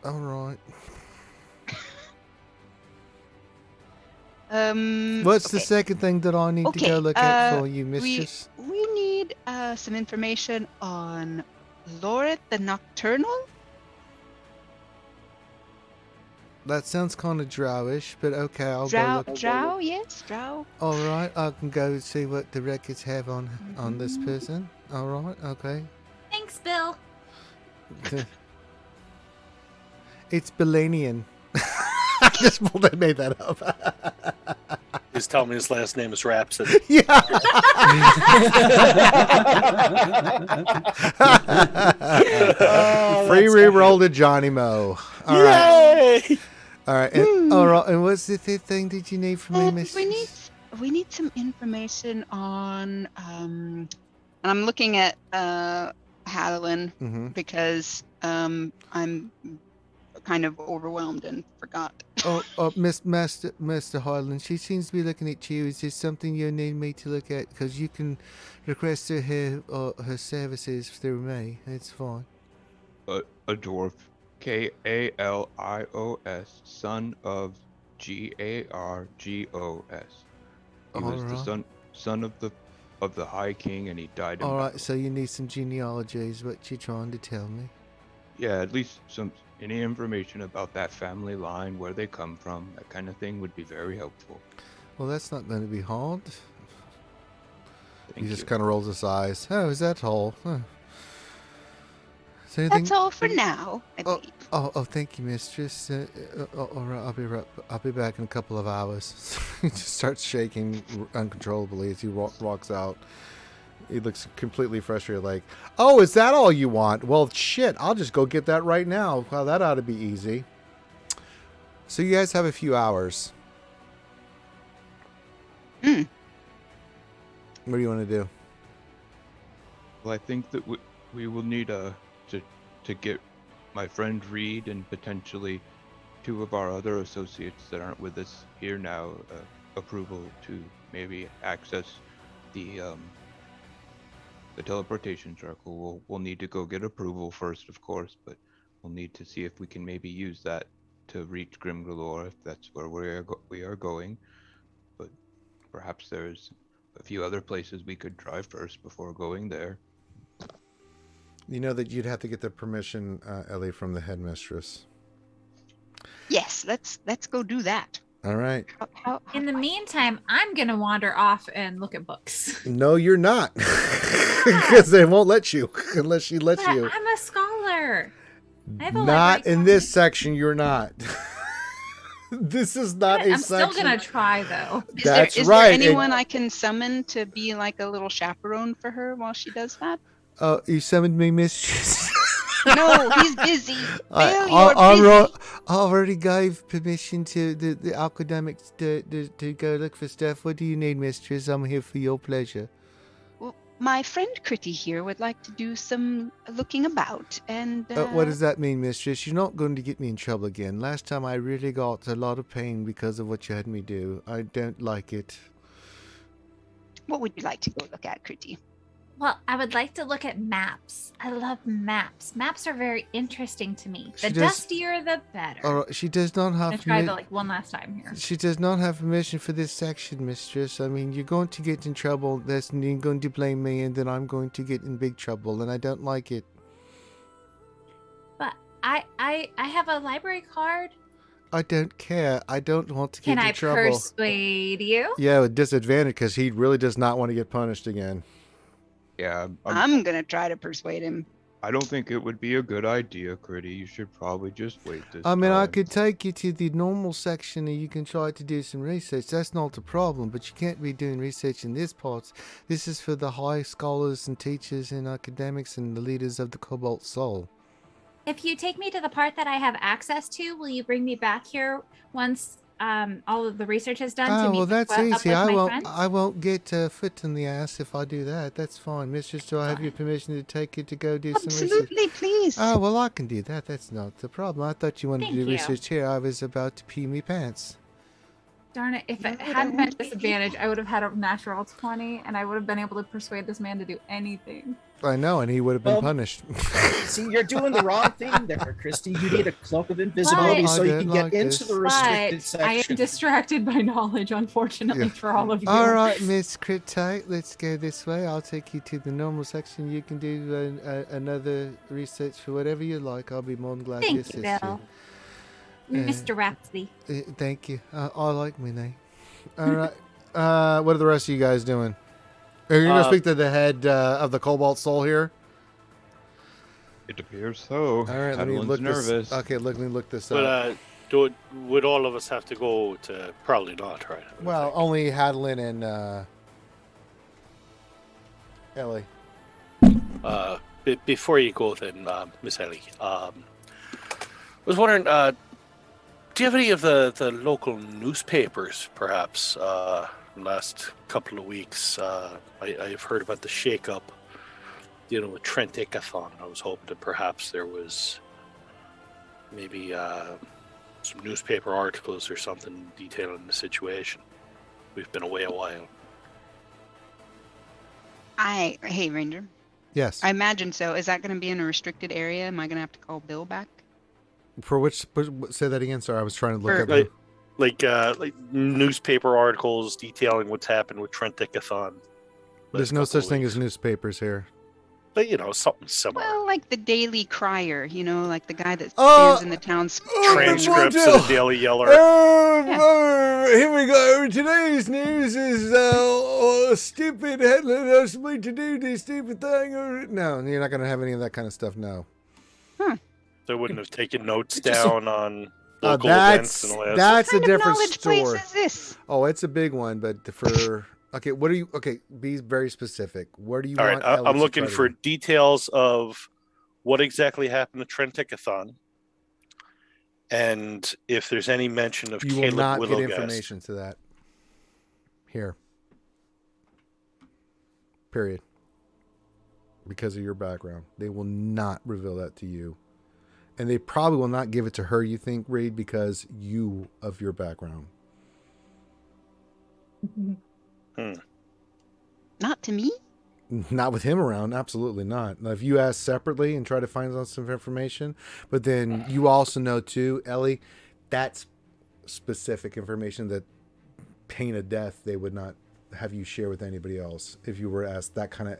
all right. What's the second thing that I need to go look at for you, mistress? We need some information on Loret the Nocturnal. That sounds kind of drowish, but okay, I'll go look. Drow, yes, drow. All right, I can go see what the records have on this person. All right, okay. Thanks, Bill. It's Belanian. I just made that up. He's telling me his last name is Rhapsody. Yeah. Free reroll to Johnny Mo. All right. Yay! All right. And, all right. And what's the third thing that you need from me, mistress? We need some information on and I'm looking at Haadolin because I'm kind of overwhelmed and forgot. Master Haadolin, she seems to be looking at you. Is there something you need me to look at? Because you can request her services through me. It's fine. A dwarf, Kalios, son of Gargos. He was the son of the High King, and he died. All right, so you need some genealogy, is what you're trying to tell me? Yeah, at least any information about that family line, where they come from, that kind of thing would be very helpful. Well, that's not going to be hard. He just kind of rolls his eyes. Oh, is that all? Huh. That's all for now. Oh, thank you, mistress. All right, I'll be back in a couple of hours. He just starts shaking uncontrollably as he walks out. He looks completely frustrated, like, oh, is that all you want? Well, shit, I'll just go get that right now. Well, that ought to be easy. So you guys have a few hours. What do you want to do? Well, I think that we will need to get my friend Reed and potentially two of our other associates that aren't with us here now approval to maybe access the teleportation circle. We'll need to go get approval first, of course, but we'll need to see if we can maybe use that to reach Grimgalore, if that's where we are going. But perhaps there's a few other places we could try first before going there. You know that you'd have to get the permission, Ellie, from the headmistress. Yes, let's go do that. All right. In the meantime, I'm gonna wander off and look at books. No, you're not, because they won't let you unless she lets you. I'm a scholar. I have a not in this section. You're not. This is not a I'm section. still gonna try though. Is That's there right. anyone I can summon to be like a little chaperone for her while she does that? Oh, you summoned me, mistress. No, he's busy. Bill, I you're busy. already gave permission to the academics to go look for stuff. What do you need, mistress? I'm here for your pleasure. Well, my friend Critty here would like to do some looking about, and What does that mean, mistress? You're not going to get me in trouble again. Last time I really got a lot of pain because of what you had me do. I don't like it. What would you like to go look at, Critty? Well, I would like to look at maps. I love maps. Maps are very interesting to me. The She does- dustier, the better. All right, she does not I'm have gonna try permi- the one last time here. She does not have permission for this section, mistress. I mean, you're going to get in trouble. You're going to blame me, and then I'm going to get in big trouble, and I don't like it. But I have a library card. I don't care. I don't want to get Can in I trouble. persuade you? Yeah, with disadvantage, because he really does not want to get punished again. Yeah, I'm gonna try to persuade him. I don't think it would be a good idea, Critty. You should probably just wait this I mean, I time. could take you to the normal section and you can try to do some research. That's not a problem, but you can't be doing research in this part. This is for the high scholars and teachers and academics and the leaders of the Cobalt Soul. If you take me to the part that I have access to, will you bring me back here once all of the research has done to Oh, meet well, that's up easy. with I my won't. friends. I won't get foot in the ass if I do that. That's fine, Mistress. Do I have your permission to take you to go do some research? Absolutely, please. Oh, well, I can do that. That's not the problem. I thought you wanted Thank to do you. research here. I was about to pee me pants. Darn it! If it hadn't been disadvantage, I would have had a natural 20, and I would have been able to persuade this man to do anything. I know, and he would have been Well, punished. See, you're doing the wrong thing there, Christy. You need a cloak of invisibility Why? so I you didn't can get like into this. the But restricted I section. am distracted by knowledge, unfortunately, Yeah. for all of you. All right, Miss Cryptite, let's go this way. I'll take you to the normal section. You can do another research for whatever you like. I'll be more than glad to Thank assist you, you. Bill. Mr. Rhapsody. Thank you. I like my name. All right. What are the rest of you guys doing? Are you going to speak to the head of the Cobalt Soul here? It appears so. All right, let me Hadolin's look nervous. this. Okay, let me look this up. But would all of us have to go to? Probably not, right? I would Well, think. only Haadolin and Ellie. Before you go, then, Miss Ellie, I was wondering, do you have any of the local newspapers, perhaps? Last couple of weeks, I've heard about the shake-up, with Trent Ickathon. I was hoping that perhaps there was maybe some newspaper articles or something detailing the situation. We've been away a while. Hey, Ranger. Yes. I imagine so. Is that going to be in a restricted area? Am I going to have to call Bill back? For which? Say that again. Sorry, I was trying to look For- at the. Like newspaper articles detailing what's happened with Trent Ickathon. There's no such thing as newspapers here. But something similar. Well, like the Daily Crier, like the guy that Oh, stands in the town Transcripts Bill. of the Daily Yeller. Here we go. Today's news is stupid headline asked me to do this stupid thing. No, you're not going to have any of that kind of stuff. No. They wouldn't have taken notes down on local events and all that. That's a What kind of different knowledge place story. is this? Oh, it's a big one, but for okay, what are you? Okay, be very specific. What do you All want? right, Ellie I'm to looking try to for do? details of what exactly happened to Trent Ickathon, and if there's any mention of You will Caleb not get Willowgast. information to that. Here. Period. Because of your background, they will not reveal that to you. And they probably will not give it to her, you think, Reed, because of your background. Not to me? Not with him around, absolutely not. Now, if you ask separately and try to find out some information, but then you also know too, Ellie, that's specific information that pain of death they would not have you share with anybody else. If you were asked that kind of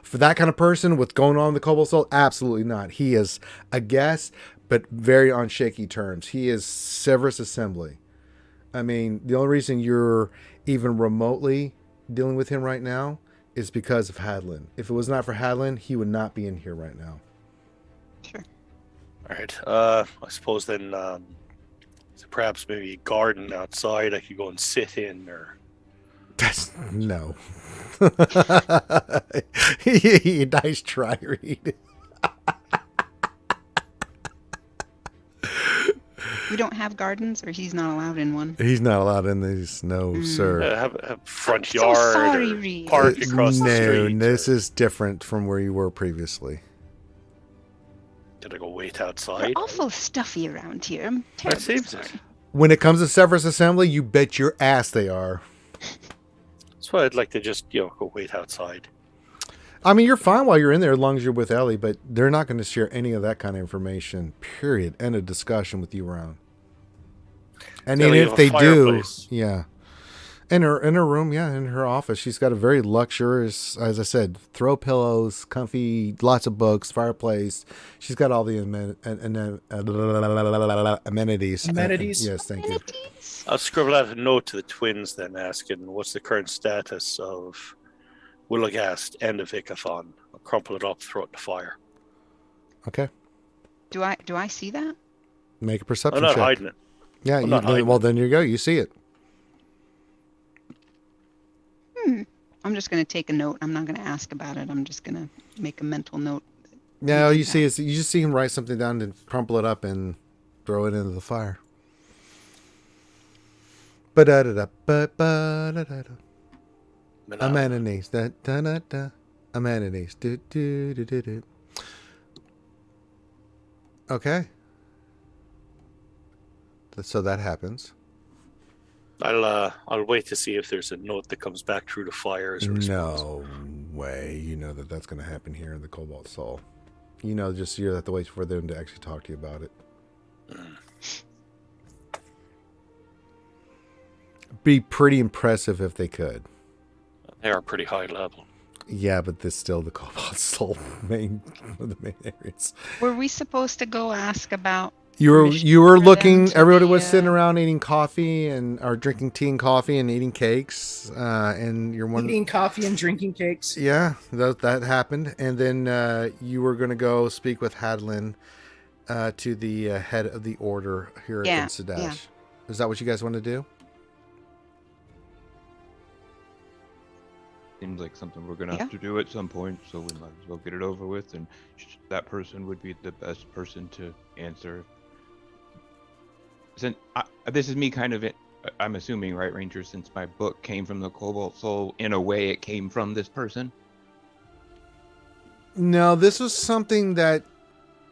for that kind of person with going on in the Cobalt Soul, absolutely not. He is a guest, but very on shaky terms. He is Severus Assembly. I mean, the only reason you're even remotely dealing with him right now is because of Haadolin. If it was not for Haadolin, he would not be in here right now. Sure. All right. I suppose then, is it perhaps maybe a garden outside I could go and sit in, or That's no. Nice try, Reed. We don't have gardens, or he's not allowed in one. He's not allowed in these. No, sir. have a front I'm so yard sorry, or Reed. park across the No, street? this is different from where you were previously. Did I go wait We're outside? awful stuffy around here. I'm That terribly seems sorry. it. When it comes to Severus Assembly, you bet your ass they are. That's why I'd like to just go wait outside. I mean, you're fine while you're in there as long as you're with Ellie, but they're not going to share any of that kind of information, period. End of discussion with you around. And Ellie even have if a they do, fireplace. yeah. In her room, yeah, in her office, she's got a very luxurious, as I said, throw pillows, comfy, lots of books, fireplace. She's got all the amenities. Amenities? Yes, thank you. I'll scribble out a note to the twins then asking what's the current status of Willowgast and of Ickathon. I'll crumple it up, throw it in the fire. Okay, Do I see that? make a I'm perception not check. hiding it. Yeah, I'm not hiding well, then you go. You see it. I'm just gonna take a note. I'm not gonna ask about it. I'm just gonna make a mental note. No, you see, you just see him write something down and crumple it up and throw it into the fire. Amenities. Amenities. Do. Okay. So that happens. I'll wait to see if there's a note that comes back through the fire as a response. No way. You know that's going to happen here in the Cobalt Soul. You know, just you have to wait for them to actually talk to you about it. Be pretty impressive if they could. They are pretty high level. Yeah, but this still the Cobalt Soul one of the main areas. Were we supposed to go ask about? You were for them looking. to Everybody be, was sitting around eating coffee or drinking tea and coffee and eating cakes. And you're one Eating coffee and drinking cakes. Yeah, that happened. And then you were going to go speak with Haadolin, to the head of the order here in Sadash. Yeah. Is that what you guys want to do? Seems like something we're gonna have to do at some point, so we might as well get it over with. And that person would be the best person to answer. Since this is me kind of, I'm assuming, right, Ranger? Since my book came from the Cobalt Soul, in a way, it came from this person. No, this was something that,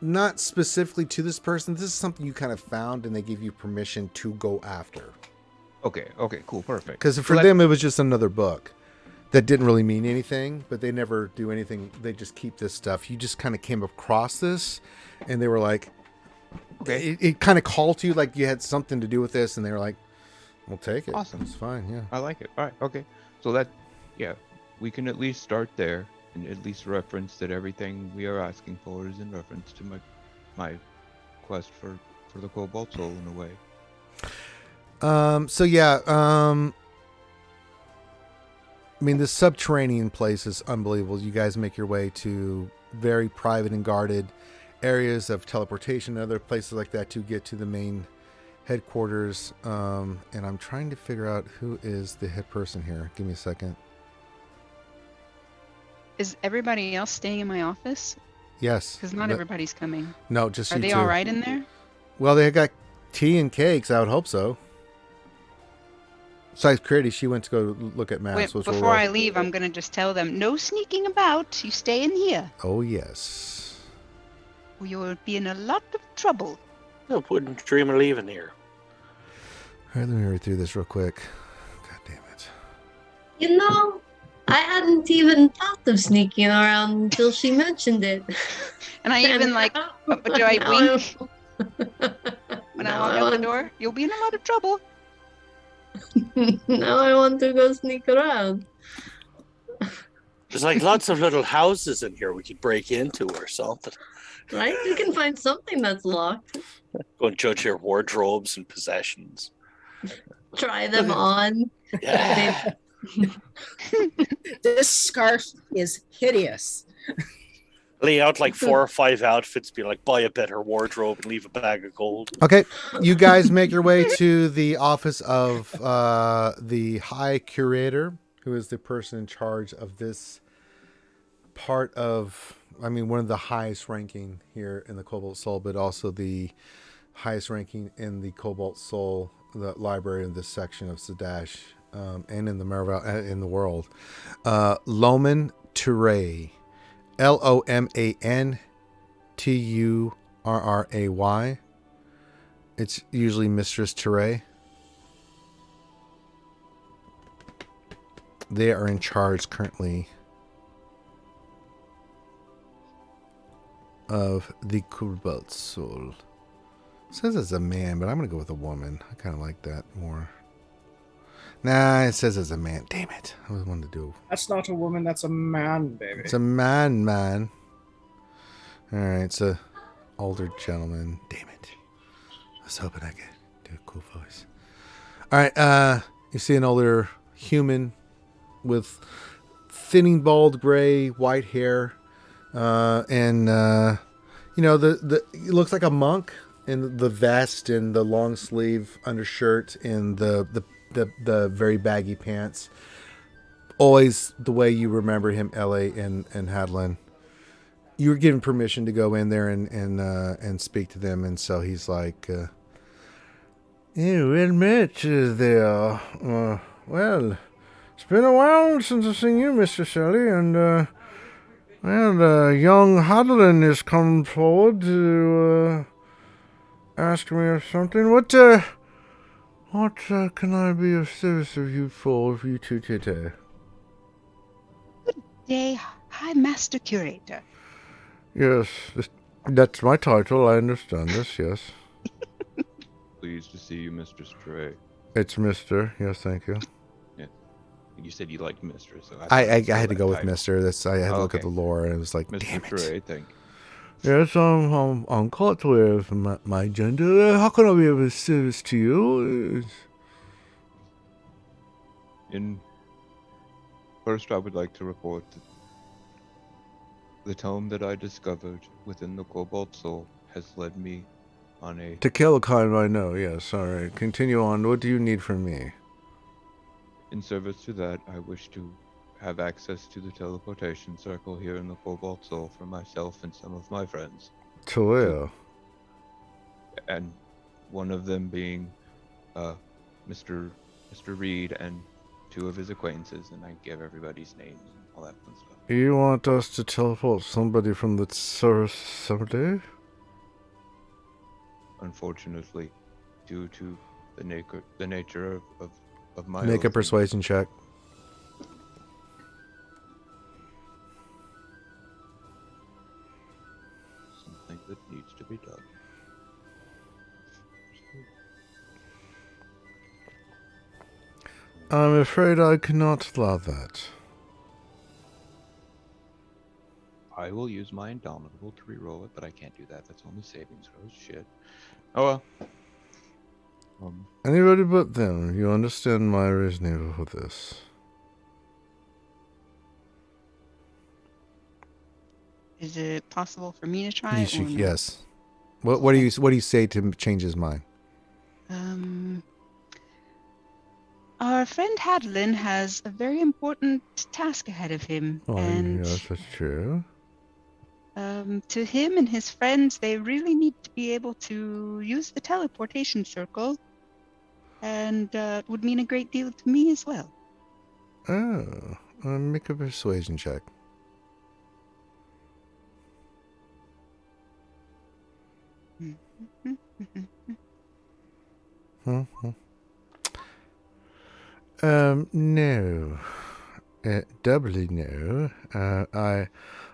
not specifically to this person. This is something you kind of found, and they gave you permission to go after. Okay, cool, perfect. Because for them, it was just another book that didn't really mean anything, but they never do anything. They just keep this stuff. You just kind of came across this, and they were like, okay. It kind of called to you like you had something to do with this, and they were like, we'll take it. Awesome. It's fine, yeah. I like it. All right, okay. So we can at least start there, and at least reference that everything we are asking for is in reference to my quest for the Cobalt Soul in a way. I mean, the subterranean place is unbelievable. You guys make your way to very private and guarded areas of teleportation and other places like that to get to the main headquarters. And I'm trying to figure out who is the head person here. Give me a second. Is everybody else staying in my office? Yes. Because not everybody's coming. No, just you two. Are they all right in there? Well, they got tea and cakes. I would hope so. Besides Critty, she went to go look at maps. Before I leave, I'm going to just tell them, no sneaking about. You stay in here. Oh, yes. Or you'll be in a lot of trouble. I wouldn't dream of leaving here. All right, let me read through this real quick. God damn it. You know, I hadn't even thought of sneaking around until she mentioned it. And I even do I wink when I walk out the door? You'll be in a lot of trouble. Now I want to go sneak around. There's like lots of little houses in here we could break into or something. Right? You can find something that's locked. Go and judge your wardrobes and possessions. Try them on. Yeah. This scarf is hideous. Lay out like 4 or 5 outfits, be like, buy a better wardrobe and leave a bag of gold. Okay, you guys make your way to the office of the High Curator, who is the person in charge of this part of, one of the highest ranking here in the Cobalt Soul, but also the highest ranking in the Cobalt Soul, the library in this section of Sadash, and in the Marvel, in the world. Loman Turay. LOMANTURRAY. It's usually Mistress Turay. They are in charge currently of the Cobalt Soul. It says it's a man, but I'm going to go with a woman. I kind of like that more. Nah, it says it's a man. Damn it. I was wanting to do. That's not a woman, that's a man, baby. It's a man. All right, it's a older gentleman. Damn it. I was hoping I could do a cool voice. All right, you see an older human with thinning bald gray, white hair. And it looks like a monk in the vest and the long sleeve undershirt and the very baggy pants. Always the way you remember him, L.A. and Haadolin. You were given permission to go in there and speak to them, and so he's like, You admit there. Well, it's been a while since I've seen you, Mr. Shelley, and, young Haadolin has come forward to, ask me of something. What can I be of service of you for, if you two today? Day, High Master Curator. Yes, that's my title, I understand this, yes. Pleased to see you, Mr. Stray. It's Mr. Yes, thank you. Yeah. You said you liked Mr., so I had to go with Mr. I had to look at Okay. the lore, and it was like, Mr. damn it. Stray, thank you. Yes, I'm caught with my gender. How can I be of service to you? First, I would like to report that the tome that I discovered within the Cobalt Soul has led me on a... To kill a kind I know, yes. All right, continue on. What do you need from me? In service to that, I wish to have access to the teleportation circle here in the Cobalt Soul for myself and some of my friends. To where? And one of them being Mr. Reed and two of his acquaintances, and I give everybody's names and all that fun stuff. You want us to teleport somebody from the service someday? Unfortunately, due to the nature of my Make a oath, persuasion check. something that needs to be done. I'm afraid I cannot allow that. I will use my Indomitable to reroll it, but I can't do that. That's only savings throws. Shit. Oh well. Anybody but them. You understand my reasoning for this. Is it possible for me to try? Or no? Yes. What do you say to change his mind? Our friend Haadolin has a very important task ahead of him, and yes, that's true. to him and his friends, they really need to be able to use the teleportation circle, and it would mean a great deal to me as well. Oh, make a persuasion check. No. Doubly no. I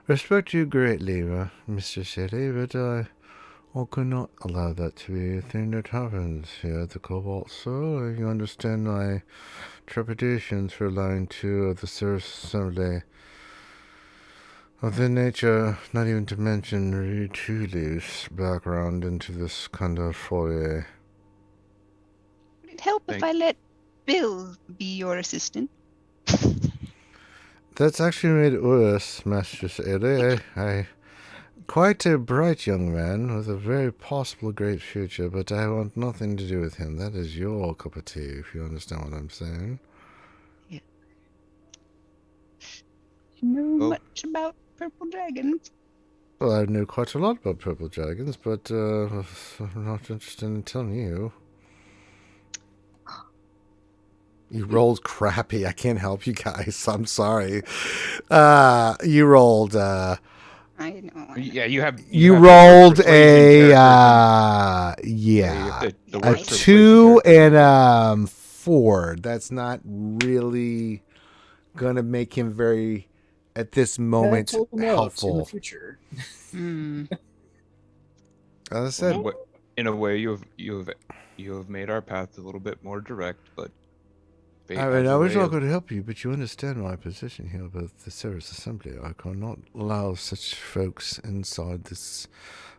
respect you greatly, Mr. Shelley, but I cannot allow that to be a thing that happens here at the Cobalt Soul. You understand my trepidations for allowing two of the Service Assembly of the nature, not even to mention read too loose background into this kind of foyer. Would it help if I let Bill be your assistant? That's actually made it worse, Master Shelley. I quite a bright young man with a very possible great future, but I want nothing to do with him. That is your cup of tea, if you understand what I'm saying. Yeah. You know much about purple dragons? Well, I know quite a lot about purple dragons, but I'm not interested in telling you. You rolled crappy. I can't help you guys. I'm sorry. You rolled... I know. Yeah, you have. You have rolled a the 2 and 4. That's not really gonna make him very, at this moment, helpful. In the future. As I said, in a way, you have made our path a little bit more direct, but. I wish I could help you, but you understand my position here with the Service Assembly. I cannot allow such folks inside this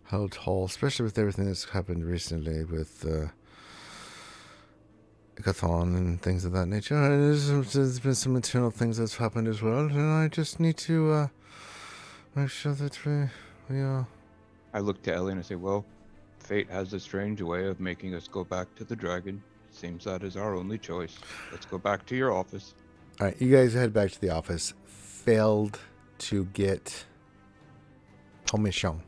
held hall, especially with everything that's happened recently with Gathon and things of that nature. And there's been some internal things that's happened as well, and I just need to make sure that we are... I look to Ellie and I say, well, fate has a strange way of making us go back to the dragon. Seems that is our only choice. Let's go back to your office. All right, you guys head back to the office. Failed to get permission.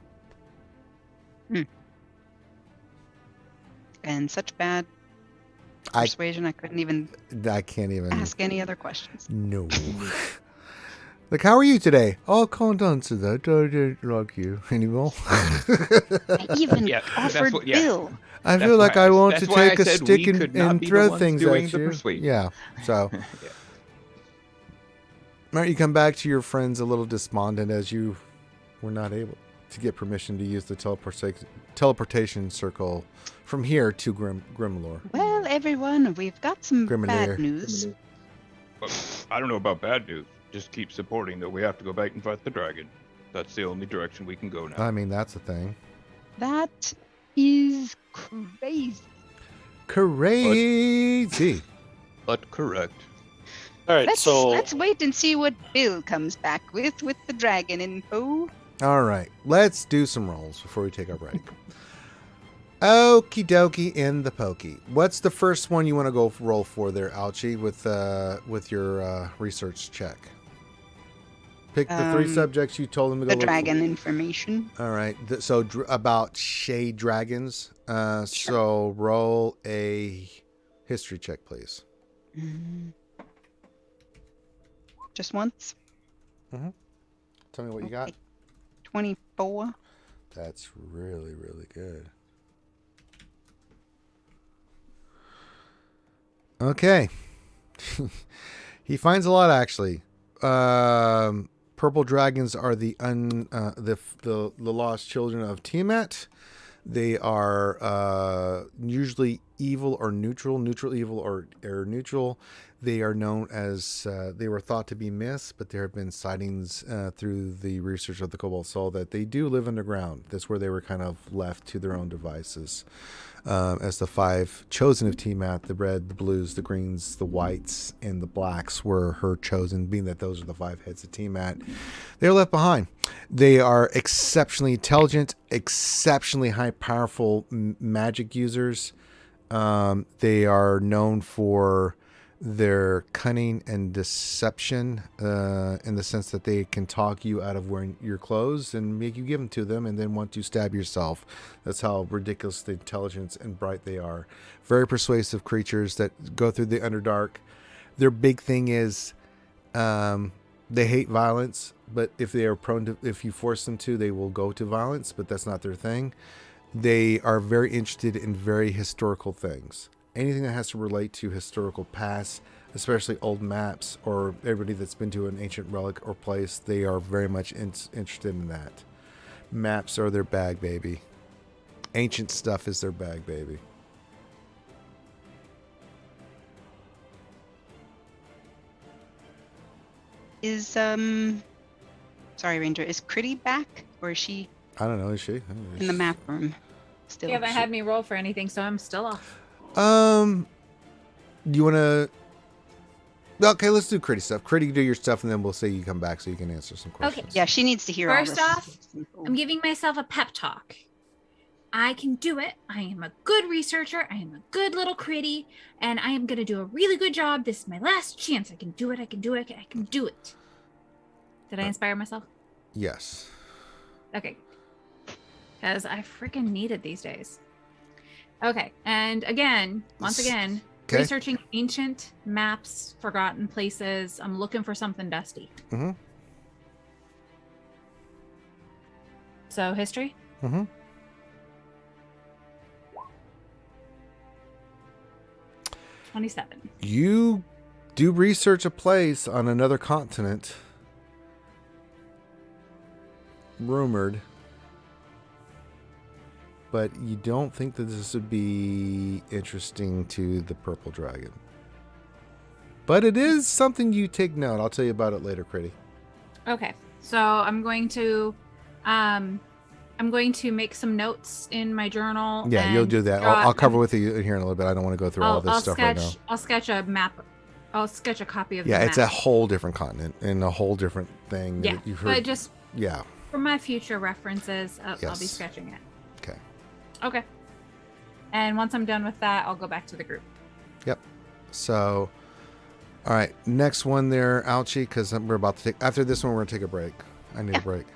And such bad persuasion. I couldn't even I can't even ask any other questions. No. Like, how are you today? Oh, can't answer that. I don't like you anymore. I even offered Bill. I feel like I want to take a stick and and throw things doing at the you. persuasion. Yeah. So, All right, you come back to your friends a little despondent as you were not able to get permission to use the teleportation circle from here to Grimlore. Well, everyone, we've got some bad news. Well, I don't know about bad news. Just keep supporting that we have to go back and fight the dragon. That's the only direction we can go now. I mean, that's the thing. That is crazy. Crazy. But correct. All right, let's wait and see what Bill comes back with the dragon info. All right, let's do some rolls before we take our break. Okie dokie in the pokey. What's the first one you want to go roll for there, Alchie, with your research check? Pick the three subjects you told them to go The look dragon for. Information. All right, so about shade dragons. Sure. So roll a history check, please. Just once? Mm-hmm. Tell me what you got. 24. That's really, really good. Okay. He finds a lot, actually. Purple dragons are the lost children of Tiamat. They are usually evil or neutral, evil or neutral. They are known as, they were thought to be myths, but there have been sightings through the research of the Cobalt Soul that they do live underground. That's where they were kind of left to their own devices. As the five chosen of Tiamat, the red, the blues, the greens, the whites, and the blacks were her chosen, being that those are the five heads of Tiamat. They're left behind. They are exceptionally intelligent, exceptionally high powerful magic users. They are known for their cunning and deception in the sense that they can talk you out of wearing your clothes and make you give them to them and then want to stab yourself. That's how ridiculously intelligent and bright they are. Very persuasive creatures that go through the Underdark. Their big thing is they hate violence, but if they are prone to, if you force them to, they will go to violence, but that's not their thing. They are very interested in very historical things. Anything that has to relate to historical past, especially old maps or everybody that's been to an ancient relic or place, they are very much interested in that. Maps are their bag, baby. Ancient stuff is their bag, baby. Is sorry, Ranger, is Critty back or is she I don't know, is she? in the map room still? You haven't had me roll for anything, so I'm still off. You want to... Okay, let's do Critty stuff. Critty, do your stuff, and then we'll say you come back so you can answer some questions. Okay. Yeah, she needs to hear First all off, I'm giving myself a pep talk. I can do it. I am a good researcher. I am a good little Critty, and I am going to do a really good job. This is my last chance. I can do it. I can do it. I can do it. Did I inspire myself? Yes. Okay. Because I freaking need it these days. Okay, and again, once again, researching ancient maps, forgotten places. I'm looking for something dusty. Mm-hmm. So, history? Mm-hmm. $27. You do research a place on another continent, rumored, but you don't think that this would be interesting to the purple dragon. But it is something you take note. I'll tell you about it later, Critty. Okay, so I'm going to make some notes in my journal. Yeah, you'll do that. I'll cover with you here in a little bit. I don't want to go through all this stuff right now. I'll sketch a map. I'll sketch a copy of the map. Yeah, it's a map. whole different continent and a whole different thing. Yeah, that you've heard. but just for my future references, I'll be sketching it. Okay. Okay. And once I'm done with that, I'll go back to the group. Yep. So, all right, next one there, Alchie, because we're about to take. After this one, we're gonna take a break. I need a break.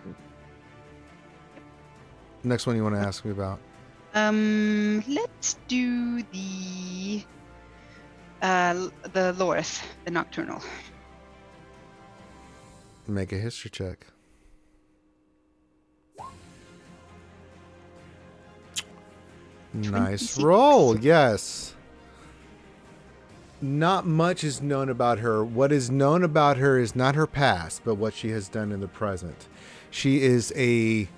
Next one you want to ask me about? Let's do the The Lorith, the Nocturnal. Make a history check. Nice 26. roll. Yes. Not much is known about her. What is known about her is not her past, but what she has done in the present. She is a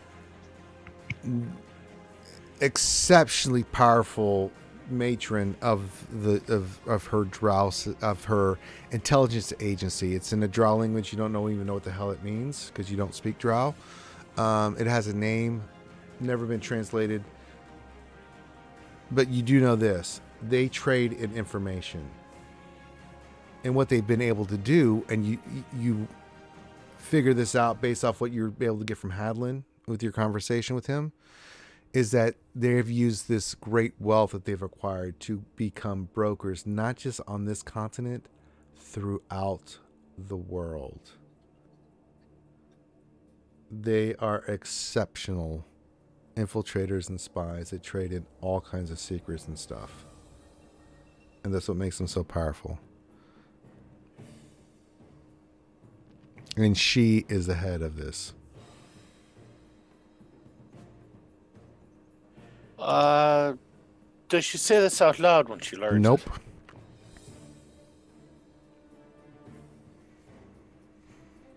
exceptionally powerful matron of her drow, of her intelligence agency. It's in a drow language. You don't even know what the hell it means because you don't speak drow. It has a name, never been translated. But you do know this: they trade in information, and what they've been able to do, and you figure this out based off what you're able to get from Haadolin with your conversation with him, is that they've used this great wealth that they've acquired to become brokers, not just on this continent, throughout the world. They are exceptional infiltrators and spies that trade in all kinds of secrets and stuff. And that's what makes them so powerful. And she is the head of this. Does she say this out loud when she learns? Nope. It?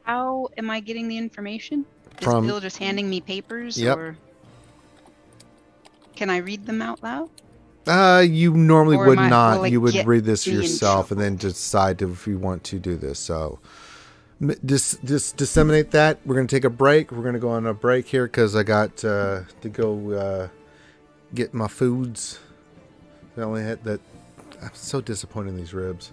How am I getting the information? Is From Bill just handing me papers? Yep. Or can I read them out loud? You normally Or would am I- not. will it You would get read this me in yourself and then decide if you want to do this. So just disseminate that. We're going to take a break. We're going to go on a break here because I got to go get my foods. I only had that. I'm so disappointed in these ribs.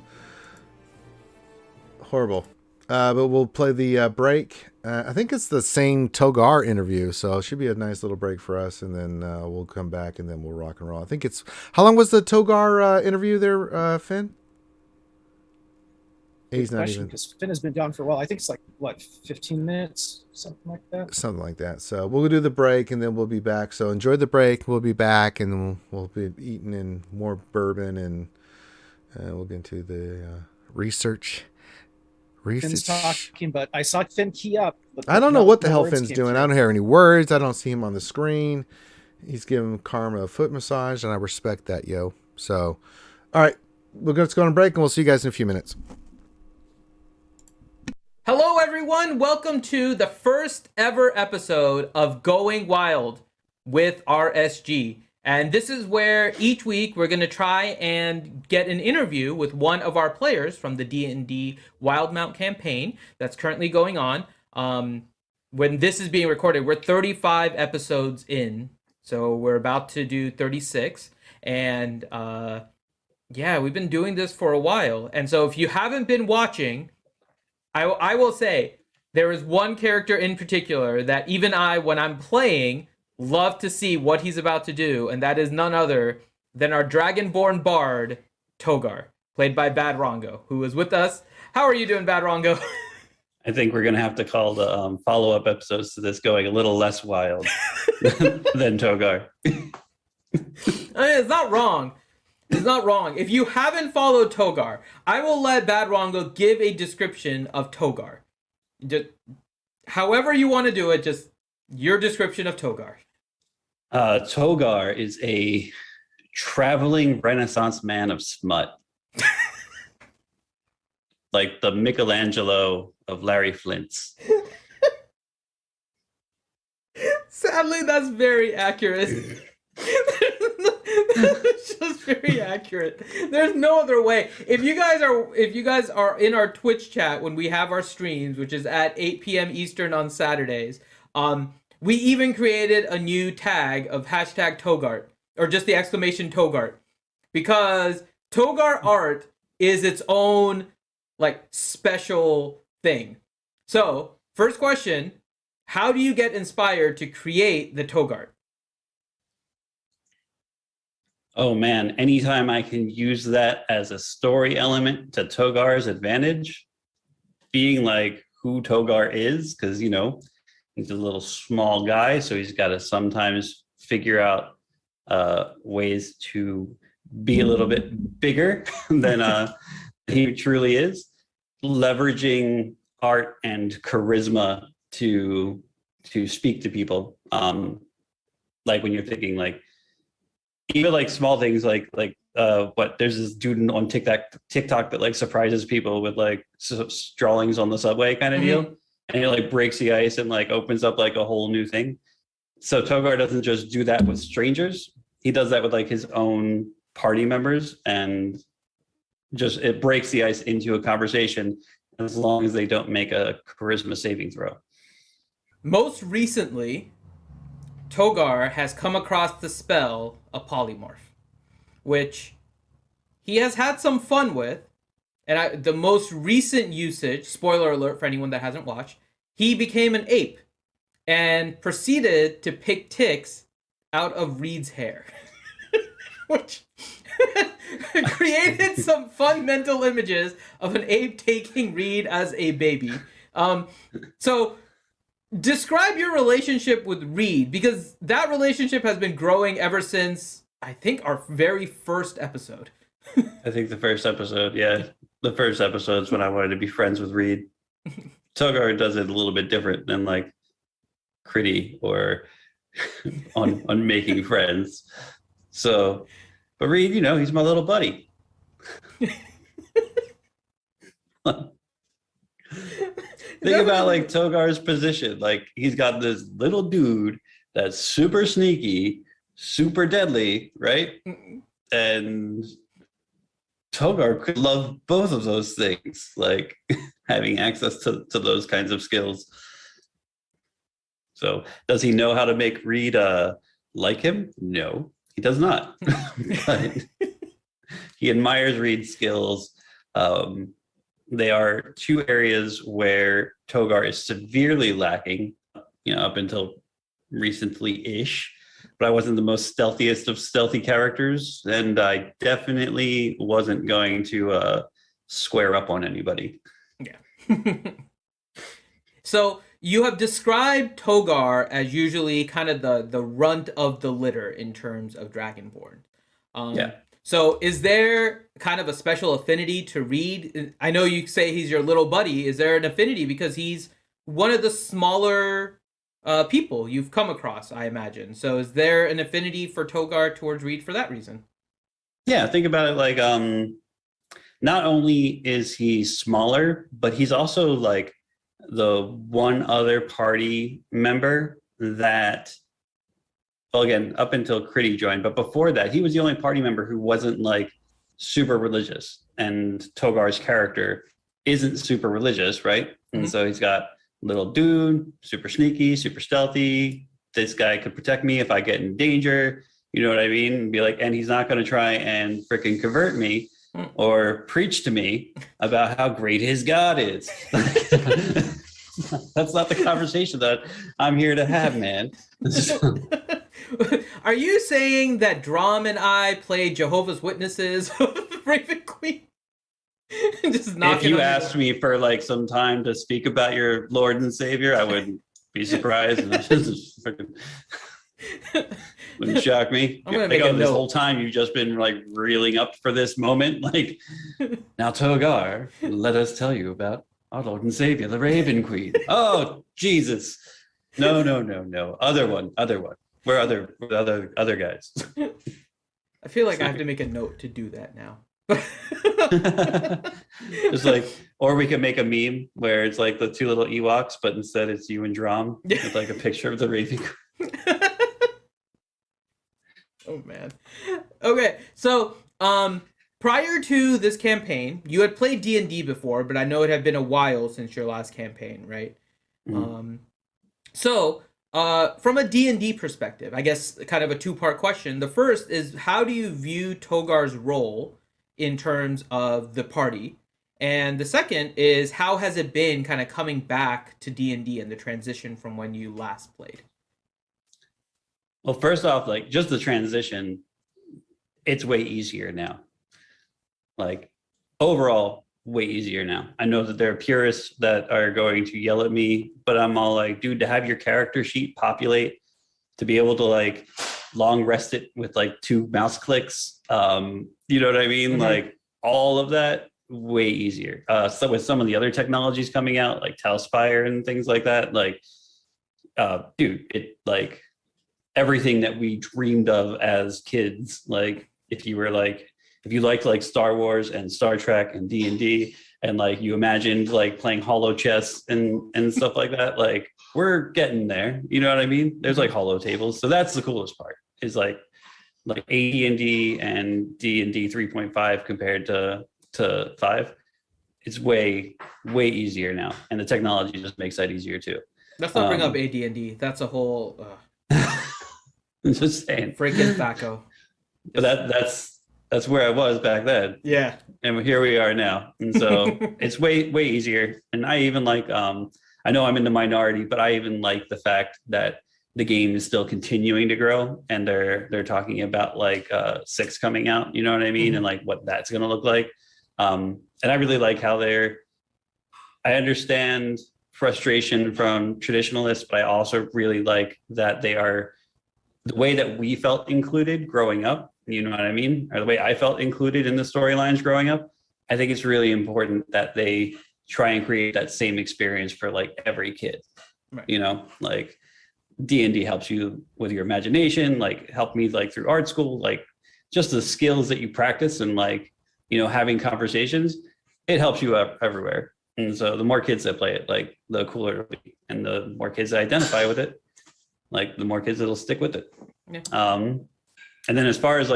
Horrible. But we'll play the break. I think it's the same Togar interview, so it should be a nice little break for us, and then we'll come back, and then we'll rock and roll. I think it's... How long was the Togar interview there, Finn? He's not even... Because Finn has been gone for a while. I think it's like, what, 15 minutes? Something like that? Something like that. So we'll do the break, and then we'll be back. So enjoy the break. We'll be back, and then we'll be eating in more bourbon, and we'll get into the research. Finn's talking, but I saw Finn key up. I don't know what the hell Finn's doing. I don't hear any words. I don't see him on the screen. He's giving Karma a foot massage, and I respect that, yo. So, all right, let's go on a break, and we'll see you guys in a few minutes. Hello, everyone. Welcome to the first ever episode of Going Wild with RSG. And this is where each week we're going to try and get an interview with one of our players from the D&D Wildemount Campaign that's currently going on. When this is being recorded, we're 35 episodes in. So we're about to do 36. And yeah, we've been doing this for a while. And so if you haven't been watching, I will say there is one character in particular that even I, when I'm playing, love to see what he's about to do, and that is none other than our Dragonborn Bard, Togar, played by Bad Rongo, who is with us. How are you doing, Bad Rongo? I think we're going to have to call the follow-up episodes to this going a little less wild than Togar. It's not wrong. It's not wrong. If you haven't followed Togar, I will let Bad Rongo give a description of Togar. Just, however you want to do it, just your description of Togar. Togar is a traveling Renaissance man of smut. Like the Michelangelo of Larry Flint's. Sadly, that's very accurate. It's just very accurate. There's no other way. If you guys are in our Twitch chat when we have our streams, which is at 8 p.m. Eastern on Saturdays, we even created a new tag of hashtag Togart, or just the exclamation Togart, because Togar art is its own like special thing. So, first question, how do you get inspired to create the Togart? Oh man, anytime I can use that as a story element to Togar's advantage, being like who Togar is, because, you know, he's a little small guy, so he's got to sometimes figure out ways to be a little bit bigger than he truly is, leveraging art and charisma to speak to people. Like when you're thinking like even like small things like there's this dude on TikTok that like surprises people with like drawings on the subway kind of deal, and it like breaks the ice and like opens up like a whole new thing. So Togar doesn't just do that with strangers; he does that with like his own party members, and just it breaks the ice into a conversation as long as they don't make a charisma saving throw. Most recently, Togar has come across the spell a polymorph, which he has had some fun with. And the most recent usage, spoiler alert for anyone that hasn't watched, he became an ape and proceeded to pick ticks out of Reed's hair, which created some fun mental images of an ape taking Reed as a baby. So describe your relationship with Reed, because that relationship has been growing ever since, I think, our very first episode. I think the first episode, yeah. The first episode's when I wanted to be friends with Reed. Togar does it a little bit different than like Critty or on making friends. So, but Reed, you know, he's my little buddy. Think about like Togar's position. Like he's got this little dude that's super sneaky, super deadly, right? And Togar could love both of those things, like having access to those kinds of skills. So does he know how to make Reed like him? No, he does not. But he admires Reed's skills. They are two areas where Togar is severely lacking, you know, up until recently-ish. But I wasn't the most stealthiest of stealthy characters, and I definitely wasn't going to square up on anybody. Yeah. So you have described Togar as usually kind of the runt of the litter in terms of Dragonborn. Yeah. So is there kind of a special affinity to Reed? I know you say he's your little buddy. Is there an affinity because he's one of the smaller people you've come across, I imagine. So is there an affinity for Togar towards Reed for that reason? Yeah, think about it like not only is he smaller, but he's also like the one other party member that, well, again, up until Critty joined, but before that, he was the only party member who wasn't like super religious. And Togar's character isn't super religious, right? Mm-hmm. And so he's got little dude, super sneaky, super stealthy. This guy could protect me if I get in danger. You know what I mean? And be like, and he's not going to try and freaking convert me or preach to me about how great his God is. That's not the conversation that I'm here to have, man. Are you saying that Drom and I play Jehovah's Witnesses of Raven Queen? Just if you asked me for like some time to speak about your Lord and Savior, I wouldn't be surprised. Wouldn't shock me. Like, this whole time you've just been like reeling up for this moment. Like, now Togar, let us tell you about our Lord and Savior, the Raven Queen. Oh, Jesus. No. Other one. We're other guys. I feel like I have to make a note to do that now. Just like, or we could make a meme where it's like the two little Ewoks, but instead it's you and Drom with like a picture of the Raven Queen. Oh man. Okay, so prior to this campaign, you had played D&D before, but I know it had been a while since your last campaign, right? Mm-hmm. So from a D&D perspective, I guess kind of a two-part question. The first is, how do you view Togar's role in terms of the party? And the second is, how has it been kind of coming back to D&D and the transition from when you last played? Well, first off, like just the transition, it's way easier now. Like overall, way easier now. I know that there are purists that are going to yell at me, but I'm all like, dude, to have your character sheet populate, to be able to like long rest it with like 2 mouse clicks. You know what I mean? Like all of that way easier. So with some of the other technologies coming out, like Telspire and things like that, like, dude, it like everything that we dreamed of as kids. Like if you liked like Star Wars and Star Trek and D&D, and like you imagined like playing holo chess and stuff like that, like we're getting there. You know what I mean? There's like holo tables. So that's the coolest part, is like AD&D and D&D 3.5 compared to 5. It's way easier now, and the technology just makes that easier too. Let's not bring up AD&D. That's a whole just saying, freaking FACO. But that's where I was back then. Yeah. And here we are now. And so it's way easier. And I even like, I know I'm in the minority, but I even like the fact that the game is still continuing to grow, and they're talking about like 6 coming out, you know what I mean? And like what that's going to look like. And I really like how I understand frustration from traditionalists, but I also really like that they are the way that we felt included growing up, you know what I mean? Or the way I felt included in the storylines growing up. I think it's really important that they try and create that same experience for like every kid, right. You know, like D&D helps you with your imagination, like helped me like through art school, like just the skills that you practice and like, you know, having conversations, it helps you out everywhere. And so the more kids that play it, like the cooler it'll be, and the more kids that identify with it, like the more kids that'll stick with it. Yeah. And then as far as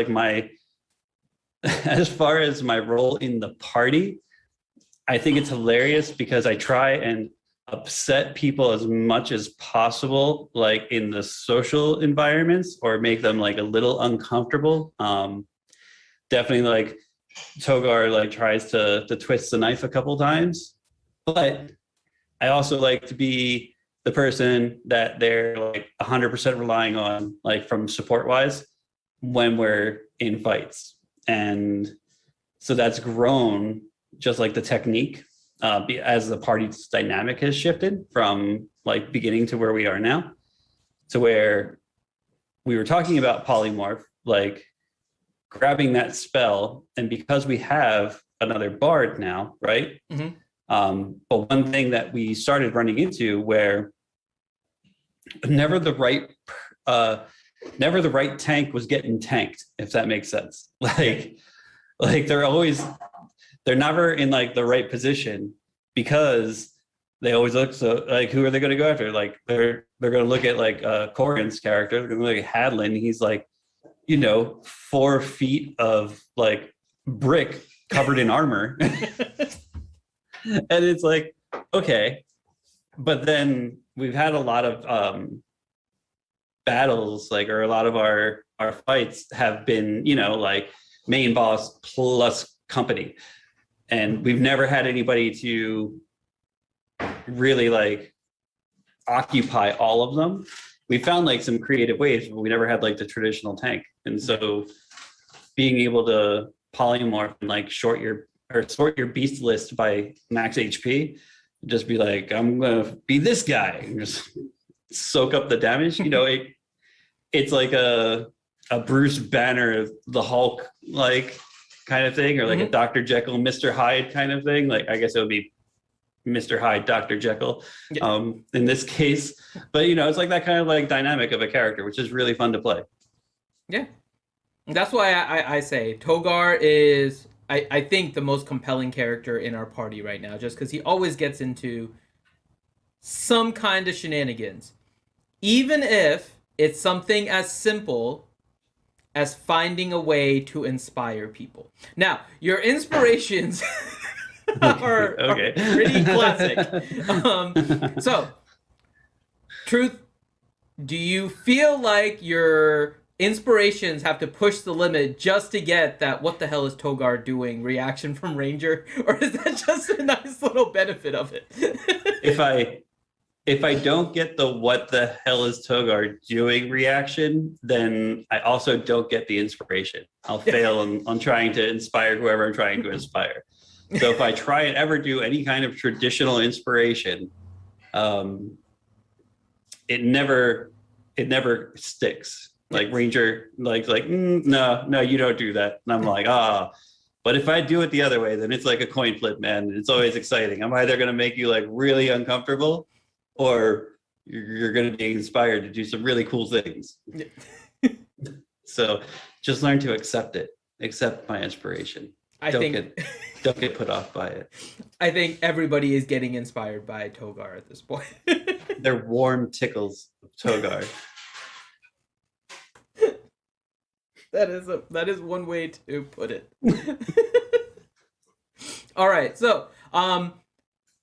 my role in the party, I think it's hilarious because I try and upset people as much as possible, like in the social environments, or make them like a little uncomfortable. Definitely like Togar like tries to twist the knife a couple times, but I also like to be the person that they're like 100% relying on, like from support wise, when we're in fights. And so that's grown, just like the technique, as the party's dynamic has shifted from like beginning to where we are now, to where we were talking about polymorph, like grabbing that spell. And because we have another bard now, right? But one thing that we started running into where never the right tank was getting tanked, if that makes sense. Like they're never in like the right position, because they always look so like, who are they going to go after? Like they're going to look at like Corin's character, they're going to look at Haadolin. He's like, you know, 4 feet of like brick covered in armor. And it's like, okay. But then we've had a lot of battles, like, or a lot of our fights have been, you know, like main boss plus company. And we've never had anybody to really like occupy all of them. We found like some creative ways, but we never had like the traditional tank. And so being able to polymorph and like sort your beast list by max HP, just be like, I'm gonna be this guy and just soak up the damage. You know, it's like a Bruce Banner, the Hulk like kind of thing, or like a Dr. Jekyll, Mr. Hyde kind of thing. Like I guess it would be Mr. Hyde, Dr. Jekyll, in this case. But you know, it's like that kind of like dynamic of a character, which is really fun to play. Yeah, that's why I say Togar is, I think, the most compelling character in our party right now, just because he always gets into some kind of shenanigans, even if it's something as simple as finding a way to inspire people. Now, your inspirations are pretty classic. So, Truth, do you feel like your inspirations have to push the limit just to get that "what the hell is Togar doing" reaction from Ranger, or is that just a nice little benefit of it? If I don't get the "what the hell is Togar doing" reaction, then I also don't get the inspiration. I'll fail on trying to inspire whoever I'm trying to inspire. So if I try and ever do any kind of traditional inspiration, it never sticks. Like Ranger, no, you don't do that. And I'm like, but if I do it the other way, then it's like a coin flip, man. It's always exciting. I'm either going to make you like really uncomfortable, or you're going to be inspired to do some really cool things. So just learn to accept it. Accept my inspiration. Don't get put off by it. I think everybody is getting inspired by Togar at this point. They're warm tickles of Togar. That is one way to put it. All right, so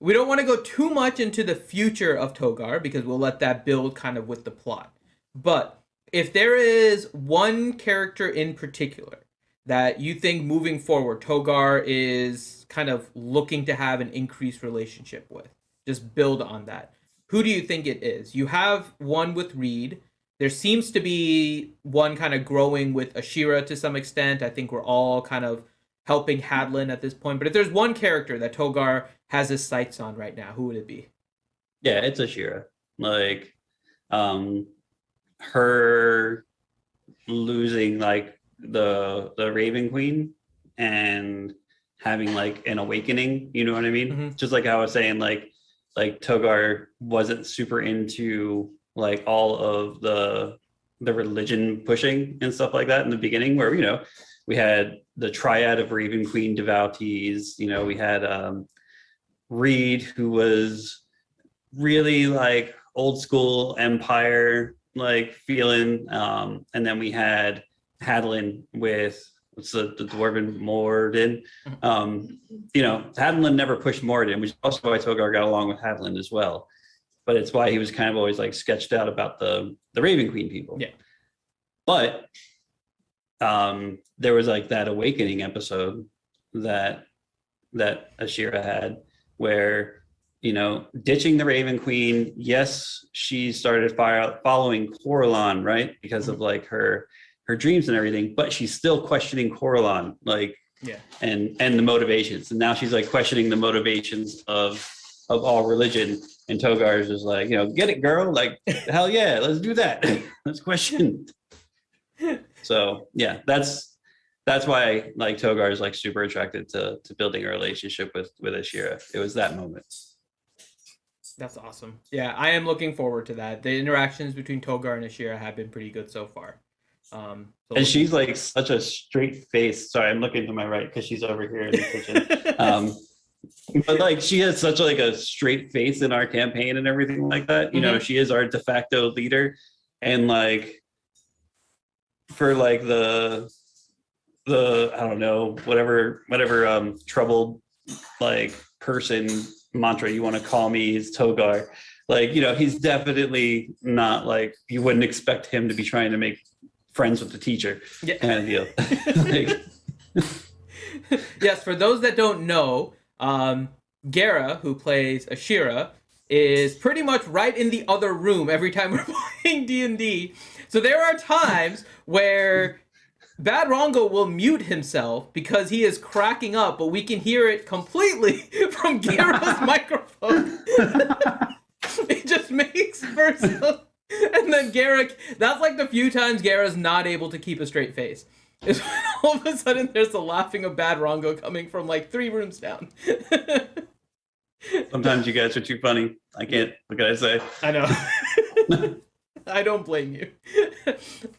we don't want to go too much into the future of Togar because we'll let that build kind of with the plot. But if there is one character in particular that you think moving forward Togar is kind of looking to have an increased relationship with, just build on that. Who do you think it is? You have one with Reed. There seems to be one kind of growing with Ashira to some extent. I think we're all kind of helping Haadolin at this point. But if there's one character that Togar has his sights on right now, who would it be? Yeah, it's Ashira. Like, her losing like the Raven Queen and having like an awakening. You know what I mean? Mm-hmm. Just like I was saying, like Togar wasn't super into like all of the religion pushing and stuff like that in the beginning, where we had the triad of Raven Queen devotees. We had Reed, who was really like old school Empire like feeling, and then we had Haadolin with what's the dwarven Morden. Haadolin never pushed Morden, which is also why Togar got along with Haadolin as well. But it's why he was kind of always like sketched out about the Raven Queen people. Yeah. But there was like that awakening episode that Ashira had where, ditching the Raven Queen. Yes, she started following Coralon, right? Because of like her dreams and everything, but she's still questioning Coralon, like, and the motivations. And now she's like questioning the motivations of all religion. And Togar is just like, get it, girl. Like, hell yeah, let's do that. Let's question. So yeah, that's why like Togar is like super attracted to building a relationship with Ashira. It was that moment. That's awesome. Yeah, I am looking forward to that. The interactions between Togar and Ashira have been pretty good so far. And she's like such a straight face. Sorry, I'm looking to my right because she's over here in the kitchen. But like she has such like a straight face in our campaign and everything like that. She is our de facto leader, and like for like the I don't know, whatever troubled like person mantra you want to call me is Togar. Like, he's definitely not like, you wouldn't expect him to be trying to make friends with the teacher kind of deal. Yes, for those that don't know, Gara, who plays Ashira, is pretty much right in the other room every time we're playing D&D. So there are times where Bad Rongo will mute himself because he is cracking up, but we can hear it completely from Gara's microphone. It just makes for some... And then Gara... That's like the few times Gara's not able to keep a straight face. Is when all of a sudden there's the laughing of Bad Rongo coming from like 3 rooms down. Sometimes you guys are too funny. I can't... What can I say? I know. I don't blame you.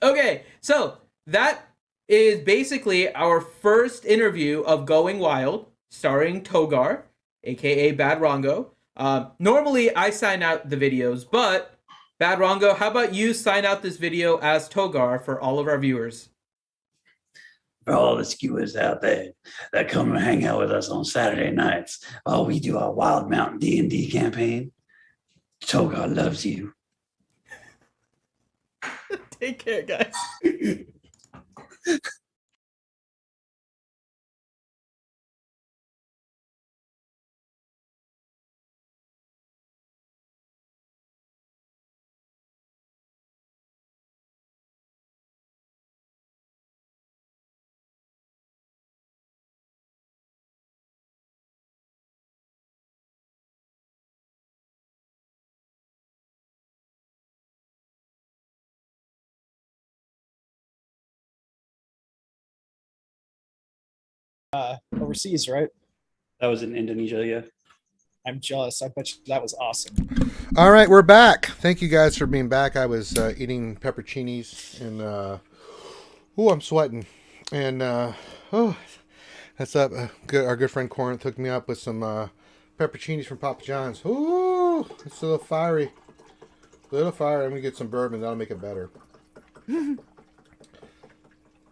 Okay, so that is basically our first interview of Going Wild, starring Togar, aka Bad Rongo. Normally I sign out the videos, but Bad Rongo, how about you sign out this video as Togar for all of our viewers? For all the skewers out there that come and hang out with us on Saturday nights while we do our Wildemount D&D campaign, Togar loves you. Take care, guys. overseas, right? That was in Indonesia, yeah. I'm jealous. I bet you that was awesome. All right, we're back. Thank you guys for being back. I was eating pepperoncinis and I'm sweating. And that's up. Our good friend Corinth hooked me up with some pepperoncinis from Papa John's. Ooh, it's a little fiery. I'm gonna get some bourbon. That'll make it better.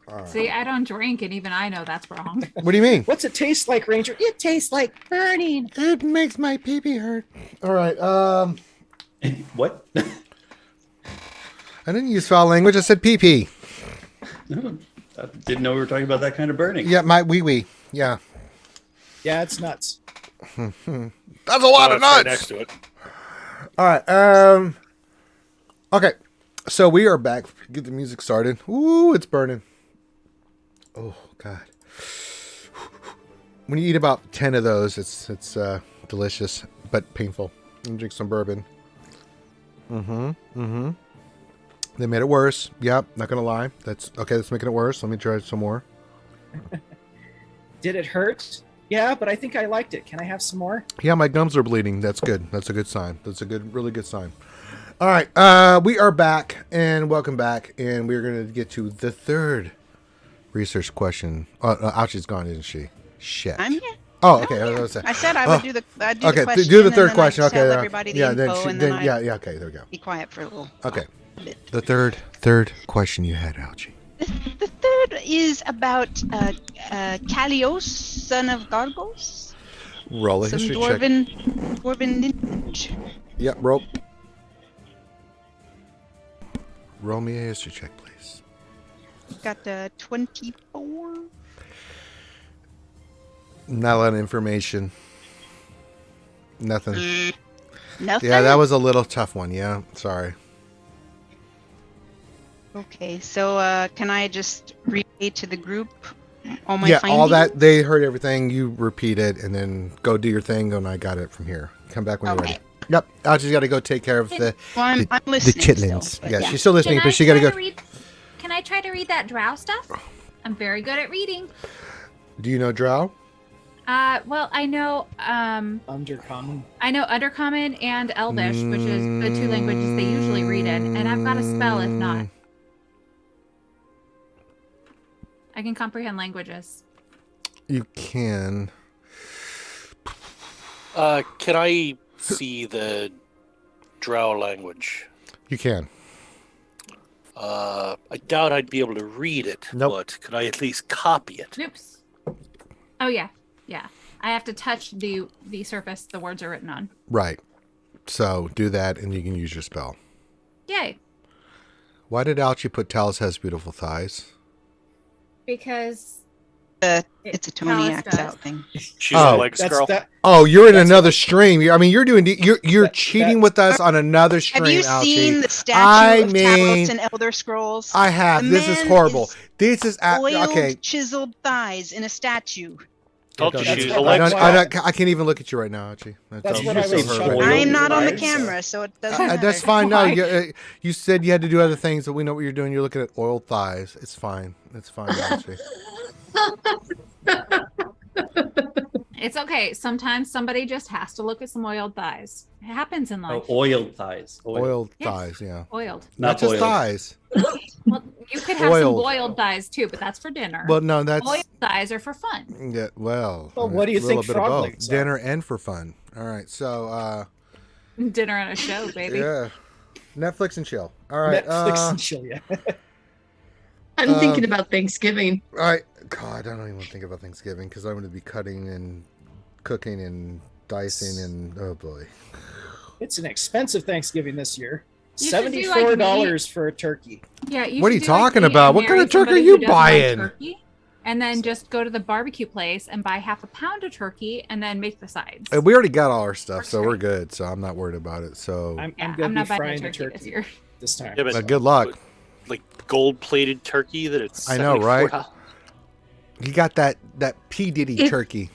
All right. See, I don't drink, and even I know that's wrong. What do you mean? What's it taste like, Ranger? It tastes like burning. It makes my pee-pee hurt. All right. What? I didn't use foul language. I said pee-pee. No, I didn't know we were talking about that kind of burning. Yeah, my wee-wee. Yeah. Yeah, it's nuts. That's a lot of nuts. Right next to it. All right. Okay. So we are back. Get the music started. Ooh, it's burning. Oh God. When you eat about 10 of those, it's delicious but painful. And drink some bourbon. They made it worse. Yep, not gonna lie. That's okay. That's making it worse. Let me try some more. Did it hurt? Yeah, but I think I liked it. Can I have some more? Yeah, my gums are bleeding. That's good. That's a good sign. That's a really good sign. All right, we are back and welcome back, and we're gonna get to the third research question. Ouchie's gone, isn't she? Shit. I'm here. Oh, okay. I said I would do the okay, question. do the third and then question. I'd Okay, tell yeah. everybody the Yeah, info, and then I'd yeah. Okay, there we go. be quiet for a little. Okay. bit. The third question you had, Ouchie. The third is about Kalios, son of Gargos. Roll a Some history check. dwarven lineage. Yep, roll. Roll me a history check, please. Got 24. Not a lot of information. Nothing. Nothing. Yeah, that was a little tough one. Yeah, sorry. Okay, so can I just relay to the group all my Yeah, findings? all that, they heard everything. You repeat it and then go do your thing, and I got it from here. Come back when you're ready. Yep, Ouchie's got to go take care of the I'm the listening chitlins. still, but Yeah, yeah. she's still listening, but she got to go. Can I try to read that drow stuff? I'm very good at reading. Do you know Drow? Well, I know Undercommon. I know Undercommon and Elvish, which is the two languages they usually read in, and I've got a spell if not. I can comprehend languages. You can. Can I see the Drow language? You can. I doubt I'd be able to read it, Nope. but could I at least copy it? Oops. Oh yeah. I have to touch the surface the words are written on. Right. So do that, and you can use your spell. Yay. Why did Ouchie put Talis has beautiful thighs? Because it's a Tony Axe out thing. She's a legs girl. Oh, you're in another stream. I mean, you're doing. You're cheating with us on another stream. Have you Ouchie. seen the statue of Talos and Elder Scrolls? I have. The This is man horrible. This is Oiled, okay. chiseled thighs in a statue. Told you she's a I legs girl. I can't even look at you right now, Ouchie. That's what I was horrible. I'm not on the camera, so it doesn't matter. That's fine. No, you said you had to do other things, but we know what you're doing. You're looking at oiled thighs. It's fine. It's fine, Ouchie. It's okay. Sometimes somebody just has to look at some oiled thighs. It happens in life. Oh, oiled thighs. Oiled Yes. thighs, yeah. Oiled. Not just boiled. thighs. Well, you could have Oiled. some boiled thighs too, but that's for dinner. Well, no, that's Oiled thighs are for fun. yeah. Well, Well, what do you a little think bit of frog both. legs are? Dinner and for fun. All right, so Dinner and a show, baby. yeah, Netflix and chill. All right, Netflix and chill, yeah. I'm thinking about Thanksgiving. All right, God, I don't even want to think about Thanksgiving because I'm going to be cutting and cooking and dicing and oh boy. It's an expensive Thanksgiving this year. You should do $74 for a turkey. Yeah. You What are should you do like talking me about? and What kind marry of turkey are somebody you who doesn't like buying? turkey, and then just go to the barbecue place and buy half a pound of turkey and then make the sides. And we already got all our stuff, so we're good. So I'm not worried about it. So I'm Yeah, going I'm to not be buying frying a the turkey this turkey year. this time. Yeah, but good luck. Like gold-plated turkey that it's. I know, right? $74. You got that P Diddy turkey.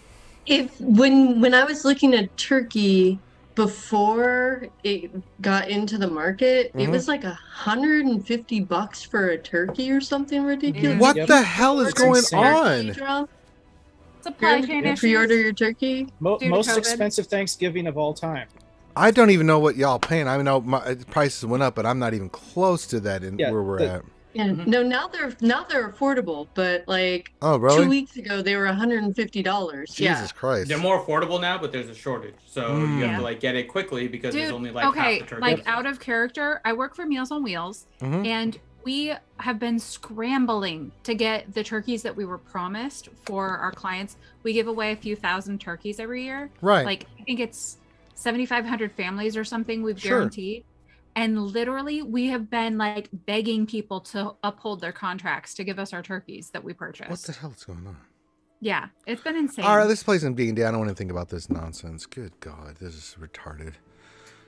If when I was looking at turkey before it got into the market, it was like $150 for a turkey or something ridiculous. What Yep. the hell is That's going insane. on? Drow? Supply chain issues. Pre-order your turkey. Due to Most COVID. expensive Thanksgiving of all time. I don't even know what y'all paying. I know my prices went up, but I'm not even close to that in where we're at. Yeah, no, now they're affordable, but like Oh, really? 2 weeks ago they were $150. Jesus Yeah. Christ. They're more affordable now, but there's a shortage, so you have to like get it quickly because there's Dude, only like okay, half the turkey. like out of character, I work for Meals on Wheels, Mhm. and we have been scrambling to get the turkeys that we were promised for our clients. We give away a few thousand turkeys every year. Right. Like, I think it's 7,500 families or something we've Sure. guaranteed. And literally, we have been like begging people to uphold their contracts to give us our turkeys that we purchased. What the hell is going on? Yeah, it's been insane. All right, let's play some D&D. I don't want to think about this nonsense. Good God, this is retarded.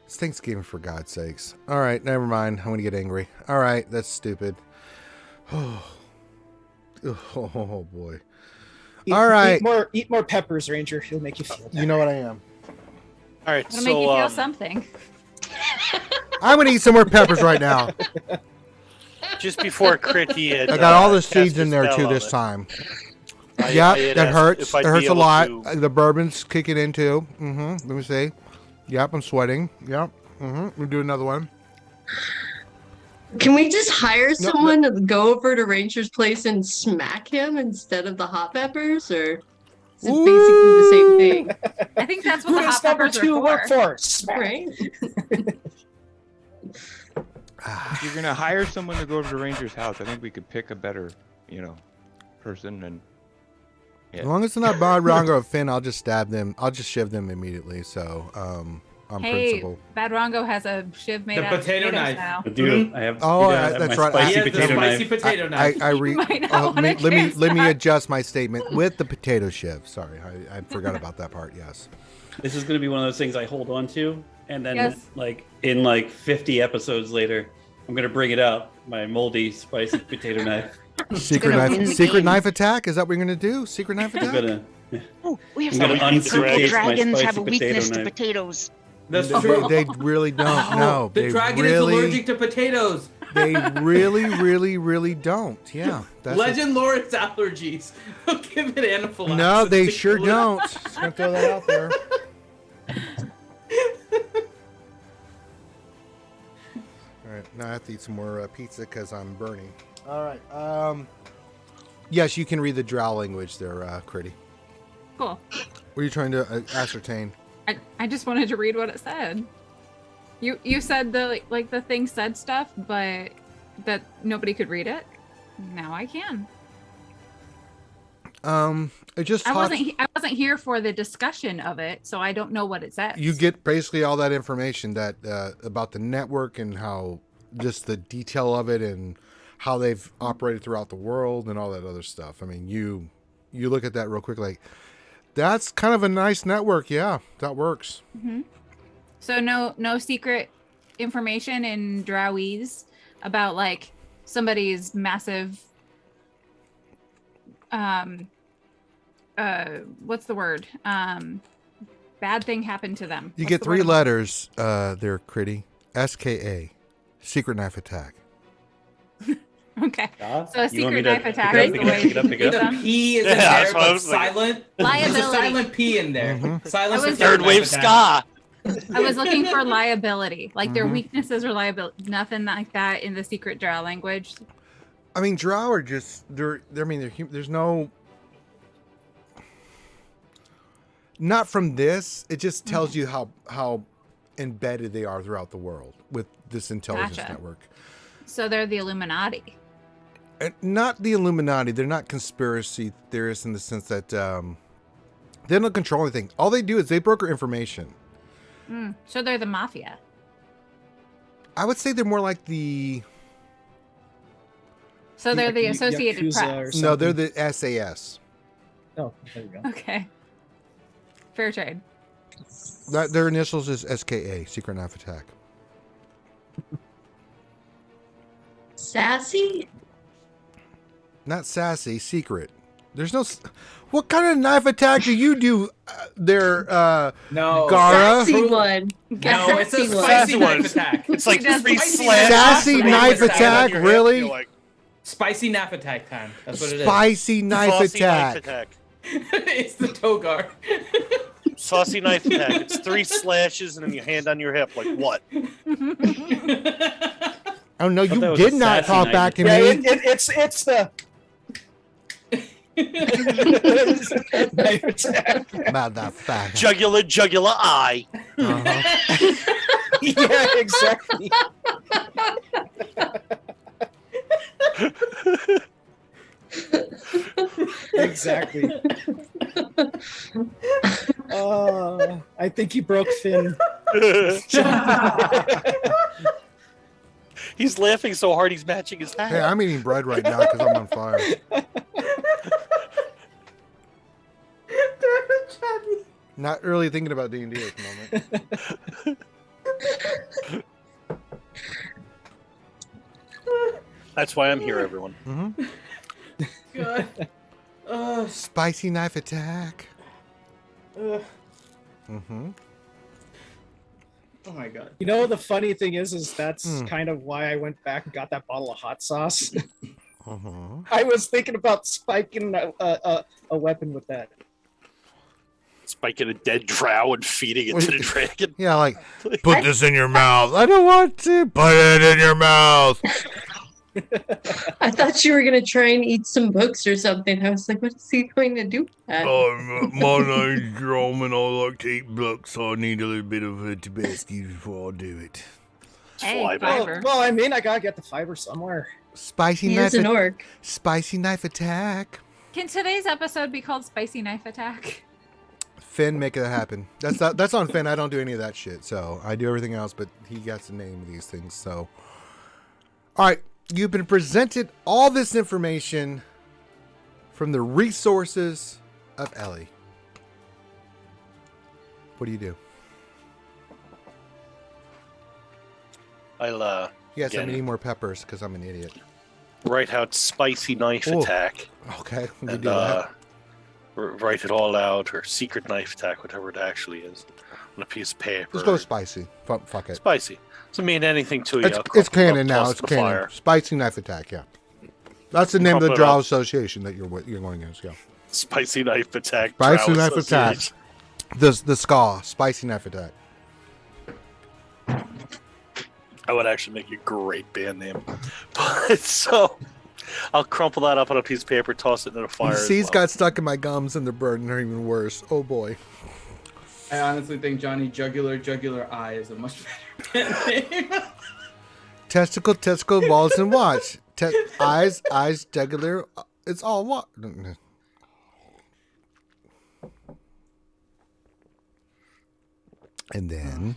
It's Thanksgiving, for God's sakes. All right, never mind. I'm going to get angry. All right, that's stupid. Oh boy. All right. Eat more peppers, Ranger. He'll make you feel better. You know what I am. All right, It'll make you feel something. I'm going to eat some more peppers right now. just before Critty had, I got all the cast seeds his in there spell too on this it. time. I Yeah, had that asked hurts. if I'd It be hurts a able lot. to- The bourbon's kicking in too. Let me see. Yep, I'm sweating. Yep. We'll do another one. Can we just hire No, someone to go over to Ranger's place and smack him instead of the hot peppers, or is it basically the same thing? I think that's what Who the does hot number peppers 2 are work for. for? Smack. Right? If you're gonna hire someone to go over to Ranger's house, I think we could pick a better, person and. As long as it's not Bad Rongo or Finn, I'll just stab them. I'll just shiv them immediately. So, on Hey, principle. Bad Rongo has a shiv made The out of potato potatoes knife. now. Dude, I have. Oh, you know, I have that's my right. Spicy He has the potato spicy knife. potato knife. You might not wanna cast let me that. adjust my statement with the potato shiv. Sorry, I forgot about that part. Yes. This is going to be one of those things I hold on to, and then Yes. in 50 episodes later, I'm going to bring it out. My moldy spicy potato knife. Secret gonna win knife. the Secret game. knife attack. Is that what you're gonna do? Secret knife I'm attack. gonna. Oh, we have I'm some gonna purple unsuitcase my dragons spicy have a weakness to potato knife. potatoes. That's They, true. they really don't. No, the they dragon really, is allergic to potatoes. They really, really, really don't. Yeah. That's Legend lore is allergies. They'll give it anaphylaxis. No, they to sure kill it. don't. Just gonna throw that out there. All right, now I have to eat some more pizza because I'm burning. All right. Yes, you can read the drow language there, Critty. Cool. What are you trying to ascertain? I just wanted to read what it said. You said the thing said stuff, but that nobody could read it. Now I can. It just I talks. wasn't here for the discussion of it, so I don't know what it says. You get basically all that information that about the network and how just the detail of it and how they've operated throughout the world and all that other stuff. I mean, you look at that real quick, like that's kind of a nice network. Yeah, that works. Mm-hmm. So no secret information in Drowese about like somebody's massive what's the word? Bad thing happened to them. You What's get the 3 word? letters there, Critty. SKA. Secret knife attack. Okay. Ah, So a you want me secret to knife pick attack it is up, the pick it up, way pick it up, you pick use it up? them. P is in Yeah, that's there, what I but was thinking. silent. There's a Liability. silent P in there. Mhm. Silent I was- for Third knife wave attack. ska. I was looking for liability, like their Mhm. weaknesses or liability. Nothing like that in the secret Drow language. I mean, drow are just they're there's no. Not from this. It just tells you how embedded they are throughout the world with this intelligence Gotcha. network. So they're the Illuminati. And not the Illuminati. They're not conspiracy theorists in the sense that they don't control anything. All they do is they broker information. So they're the mafia. I would say they're more like the So they're the Like Associated Yakuza or Press. no, they're something. the SAS. Oh, there you go. Okay. Fair trade. Their initials is SKA, Secret Knife Attack. Sassy? Not sassy, secret. There's no. What kind of knife attack do you do there, No. Gara? Sassy one. No, it's a Sassy one. spicy knife attack. It's like He does 3 spicy slams. Sassy and then knife you stab attack, on your hip, really? you're like, Spicy knife attack time. That's what it is. Spicy knife saucy attack. knife attack. It's the Togar. Saucy knife attack. It's 3 slashes and then your hand on your hip. Like what? Oh no, thought that you was did a not sassy talk knife back to Yeah, me. it's the knife attack. Motherfucker. Jugular eye. Uh-huh. Yeah, exactly. Exactly. I think he broke Finn. He's laughing so hard he's matching his hat. Hey, I'm eating bread right now because I'm on fire. Not really thinking about D&D at the moment. That's why I'm here, everyone. Mm-hmm. God. Spicy knife attack. Mm-hmm. Oh my god. You know, the funny thing is that's kind of why I went back and got that bottle of hot sauce. Uh-huh. I was thinking about spiking a weapon with that. Spiking a dead drow and feeding it to the dragon. Yeah, like, put this in your mouth. I don't want to. Put it in your mouth. I thought you were gonna try and eat some books or something. I was like, what is he going to do with that? My name's Jerome and I like to eat books, so I need a little bit of a Tabasco before I do it. Hey, Fly back. fiber. Well, I mean, I gotta get the fiber somewhere. Spicy He knife is an orc. Spicy knife attack. Can today's episode be called Spicy Knife Attack? Finn, make it happen. That's on Finn. I don't do any of that shit. So I do everything else, but he gets the name of these things. So, all right, you've been presented all this information from the resources of Ellie. What do you do? I'll Yes, I'm again, eating more peppers because I'm an idiot. write out spicy knife Oh. attack. Okay, we And do that. write it all out, or secret knife attack, whatever it actually is, on a piece of paper. Let's go spicy. Fuck it. Spicy. Doesn't mean anything to you. It's I'll crumple canon up, now. toss It's it in the canon. fire. Spicy knife attack. Yeah, that's the name of the Crumple it Drow up. Association that you're going against. Yeah, Spicy knife attack. Spicy Drow knife attack. Association. the ska spicy knife attack. I would actually make a great band name. But so I'll crumple that up on a piece of paper, toss it in the fire. The as seeds well. got stuck in my gums and they're burning. They're even worse. Oh boy. I honestly think Johnny Jugular Eye is a much better band name. Testicle, balls, and watch. Eyes, jugular. It's all what? And then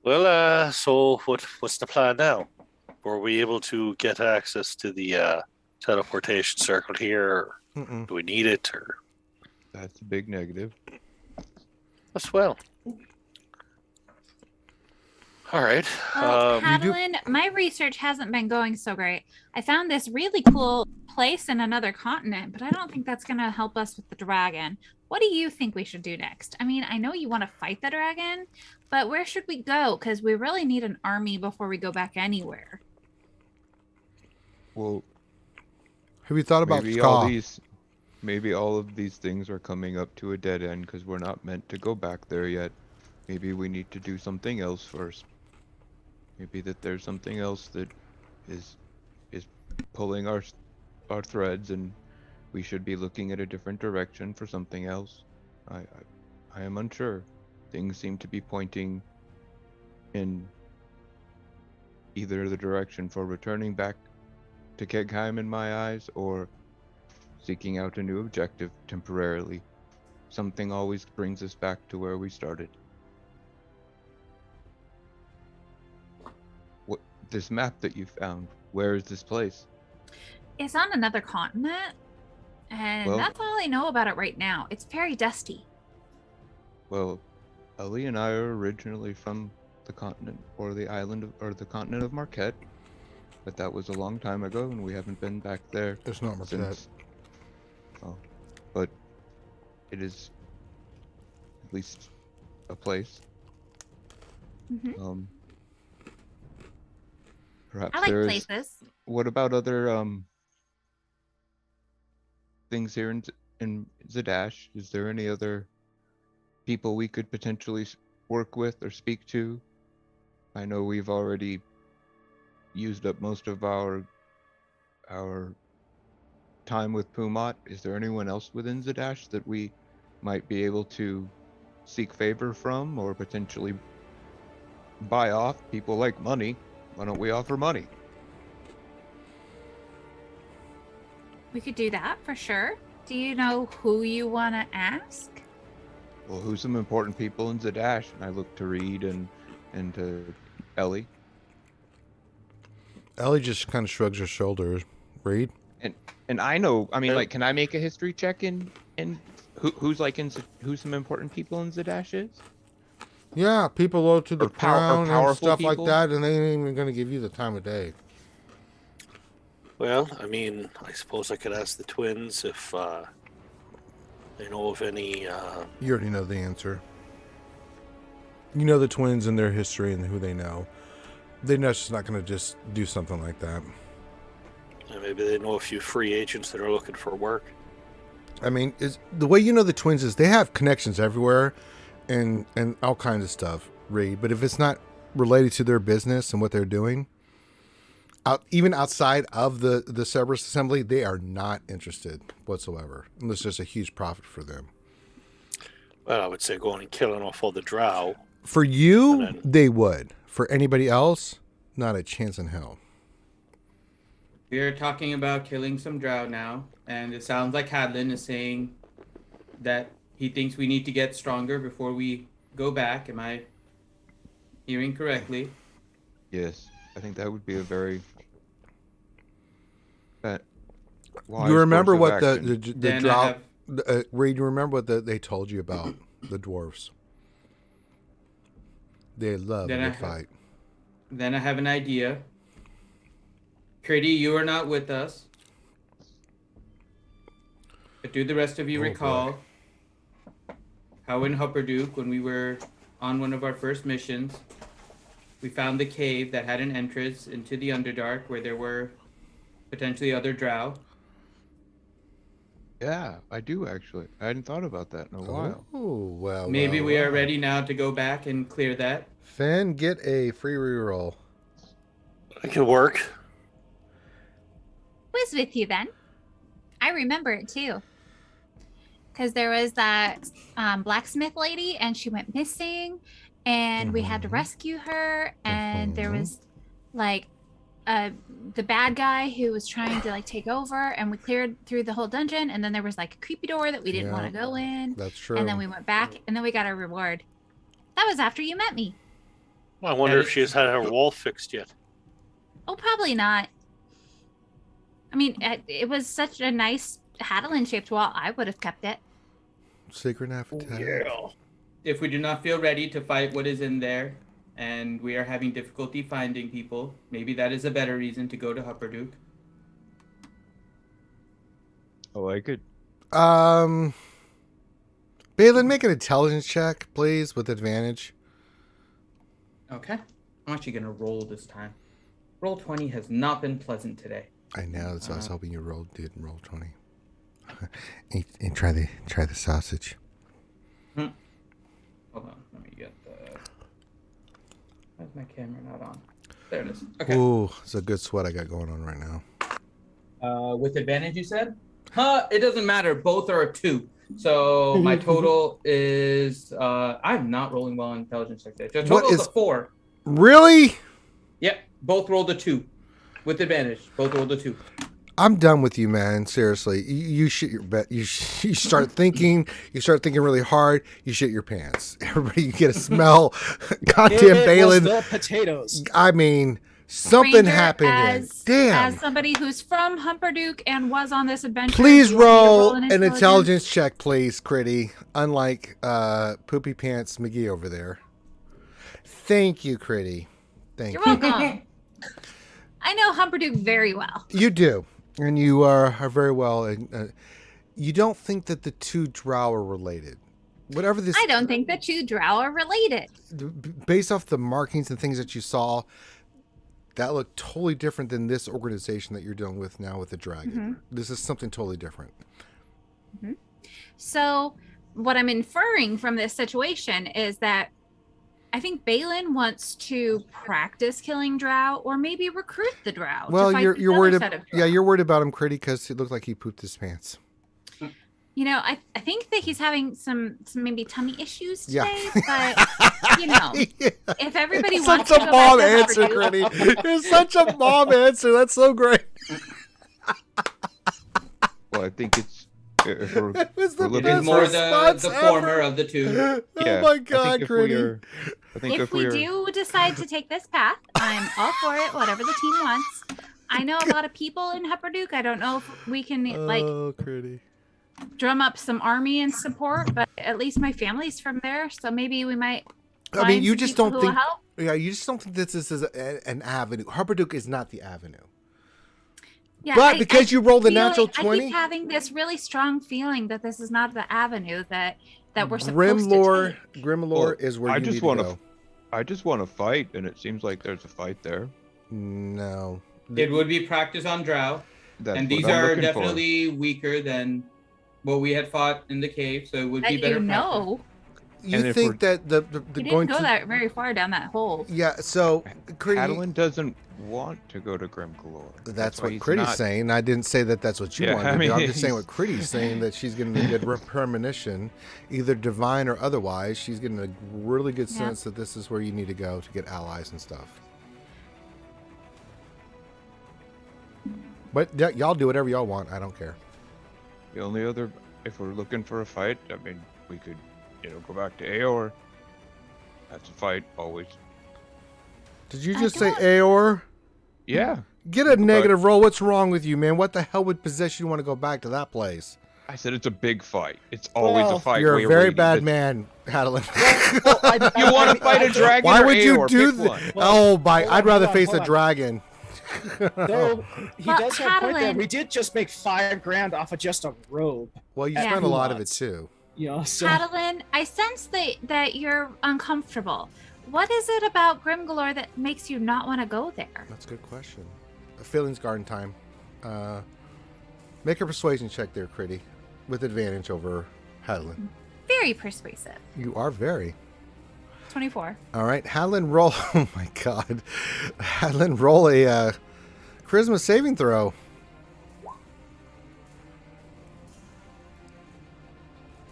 Well, so what's the plan now? Were we able to get access to the teleportation circle here? Or do we need it? Or That's a big negative. as well. All right. Well, you do- Haadolin, my research hasn't been going so great. I found this really cool place in another continent, but I don't think that's going to help us with the dragon. What do you think we should do next? I mean, I know you want to fight the dragon, but where should we go? Because we really need an army before we go back anywhere. Well, have you thought about ska? Maybe all of these things are coming up to a dead end because we're not meant to go back there yet. Maybe we need to do something else first. Maybe that there's something else that is pulling our threads, and we should be looking at a different direction for something else. I am unsure. Things seem to be pointing in either the direction for returning back to Kegheim in my eyes, or seeking out a new objective temporarily. Something always brings us back to where we started. What, this map that you found, where is this place? It's on another continent, and Well- that's all I know about it right now. It's very dusty. Well, Ellie and I are originally from the continent, or the continent of Marquette, but that was a long time ago, and we haven't been back there It's not Marquette. since. Oh, but it is at least a place. Mhm. Perhaps I like there is. places. What about other things here in Zadash, is there any other people we could potentially work with or speak to? I know we've already used up most of our time with Pumat. Is there anyone else within Zadash that we might be able to seek favor from or potentially buy off? People like money. Why don't we offer money? We could do that for sure. Do you know who you want to ask? Well, who's some important people in Zadash? And I look to Reed and to Ellie. Ellie just kind of shrugs her shoulders. Reed? And I know, I mean, like, can I make a history check in who's some important people in Zadash is? Yeah, people low to the Or crown and powerful stuff people? like that, and they ain't even going to give you the time of day. Well, I mean, I suppose I could ask the twins if they know of any. You already know the answer. You know the twins and their history and who they know. They're just not going to just do something like that. Maybe they know a few free agents that are looking for work. I mean, the way you know the twins is they have connections everywhere and all kinds of stuff, Reed. But if it's not related to their business and what they're doing, even outside of the Cerberus Assembly, they are not interested whatsoever. Unless there's a huge profit for them. Well, I would say going and killing off all the drow. For you, they would. For anybody else, not a chance in hell. We're talking about killing some drow now, and it sounds like Haadolin is saying that he thinks we need to get stronger before we go back. Am I hearing correctly? Yes, I think that would be a very You remember what the Then drow... Reed, you remember what they told you about the dwarves? They love a fight. Then I have an idea. Critty, you are not with us. But do the rest of you recall how in Hupperduke, when we were on one of our first missions, we found the cave that had an entrance into the Underdark where there were potentially other drow? Yeah, I do actually. I hadn't thought about that in a while. Oh, well. Maybe we are ready now to go back and clear that. Finn, get a free reroll. It can work. Was with you then. I remember it too. Because there was that blacksmith lady and she went missing and we had to rescue her. And there was like the bad guy who was trying to like take over, and we cleared through the whole dungeon. And then there was like a creepy door that we didn't want to go in. That's true. And then we went back and then we got our reward. That was after you met me. Well, I wonder if she has had her wall fixed yet. Oh, probably not. I mean, it was such a nice Haadolin-shaped wall. I would have kept it. Secret habitat. If we do not feel ready to fight what is in there, and we are having difficulty finding people, maybe that is a better reason to go to Hupperduke. Oh, I could. Balin, make an intelligence check, please, with advantage. Okay. I'm actually going to roll this time. Roll 20 has not been pleasant today. I know. That's what I was hoping you didn't roll 20. and try the sausage. Hold on. Let me get the... Why's my camera not on? There it is. Okay. Ooh, it's a good sweat I got going on right now. With advantage, you said? It doesn't matter. Both are a 2. So my total is... I'm not rolling well on intelligence check today. So total is a 4. Really? Yep. Both rolled a 2. With advantage. Both rolled a 2. I'm done with you, man. Seriously, you shit your bet. You start thinking. You start thinking really hard. You shit your pants. Everybody, you get a smell. Goddamn Balin. The potatoes. I mean, something Ranger, happened. Damn. As somebody who's from Humperduke and was on this adventure, Please do you want me to roll an an intelligence check, please, Critty. Unlike Poopy Pants McGee over there. Thank you, Critty. Thank You're you. welcome. I know Humperduke very well. You do. And you are very well. You don't think that the two drow are related. Whatever this. I don't think the two drow are related. Based off the markings and things that you saw, that looked totally different than this organization that you're dealing with now with the dragon. Mm-hmm. This is something totally different. So what I'm inferring from this situation is that I think Balin wants to practice killing drow, or maybe recruit the drow. Well, to fight you're other worried. set of drow. Yeah, you're worried about him, Critty, because it looked like he pooped his pants. You know, I think that he's having some maybe tummy issues Yeah. today, but you know, if everybody wants Such to a go mom back to answer, Hubbard- Critty. It's such a mom answer. That's so great. Well, I think it's. If we're, It was the we're It looking is more response the ever. former of the two. Oh my God, Critty. If we do decide to take this path, I'm all for it, whatever the team wants. I know a lot of people in Hupperduke. I don't know if we can like Oh, Critty. drum up some army and support, but at least my family's from there, so maybe we might. I mean, find you some just people don't who think. will help. Yeah, you just don't think this is an avenue. Hupperduke is not the avenue. Yeah, But because you rolled a feel natural like I 20? keep having this really strong feeling that this is not the avenue that we're supposed to Grimlore, take. Grimlore is where I you just need to want go. I just want to fight, and it seems like there's a fight there. No. It would be practice on drow, That's and what these I'm are looking for. definitely weaker than what we had fought in the cave, so it would That be better. you know, You And if think that the you didn't going go to that very far down that hole. Yeah, so Critty, Haadolin doesn't want to go to Grimgalore. that's why what he's Critty's not- saying. I didn't say that that's what you Yeah, wanted I to do. mean, I'm just saying he's- what Critty's saying, that she's getting a good premonition, either divine or otherwise. She's getting a really good Yeah. sense that this is where you need to go to get allies and stuff. But yeah, y'all do whatever y'all want. I don't care. The only other, if we're looking for a fight, I mean, we could, go back to Aor. That's a fight, always. Did you I just say don't- Aor? Yeah. Get a negative roll. What's wrong with you, man? What the hell would possess you to want to go back to that place? I said it's a big fight. It's always Well, a fight. You're a where very waiting. bad This- man, Haadolin. You want to fight a dragon Why or would you Aor? do Pick that? one. Oh, my! hold I'd on, rather hold on, face hold a on. dragon. Though he Well, does have a point there. Haadolin- We did just make $5,000 off of just a robe. Well, you Yeah. spent a lot of it Lots. too. You know, so Haadolin, I sense that you're uncomfortable. What is it about Grimgalore that makes you not want to go there? That's a good question. Feelings garden time. Make a persuasion check there, Critty, with advantage over Haadolin. Very persuasive. You are very. 24. All right, Haadolin, roll. Oh my God, Haadolin, roll a charisma saving throw.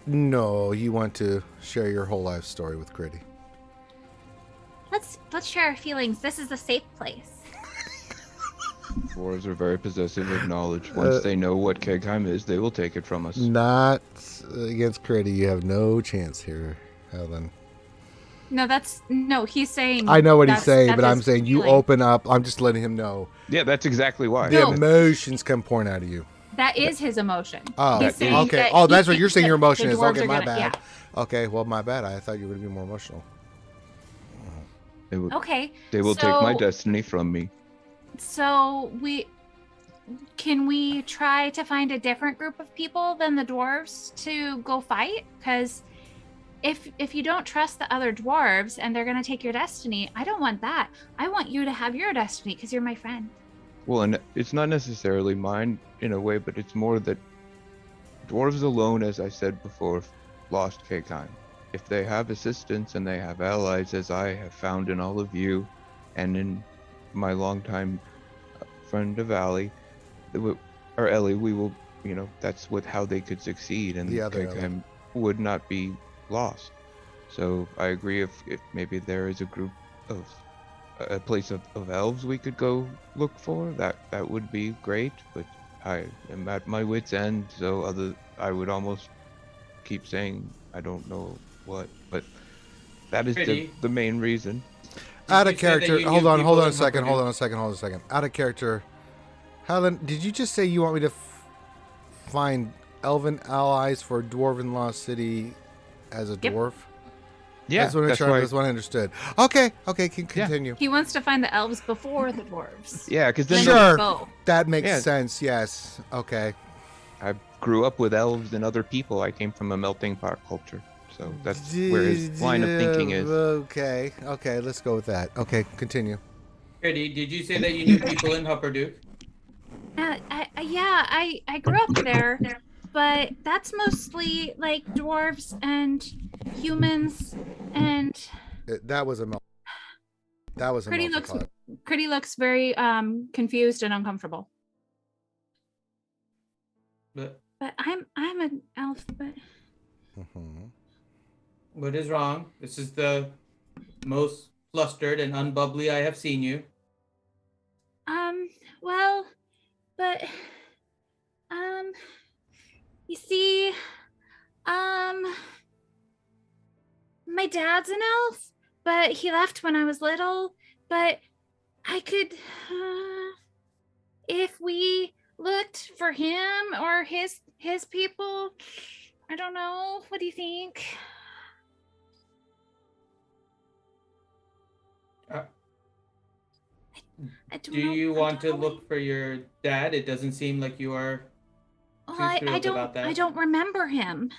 No, you want to share your whole life story with Critty. Let's share our feelings. This is a safe place. Dwarves are very possessive of knowledge. Once they know what Kegheim is, they will take it from us. Not against Critty. You have no chance here, Haadolin. No, he's saying. I know what he's that's- saying, that's but I'm his saying you feeling. open up. I'm just letting him know. Yeah, that's exactly why. The No. emotions come pouring out of you. That is his emotion. Oh, He's saying okay. that Oh, he that's what thinks you're saying that your emotion the is. dwarves Okay, are my gonna- bad. Okay, well, my bad. I thought you were going to be more emotional. They will, Yeah. Okay. they will take my so- destiny from me. So can we try to find a different group of people than the dwarves to go fight? Because if you don't trust the other dwarves and they're gonna take your destiny, I don't want that. I want you to have your destiny because you're my friend. Well, and it's not necessarily mine in a way, but it's more that dwarves alone, as I said before, lost Kegheim. If they have assistance and they have allies, as I have found in all of you, and in my longtime friend of Ali, or Ellie, we will, that's how they could succeed, and The other Kegheim would not be lost. So I agree. If maybe there is a group of a place of elves we could go look for, that would be great. But I am at my wit's end, so I would almost keep saying I don't know what, but that is the main reason. Out of You said that character. you Hold knew on people a in second. Hupperduke. Hold on a second. Out of character. Helen, did you just say you want me to find elven allies for Dwarven Lost City as a Yep. dwarf? Yeah, that's what I understood. Okay, can continue. He wants to find the elves before the dwarves. Yeah, because Then then they Sure. go. That makes Yeah. sense. Yes. Okay. I grew up with elves and other people. I came from a melting pot culture, so that's where his line of thinking is. Okay. Let's go with that. Okay, continue. Eddie, did you say that you knew people in Hupperduke? Yeah, I grew up there. but that's mostly like dwarves and humans and That was a Critty melting pot. Critty looks very confused and uncomfortable. But I'm an elf, but what is wrong? This is the most flustered and unbubbly I have seen you. well, but you see, my dad's an elf, but he left when I was little. But I could, if we looked for him or his people, I don't know. What do you think? Do you want to look for your dad? It doesn't seem like you are too thrilled about that. I don't remember him.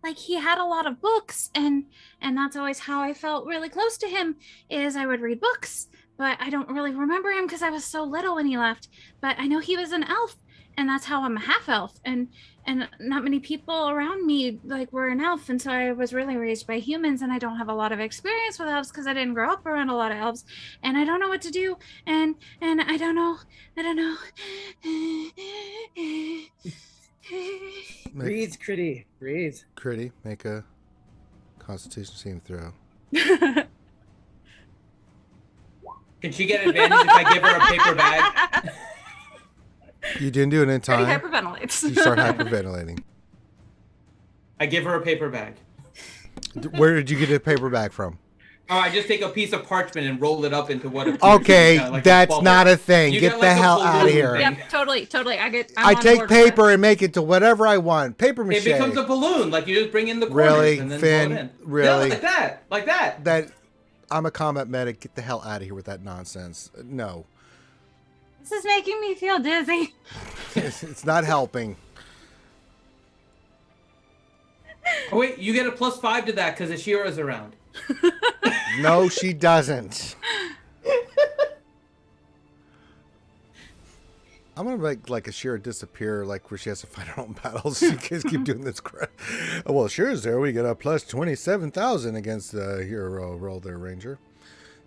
Like, he had a lot of books, and that's always how I felt really close to him, is I would read books, but I don't really remember him because I was so little when he left. But I know he was an elf, and that's how I'm a half elf, and not many people around me like were an elf, and so I was really raised by humans, and I don't have a lot of experience with elves because I didn't grow up around a lot of elves, and I don't know what to do, and I don't know. Breathe, Critty. Breathe. Critty, make a Constitution saving throw. Can she get advantage if I give her a paper bag? You didn't do it in time. Critty hyperventilates. You start hyperventilating. I give her a paper bag. Where did you get a paper bag from? Oh, I just take a piece of parchment and roll it up into what. Okay, like that's not a thing. Get the hell out of here. Yep, totally. I take paper and make it to whatever I want. Paper mache. It becomes a balloon. Like you just bring in the corners really, and then Finn, blow it in. really, Yeah, like that. That I'm a combat medic. Get the hell out of here with that nonsense. No, This is making me feel dizzy. it's not helping. Oh wait, you get a +5 to that because Ashira's around. No, she doesn't. I'm gonna make like Ashira disappear, like where she has to fight her own battles. You guys keep doing this crap. Well, Ashira's there. We get a plus 27,000 against the hero roll there, Ranger.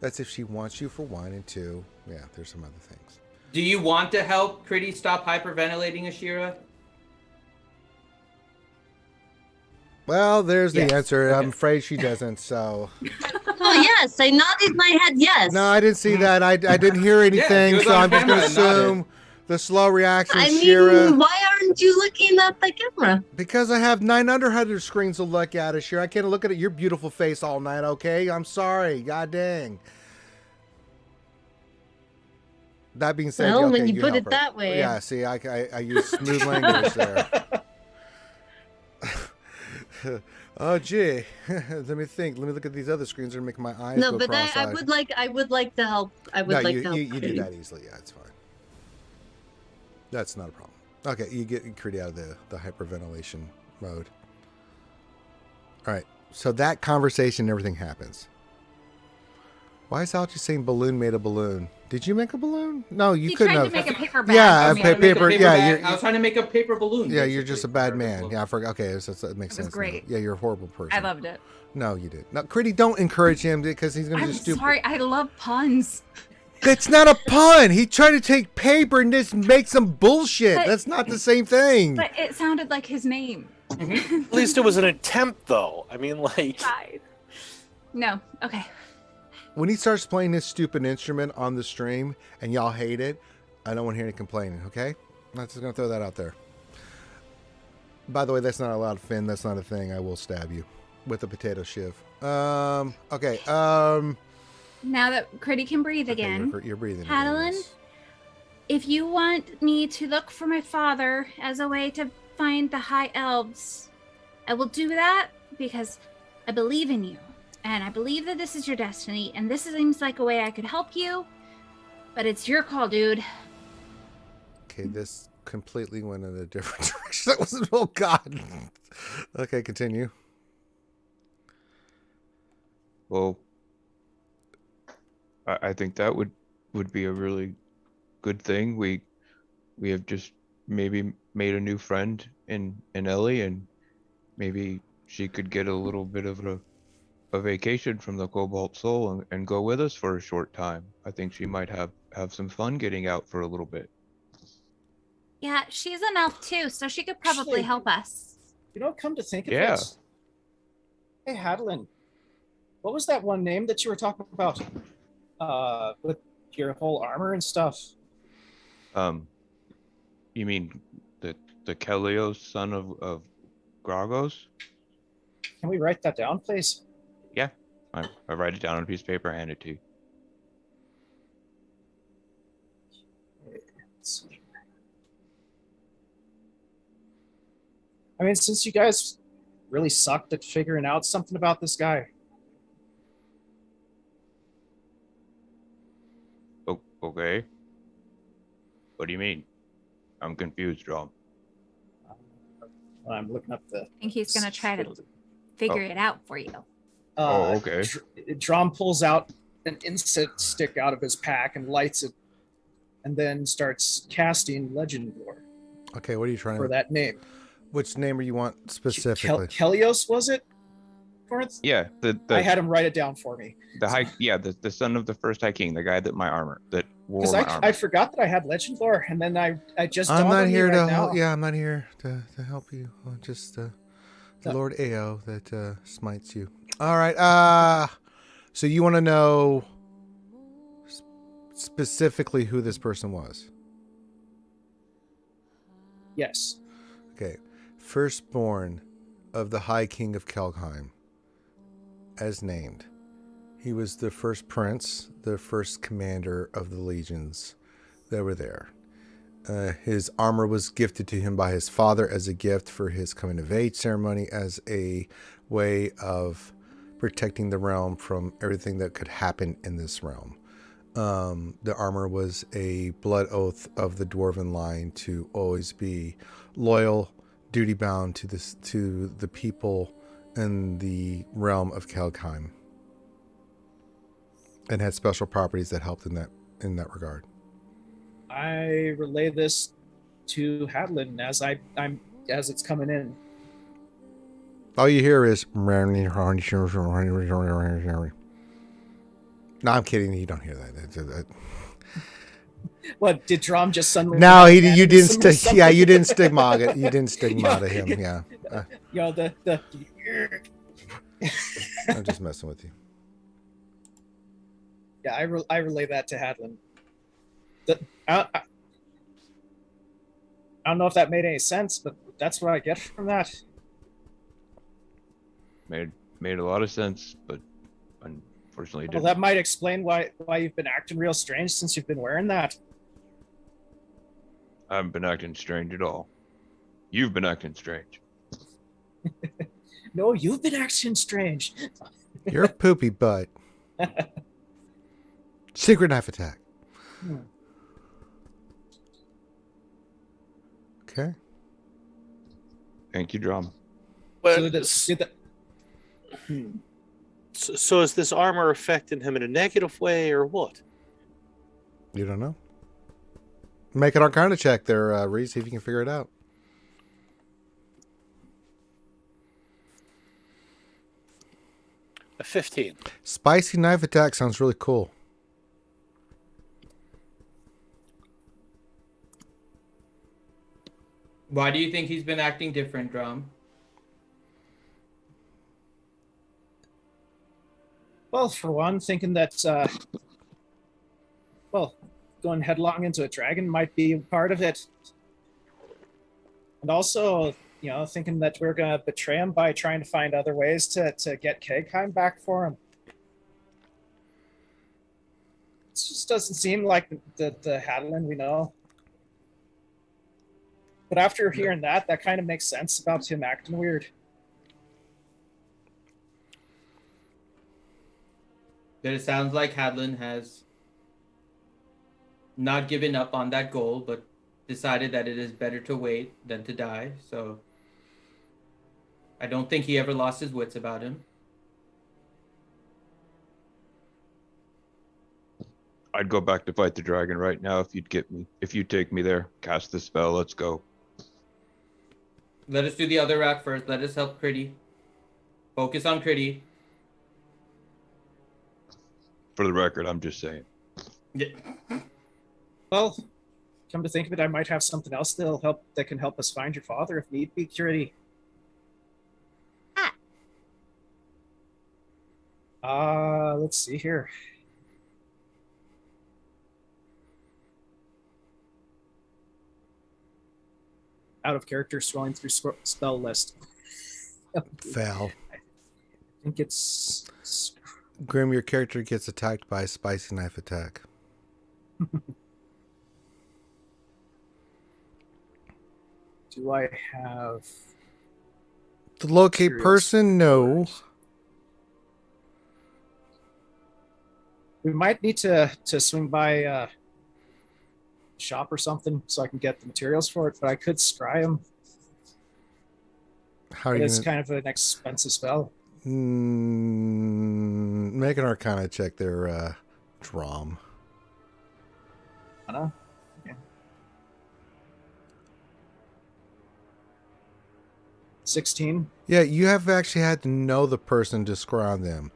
That's if she wants you for 1 and 2. Yeah, there's some other things. Do you want to help Critty stop hyperventilating, Ashira? Well, there's the Yes. answer. Okay. I'm afraid she doesn't. So. Oh yes, I nodded my head yes. No, I didn't see that. I didn't hear anything, it was so on I'm just camera gonna and nodded. assume the slow reaction, I Shira. mean, why aren't you looking at the camera? Because I have 900 screens to look at, Shira. I can't look at your beautiful face all night. Okay, I'm sorry. God dang. That being said, Well, okay, when you put help it her. that way. Yeah. See, I use smooth language there. Oh gee, let me think. Let me look at these other screens and make my eyes No, go but I cross-eyed. would like to help. I would No, like you, to help. you do Critty. that easily. Yeah, it's fine. That's not a problem. Okay, you get Critty out of the hyperventilation mode. All right, so that conversation and everything happens. Why is Algie saying balloon made a balloon? Did you make a balloon? No, you He couldn't tried have. to make a paper bag. Yeah, for a me. paper. Yeah, I was trying to make a paper balloon. yeah, you're just a bad basically. man. Yeah, I forgot. Okay, so that makes It was sense. now. great. Yeah, you're a horrible person. I loved it. No, you did. No, Critty, don't encourage him because he's gonna I'm do stupid. sorry. I love puns. That's not a pun. He tried to take paper and just make some bullshit. But- That's not the same thing. But it sounded like his name. At least it was an attempt, though. I mean, like. No. Okay. When he starts playing this stupid instrument on the stream and y'all hate it, I don't want to hear any complaining, okay? I'm just going to throw that out there. By the way, that's not allowed, Finn. That's not a thing. I will stab you with a potato shiv. Okay. Now that Critty can breathe Okay, again, you're breathing. again, Haadolin, yes. if you want me to look for my father as a way to find the High Elves, I will do that because I believe in you. And I believe that this is your destiny, and this seems like a way I could help you, but it's your call, dude. Okay, this completely went in a different direction. That wasn't. Oh God. Okay, continue. Well, I think that would be a really good thing. We have just maybe made a new friend in Ellie, and maybe she could get a little bit of a vacation from the Cobalt Soul and go with us for a short time. I think she might have some fun getting out for a little bit. Yeah, she's an elf too, so she could probably Actually, help us. You know, come to think of Yeah. it. Hey, Haadolin, what was that one name that you were talking about? With your whole armor and stuff. You mean the Kelios, son of Gragos? Can we write that down, please? Yeah. I write it down on a piece of paper and hand it to you. Let's see. I mean, since you guys really sucked at figuring out something about this guy. Oh, okay. What do you mean? I'm confused, Drum. I'm looking up the. I think he's gonna try to figure it out for you. Okay. Drum pulls out an incense stick out of his pack and lights it, and then starts casting legend lore. Okay, what are you trying for that name? Which name you want specifically? Kelios, was it? Corinth? Yeah, I had him write it down for me. The son of the first High King, the guy that wore Because my armor. I forgot that I had legend lore, and then I just. I'm not here to help. Yeah, I'm not here to help you. Just the Lord Ao that smites you. All right. So you want to know specifically who this person was? Yes. Okay. Firstborn of the High King of Kelheim, as named. He was the first prince, the first commander of the legions that were there. His armor was gifted to him by his father as a gift for his coming of age ceremony, as a way of protecting the realm from everything that could happen in this realm. The armor was a blood oath of the dwarven line to always be loyal, duty bound to the people in the realm of Kelheim, and had special properties that helped in that regard. I relay this to Haadolin as it's coming in. All you hear is no, I'm kidding. You don't hear that. What did Drum just suddenly? No, you didn't stick. Yeah, you didn't stigmata. You didn't stigmata him. Yeah. The. I'm just messing with you. Yeah, I relay that to Haadolin. I don't know if that made any sense, but that's what I get from that. Made a lot of sense, but unfortunately Well, didn't. that might explain why you've been acting real strange since you've been wearing that. I haven't been acting strange at all. You've been acting strange. No, you've been acting strange. You're a poopy butt. Secret knife attack. Okay. Thank you, Drum. So is this armor affecting him in a negative way or what? You don't know. Make an Arcana check there, Reese. See if you can figure it out. A 15. Spicy knife attack sounds really cool. Why do you think he's been acting different, Drum? Well, for one, thinking that, going headlong into a dragon might be part of it. And also, thinking that we're going to betray him by trying to find other ways to get Kegheim back for him. It just doesn't seem like the Haadolin we know. But after hearing that kind of makes sense about him acting weird. But it sounds like Haadolin has not given up on that goal, but decided that it is better to wait than to die. So I don't think he ever lost his wits about him. I'd go back to fight the dragon right now if you'd take me there. Cast the spell. Let's go. Let us do the other rack first. Let us help Critty. Focus on Critty. For the record, I'm just saying. Yeah. Well, come to think of it, I might have something else that can help us find your father if need be, Curity. Let's see here. Out of character, scrolling through spell list. Fail. I think it's Grim, your character gets attacked by a spicy knife attack. Do I have To locate materials person, no. for it? We might need to swing by a shop or something so I can get the materials for it, but I could scry them. How are you It's gonna... kind of an expensive spell. Make an Arcana check there, Drum. Anna? Yeah. 16. Yeah, you have actually had to know the person to scry them.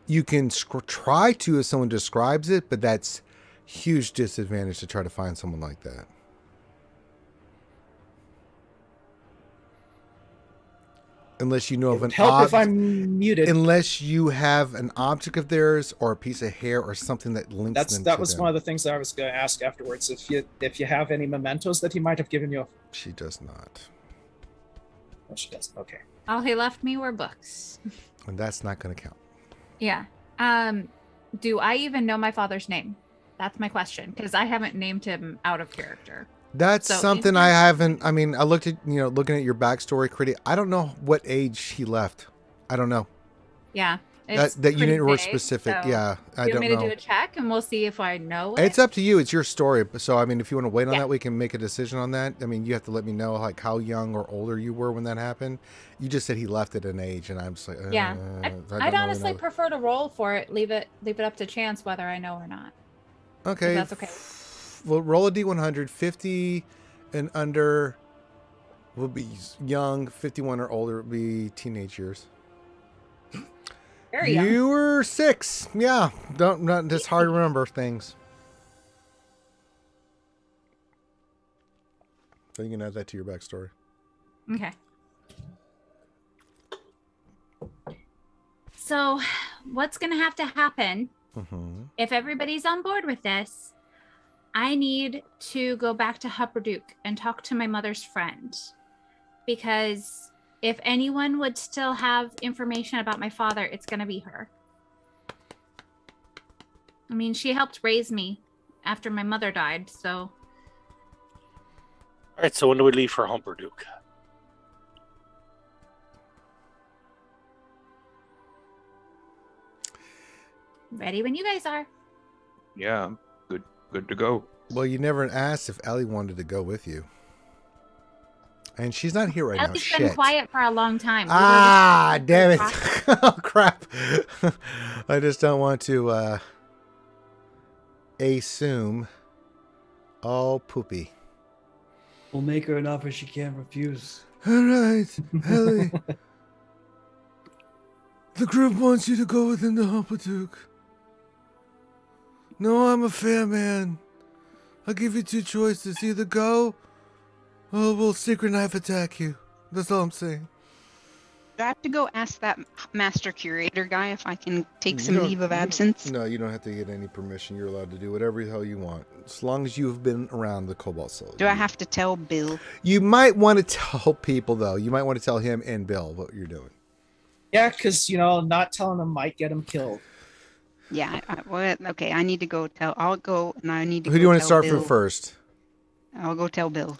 You can try to if someone describes it, but that's huge disadvantage to try to find someone like that. Unless you know of an Help if I'm muted. Unless you have an object of theirs or a piece of hair or something that links them. That was one of the things that I was going to ask afterwards. If you have any mementos that he might have given you. She does not. Oh, she doesn't. Okay. All he left me were books. And that's not going to count. Yeah. Do I even know my father's name? That's my question, because I haven't named him out of character. That's So something I haven't. I mean, I looked at, looking at your backstory, Critty. I don't know what age he left. I don't know. Yeah. That you pretty didn't were vague, specific. so Yeah, I you don't want me know. to do a check and we'll see if I know it? It's up to you. It's your story. So, I mean, if you want to wait on Yeah. that, we can make a decision on that. I mean, you have to let me know, like, how young or older you were when that happened. You just said he left at an age, and I'm just like, Yeah. I don't I'd really honestly know. prefer to roll for it. Leave it up to chance whether I know or not. Okay. If that's okay. Well, roll a D100. 50 and under will be young. 51 or older will be teenage years. Very young. You were 6. Yeah. Not just hard to remember things. So you can add that to your backstory. Okay. So, what's going to have to happen if everybody's on board with this? I need to go back to Hupperduke and talk to my mother's friend, because if anyone would still have information about my father, it's going to be her. I mean, she helped raise me after my mother died, so. All right, so when do we leave for Humperduke? Ready when you guys are. Yeah, I'm good to go. Well, you never asked if Ellie wanted to go with you. And she's not here right now. Ellie's Shit. been quiet for a long time. We were Ah, just- damn it. Oh, crap. I just don't want to assume. Oh, poopy. We'll make her an offer she can't refuse. All right, Ellie. The group wants you to go with them to Humperduke. No, I'm a fair man. I'll give you 2 choices. Either go, or we'll secret knife attack you. That's all I'm saying. Do I have to go ask that master curator guy if I can take You some don't- leave of absence? No, you don't have to get any permission. You're allowed to do whatever the hell you want, as long as you've been around the Cobalt Soul. Do I have to tell Bill? You might want to tell people, though. You might want to tell him and Bill what you're doing. Yeah, because, not telling him might get him killed. Yeah. Okay. I need to go tell. I'll go, and I need to. Who do you want to start for first? I'll go tell Bill.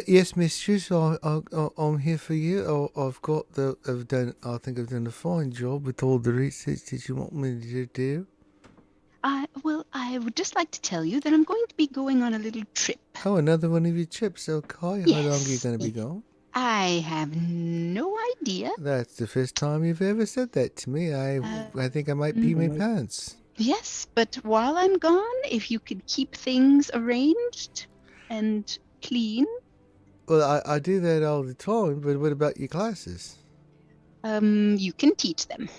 Yes, mistress. I'm here for you. I've done a fine job with all the research that you want me to do. Well, I would just like to tell you that I'm going to be going on a little trip. Oh, another one of your trips. Okay. How long are you going to be gone? I have no idea. That's the first time you've ever said that to me. I think I might pee my pants. Yes, but while I'm gone, if you could keep things arranged and clean. Well, I do that all the time, but what about your classes? You can teach them.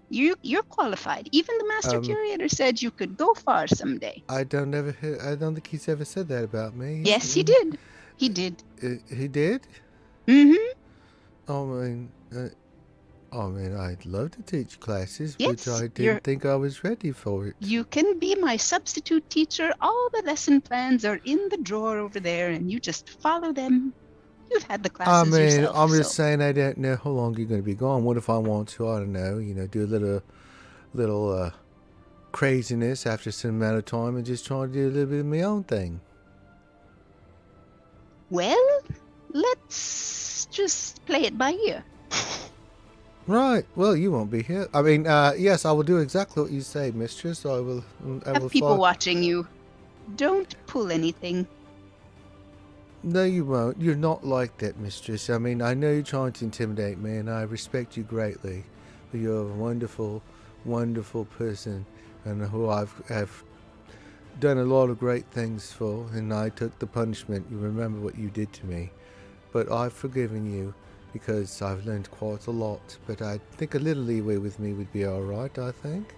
You're qualified. Even the master curator said you could go far someday. I don't think he's ever said that about me. Yes, he did. He did. He did? Mm-hmm. Oh man, I'd love to teach classes, Yes, but I didn't think I was ready for it. You can be my substitute teacher. All the lesson plans are in the drawer over there, and you just follow them. You've had the classes yourself. I'm just saying I don't know how long you're going to be gone. What if I want to, I don't know, do a little craziness after some amount of time and just try to do a little bit of my own thing? Well, let's just play it by ear. Right. Well, you won't be here. I mean, yes, I will do exactly what you say, mistress. I will Have people watching you. Don't pull anything. No, you won't. You're not like that, mistress. I mean, I know you're trying to intimidate me, and I respect you greatly. But you're a wonderful, wonderful person, and who have done a lot of great things for, and I took the punishment. You remember what you did to me. But I've forgiven you, because I've learned quite a lot. But I think a little leeway with me would be alright, I think.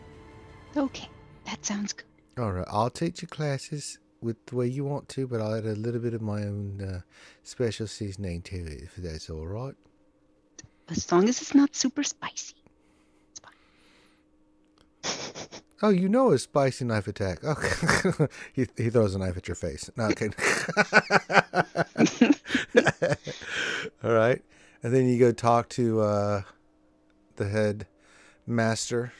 Okay, that sounds good. Alright, I'll teach you classes with the way you want to, but I'll add a little bit of my own special seasoning to it, if that's alright. As long as it's not super spicy. It's fine. Oh, you know a spicy knife attack. Okay. he throws a knife at your face. No, okay. Alright. And then you go talk to the head master.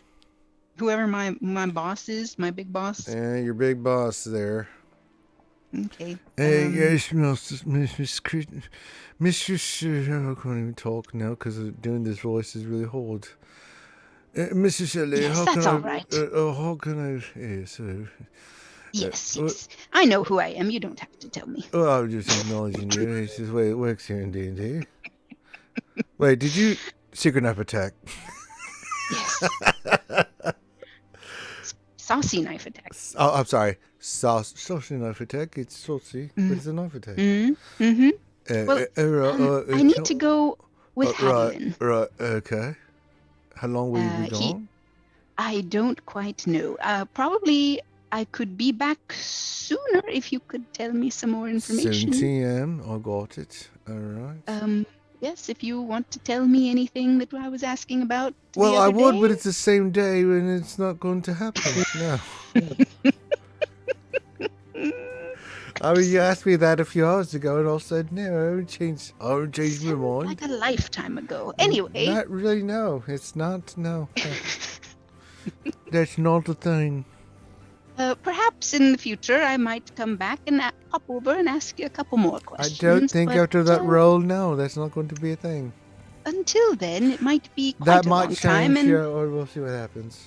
Whoever my boss is, my big boss. Yeah, your big boss there. Okay. Hey, yes, Mistress, I can't even talk now because doing this voice is really hard. Mrs. Shelley, yes, that's all right. How can I? Yes, yes. I know who I am. You don't have to tell me. Well, I'm just acknowledging you. It's just the way it works here in D&D. Wait, did you secret knife attack? Yes. Saucy knife attack. Oh, I'm sorry. Saucy knife attack. It's saucy, but it's a knife attack. Mm-hmm. Well, I need to go with Haadolin. Right. Okay. How long will you be gone? I don't quite know. Probably I could be back sooner if you could tell me some more information. 7 p.m. I got it. All right. Yes, if you want to tell me anything that I was asking about. Well, I would, but it's the same day and it's not going to happen. No. I mean, you asked me that a few hours ago, and I said no. I haven't changed my mind. Like a lifetime ago. Anyway. Not really. No, it's not. No. That's not the thing. Perhaps in the future I might come back and pop over and ask you a couple more questions. I don't think after that role, no, that's not going to be a thing. Until then, it might be quite a long time. That might change, yeah, or we'll see what happens.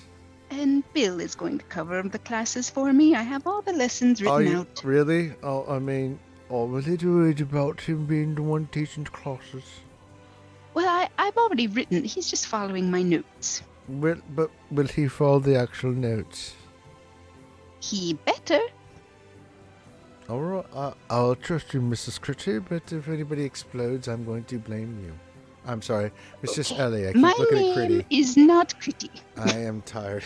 And Bill is going to cover the classes for me. I have all the lessons written out. Really? Oh, I mean, I'm a little worried about him being the one teaching classes. Well, I've already written. He's just following my notes. But will he follow the actual notes? He better. All right, I'll trust you, Mrs. Critty, but if anybody explodes, I'm going to blame you. I'm sorry, it's just Ellie. I keep looking at Critty. My name is not Critty. I am tired.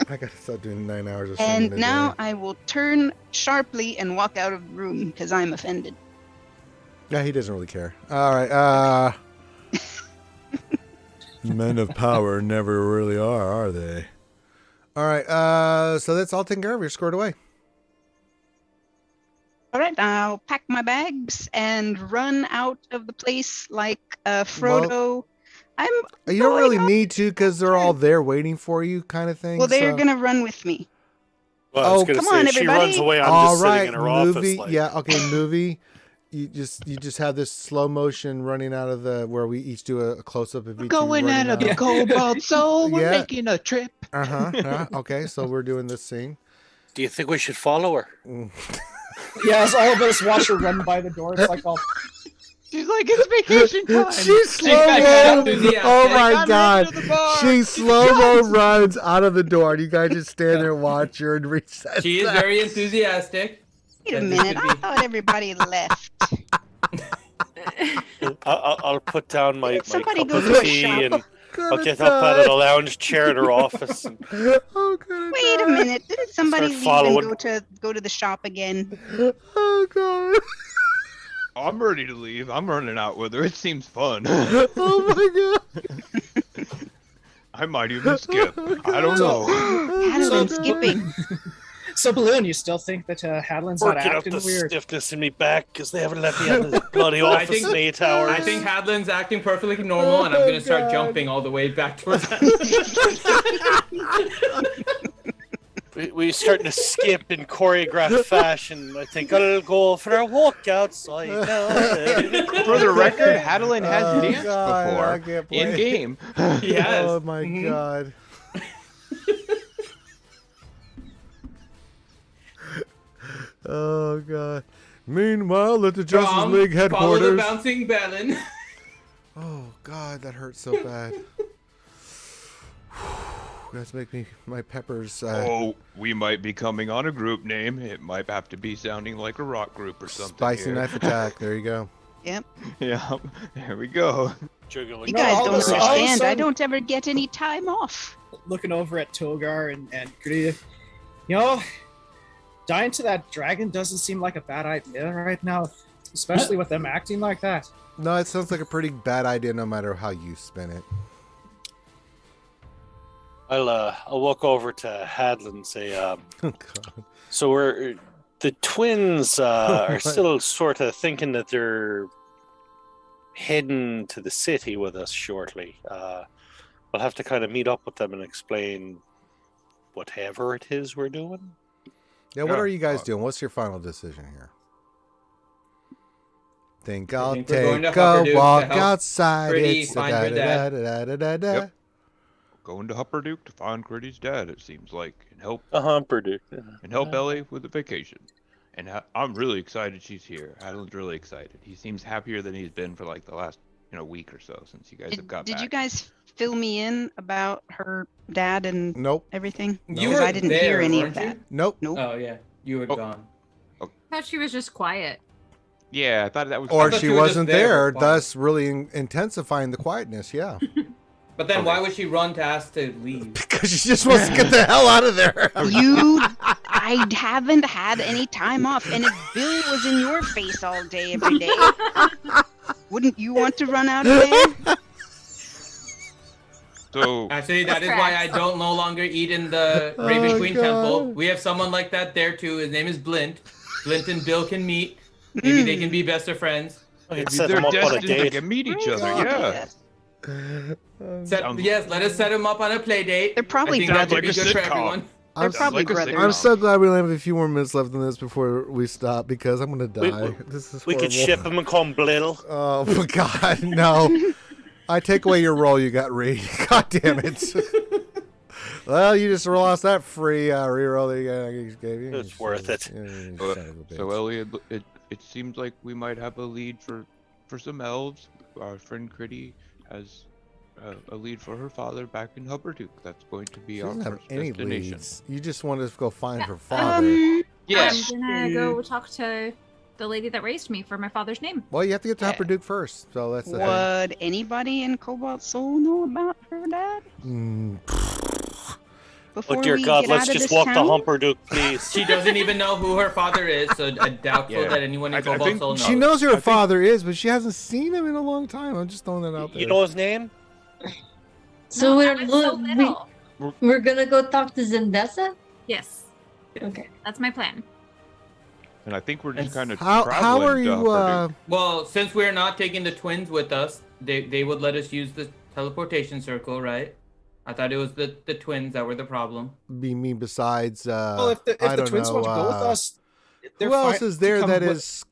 I gotta start doing 9 hours of sleep. And now I will turn sharply and walk out of the room because I'm offended. Yeah, he doesn't really care. All right, men of power never really are they? All right, so that's all taken care of. You're scored away. All right, I'll pack my bags and run out of the place like Frodo. You don't really need to because they're all there waiting for you, kind of thing. Well, they're gonna run with me. Well, I was gonna say, if she runs away, I'm just sitting in her office. Like... Yeah, okay, movie. You just have this slow motion running out of where we each do a close up of each. Going out of the Cobalt Soul. We're making a trip. Okay, so we're doing this scene. Do you think we should follow her? Yes, all of us watch her run by the door. It's like all. She's like, it's vacation time. She's slow got mo. enthusiastic. Oh my I'm god. running to the bar. She slow mo runs out of the door, and you guys just stand there and watch her and recess. She is very enthusiastic. Wait a That this minute, could I be- thought everybody left. I'll put down my Somebody cup go of to a tea shop. and I'll get up out of the lounge chair in her office. And Oh god. Wait a minute, didn't somebody leave following. and go to the shop again? Oh god. I'm ready to leave. I'm running out with her. It seems fun. Oh my god. I might even skip. Oh, I don't know. Haadolin skipping. So, Balloon, you still think that Haadlin's not working up acting the weird? stiffness in me back because they haven't let me out of the bloody I office think- in 8 hours. I think Haadlin's acting perfectly normal, and I'm gonna start God. jumping all the way back towards that. we're starting to skip in choreographed fashion. I think I'll go for a walk outside now. For the record, Haadolin has Oh, danced God, I before can't in believe- game. Yes. Oh my Mhm. god. Oh god. Meanwhile, at the Justice Tom, League follow the headquarters. bouncing ballon. Oh god, that hurts so bad. That's making my peppers. Oh, we might be coming on a group name. It might have to be sounding like a rock group or something. Spicy here. knife attack. There you go. Yep. Yeah, there we go. Juggling. You No, guys all don't of a sudden- understand. I don't ever get any time off. Looking over at Togar and Gritty, you know, dying to that dragon doesn't seem like a bad idea right now, especially with them acting like that. No, it sounds like a pretty bad idea, no matter how you spin it. I'll walk over to Haadlin and say, Oh god. so the twins are What? still sort of thinking that they're heading to the city with us shortly. We'll have to kind of meet up with them and explain whatever it is we're doing. Yeah, what Yeah, are you guys doing? What's your final decision here? Think I'll think we're going to take a Hupperdook to walk help outside. Gritty It's find your dad. da-da-da-da-da-da-da. Yep. Going to Hupperdook to find Gritty's dad, it seems like, and help Humperduke. Ellie with the vacation. And I'm really excited she's here. Adeline's really excited. He seems happier than he's been for like the last week or so since you guys have got Did back. you guys fill me in about her dad and Nope. everything? You Because were I didn't there, hear any weren't of you? that. Nope. Nope. Oh yeah, you had Oh. gone. I thought she was just quiet. Yeah, I thought that was. Or thought she you were just wasn't there there, for fun. thus really intensifying the quietness. Yeah. But then Okay. why would she run to ask to leave? Because she just wants to get the hell out of there. I haven't had any time off, and if Bill was in your face all day, every day, wouldn't you want to run out of there? So Actually, that is why I don't no longer eat in the Raven Oh, Queen God. Temple. We have someone like that there too. His name is Blint. Blint and Bill can meet. Maybe they can be best of friends. I can maybe set they're them up on a destined to date. meet each other. Yeah. Yes, let us set them up on a play date. They're probably I think that would like be a good for sitcom. everyone. They're I'm, probably like a brothers. I'm so glad we only have a few more minutes left in this before we stop because I'm gonna We- die. This is We could horrible. ship them and call them Blittle. Oh my god, no! I take away your roll. You got Reed. God damn it! Well, you just lost that free reroll that you just gave you. It's worth it. You So, son of a bitch. so Elliot, it seems like we might have a lead for some elves. Our friend Critty has a lead for her father back in Hupperdook. That's going to be She our doesn't have first any destination. leads. You just want to go find Yeah. her father. Yes. I'm gonna go talk to the lady that raised me for my father's name. Well, you have to get to Hupperdook first. So that's the thing. Would anybody in Cobalt Soul know about her dad Mm, before Oh dear we God, get let's out of just this walk town? to Humperduke, please. She doesn't even know who her father is, so I doubtful Yeah. that anyone in I Cobalt think Soul knows. she knows who I her think- father is, but she hasn't seen him in a long time. I'm just throwing that out there. You know his name? So No, I was so little. we're gonna go talk to Zendessa? Yes, Okay. that's my plan. And I think we're just kind of How traveling are to you? Hupperdook. Well, since we're not taking the twins with us, they would let us use the teleportation circle, right? I thought it was the twins that were the problem. Be me besides. Well, if the I don't twins know, want to go with us, they're who else fine is to there come that with- is?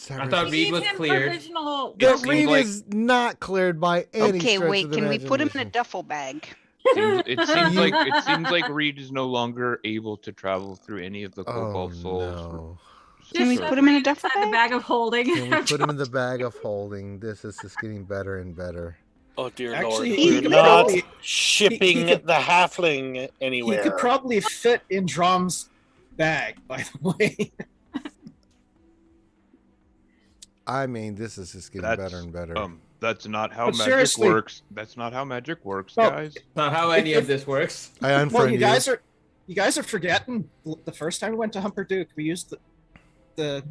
I thought We Reed gave was him cleared. provisional. Yeah, seems Reed like- is not cleared by any Okay, stretch wait. of the Can we put him in a imagination. duffel bag? It seems like Reed is no longer able to travel through any of the Oh Cobalt Souls no! Can we Just put him in a shove duffel inside the bag? bag of holding. Can we put him in the bag of holding? This is just getting better and better. Oh dear Actually, lord, he we're could not probably- shipping he could- the halfling anywhere. He could probably fit in Drom's bag, by the way. I mean, this is just getting better and better. That's not how But magic seriously- works. That's not how magic works, No. guys. Not how any of this works. I unfriend Well, you. you guys are forgetting the first time we went to Humperduke, we used the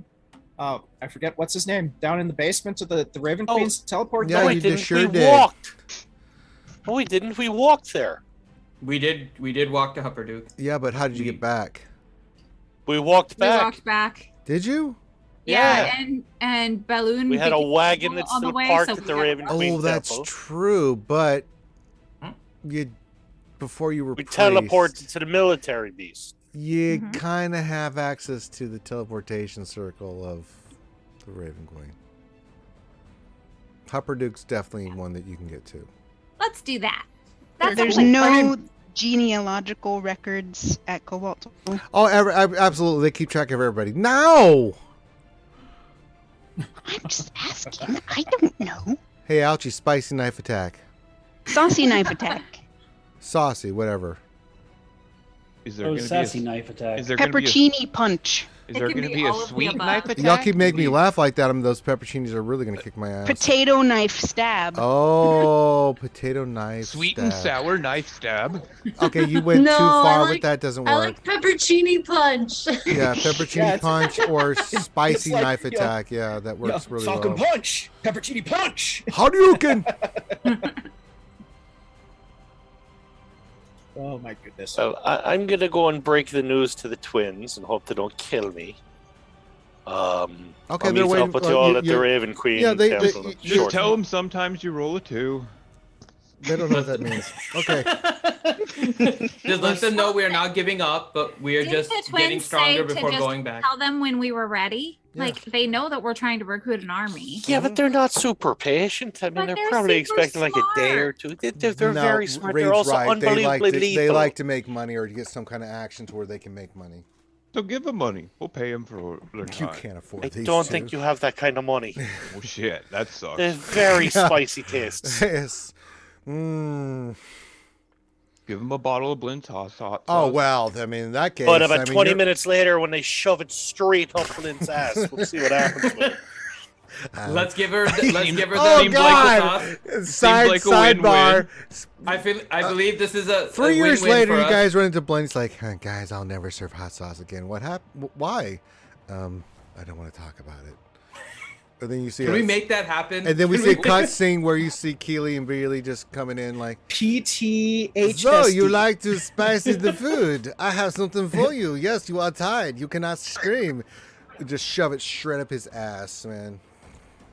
I forget what's his name, down in the basement of the Raven Queen's teleport. Yeah, thing. you didn't sure we did. walked? Oh, we didn't. We walked there. We did walk to Humperduke. Yeah, but how did you get back? We walked We back. walked back. Did you? Yeah, and Balloon. We had a became wagon full that's on the still way, parked so at the we had- Raven Queen Oh, that's Temple. true. But you, before you were We priest, teleported to the military beast. you Mhm. kind of have access to the teleportation circle of the Raven Queen. Humperduke's definitely one that you can get to. Let's do that. That's There's a plan. no genealogical records at Cobalt Soul. Oh, absolutely. They keep track of everybody. No! I'm just asking. I don't know. Hey, ouchie, spicy knife attack. Saucy knife attack. Saucy, whatever. Is there Oh, going to sassy be knife attack. Is there going to be Peppercini punch. Is there It can going to be be a all of the sweet above. knife attack? Y'all keep making me We- laugh like that. Those pepperoncinis are really going to kick my ass. Potato knife stab. Oh, potato knife. Sweet and stab. sour knife stab. Okay, you went No, too I far like- with that. Doesn't I work. like peppercini punch. Yeah, peppercini Yeah, it's- punch or spicy like, knife yeah. attack. Yeah, that Yeah, works really Falcon well. Punch, Peppercini Punch. Hadouken! Oh my goodness. So I'm gonna go and break the news to the twins and hope they don't kill me. Okay, I'll they're meet waiting. up with you all at the you- Raven Queen yeah, they- Temple. you- Just shortly. tell them sometimes you roll a 2. They don't know what that means. Okay. Just let them know we are not giving up, but we are Didn't just the getting twins stronger say to before just going back. Tell them when we were ready. Yeah. Like they know that we're trying to recruit an army. Yeah, but they're not super patient. I mean, But they're they're probably super expecting like a day or two. They're No, very smart. Reed's They're also right. unbelievably They lethal. like to make money or to get some kind of action to where they can make money. So give them money. We'll pay them for their You time. can't afford I these don't two. think you have that kind of money. Oh shit, that sucks. They're very Yeah. spicy tastes. Yes. Mm. Give them a bottle of Blint's hot sauce. Oh, well, I mean, in that case. But about I mean, 20 you're- minutes later, when they shove it straight up Lynn's ass, we'll see what happens with it. Let's give her. Let's give her Oh, the God! Side, like a win-win. sidebar. I believe this is a 3 a years win-win later, for you us. guys run into Blaine. He's like, "Huh, guys, I'll never serve hot sauce again. What happened? Why? I don't want to talk about it. And then you see Can we us- make that happen? And then we Can see a cut scene where you see Keely and Bailey just coming in like, PTH. so you like to spicy the food? I have something for you. Yes, you are tied. You cannot scream. Just shove it straight up his ass, man.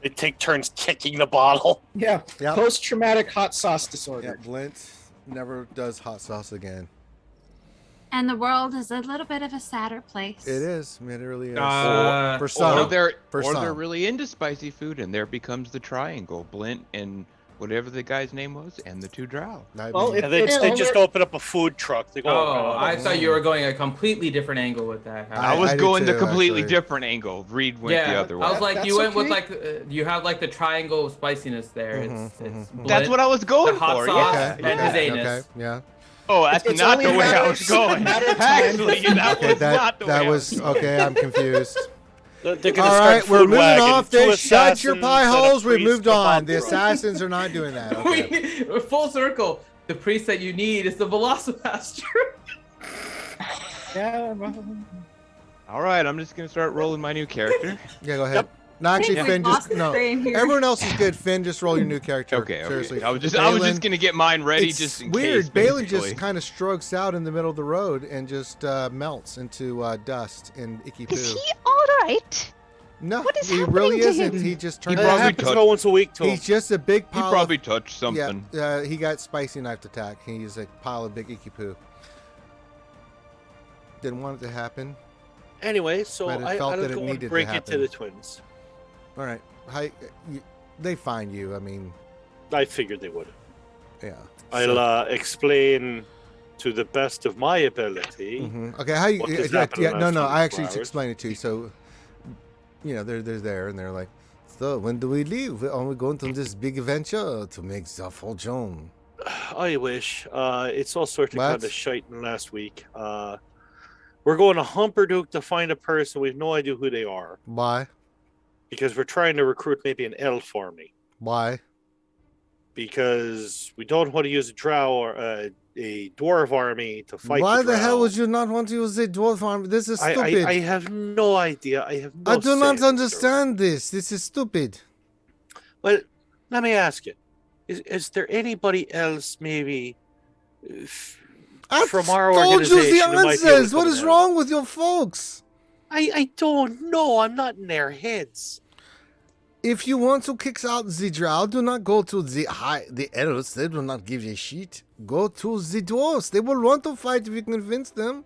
They take turns kicking the bottle. Yeah. Yep. Post-traumatic hot sauce Yeah, disorder. Blint never does hot sauce again. And the world is a little bit of a sadder place. It is. It really is. For Or some. they're For or some. they're really into spicy food, and there becomes the triangle: Blint and whatever the guy's name was, and the 2 drow. I Well, mean, if And they Yeah, just open up a food truck. They go, Oh, I thought you were going a completely different angle with that. I I was did going the too, completely actually. different angle. Reed went yeah, the other way. I was like, That's you went with okay. like you have like the triangle of spiciness there. Mhm, It's mhm. Blint, That's what I was going the hot for. sauce, Yeah. and his anus. Okay. Yeah. Oh, that's It's not only the a way matter I of- was going. matter of time. Actually, that Okay, was not the way that I was okay. I'm confused. They're gonna All start right, we're food moving wagon, off 2 this. Shut your assassins pie and a holes. We've priest moved and a on. The bomb thrower. assassins are not doing that. Okay. We're full circle. The priest that you need is the Velocipaster. Yeah. well, All right, I'm just gonna start rolling my new character. Yeah, go ahead. No, actually, think Finn, we've just lost the no. train here. Everyone else is good. Finn, just roll your new character. Okay, Seriously. I was just Balin- gonna get mine ready It's just in weird. case. Balin basically. just kind of strokes out in the middle of the road and just melts into dust and icky poo. Is he all right? No, What is he happening really to isn't. him? He just He turned. It probably happens touched- about once a week to him. He's just a big He pile. probably of, touched something. Yeah, he got spicy knifed attack. He's a pile of big icky poo. Didn't want it to happen. Anyway, so But it I felt that don't it go needed and to break it to happen. the twins. All right. They find you. I mean, I figured they would. yeah. I'll explain to the best of my ability. Okay, how you? What has happened in the No, last no. I 24 actually hours? explained it to you. So, they're there and they're like, so when do we leave? Are we going on this big adventure to make the fortune? I wish. It's all sorts of What? kind of shite in last week. We're going to Humperduke to find a person. We have no idea who they are. Why? Because we're trying to recruit maybe an elf army. Why? Because we don't want to use a drow or a dwarf army to fight. Why the the hell drow. would you not want to use a dwarf army? This is stupid. I have no idea. I have no I do not say in understand this. This is stupid. Well, let me ask you: Is there anybody else maybe from our told organization? you the who might be able to answers. come What and is help? wrong with your folks? I don't know. I'm not in their heads. If you want to kick out the drow, do not go to the elves. They do not give a shit. Go to the dwarves. They will want to fight if you convince them.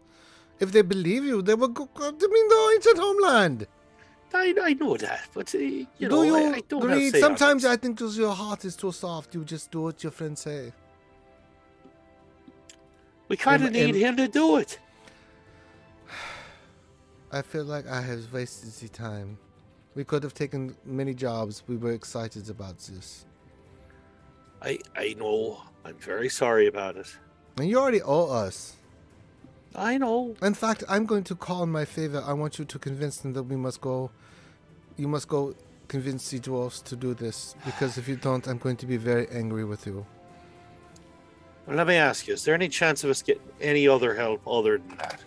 If they believe you, they will go to the ancient homeland. I know that, but I don't have Reed, say on sometimes this. I think because your heart is too soft, you just do what your friends say. We kind of need him to do it. I feel like I have wasted the time. We could have taken many jobs. We were excited about this. I know. I'm very sorry about it. And you already owe us. I know. In fact, I'm going to call in my favor. I want you to convince them that we must go. You must go convince the dwarves to do this. Because if you don't, I'm going to be very angry with you. Well, let me ask you, is there any chance of us getting any other help other than that?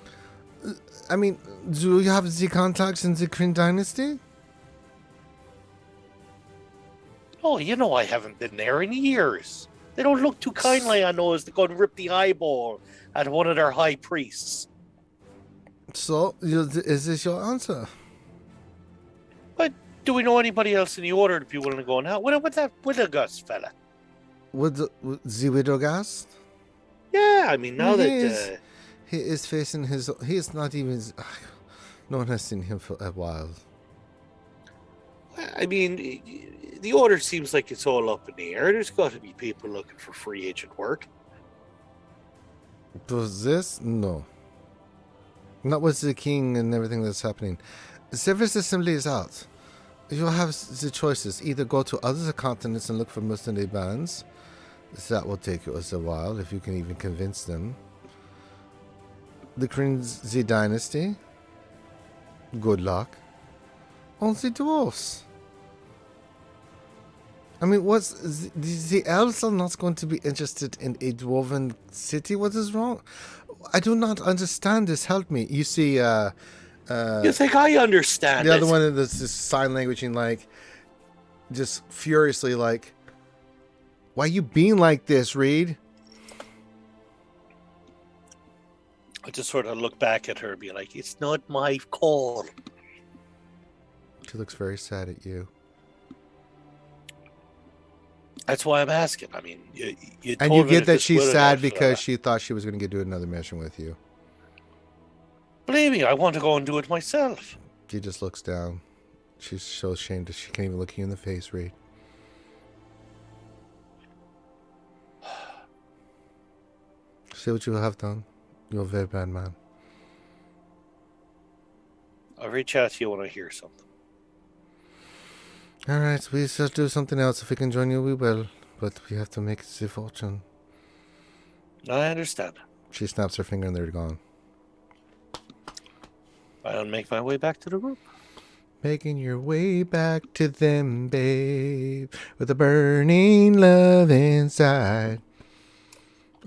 I mean, do you have the contacts in the Kryn dynasty? Oh, I haven't been there in years. They don't look too kindly on those that go and rip the eyeball at one of their high priests. So, is this your answer? But do we know anybody else in the order to be willing to go and help? What that Widogust fella? With the Widogast? Yeah, I mean, now that... He is facing his... He is not even... No one has seen him for a while. I mean, the order seems like it's all up in the air. There's got to be people looking for free agent work. Does this? No. Not with the king and everything that's happening. Service assembly is out. You have the choices. Either go to other continents and look for mercenary bands. That will take us a while, if you can even convince them. The Kryn dynasty. Good luck. On the dwarfs. I mean, the elves are not going to be interested in a dwarven city? What is wrong? I do not understand this. Help me. You see, you think I understand the other one that's just sign language and just furiously why you being like this, Reed? I just sort of look back at her and be like, it's not my call. She looks very sad at you. That's why I'm asking. I mean, you and you get that she's sad because she thought she was going to do another mission with you. Believe me, I want to go and do it myself. She just looks down. She's so ashamed that she can't even look you in the face, Reed. See what you have done? You're a very bad man. I'll reach out to you when I hear something. Alright, we shall do something else. If we can join you, we will. But we have to make the fortune. I understand. She snaps her finger and they're gone. I'll make my way back to the group. Making your way back to them, babe. With a burning love inside.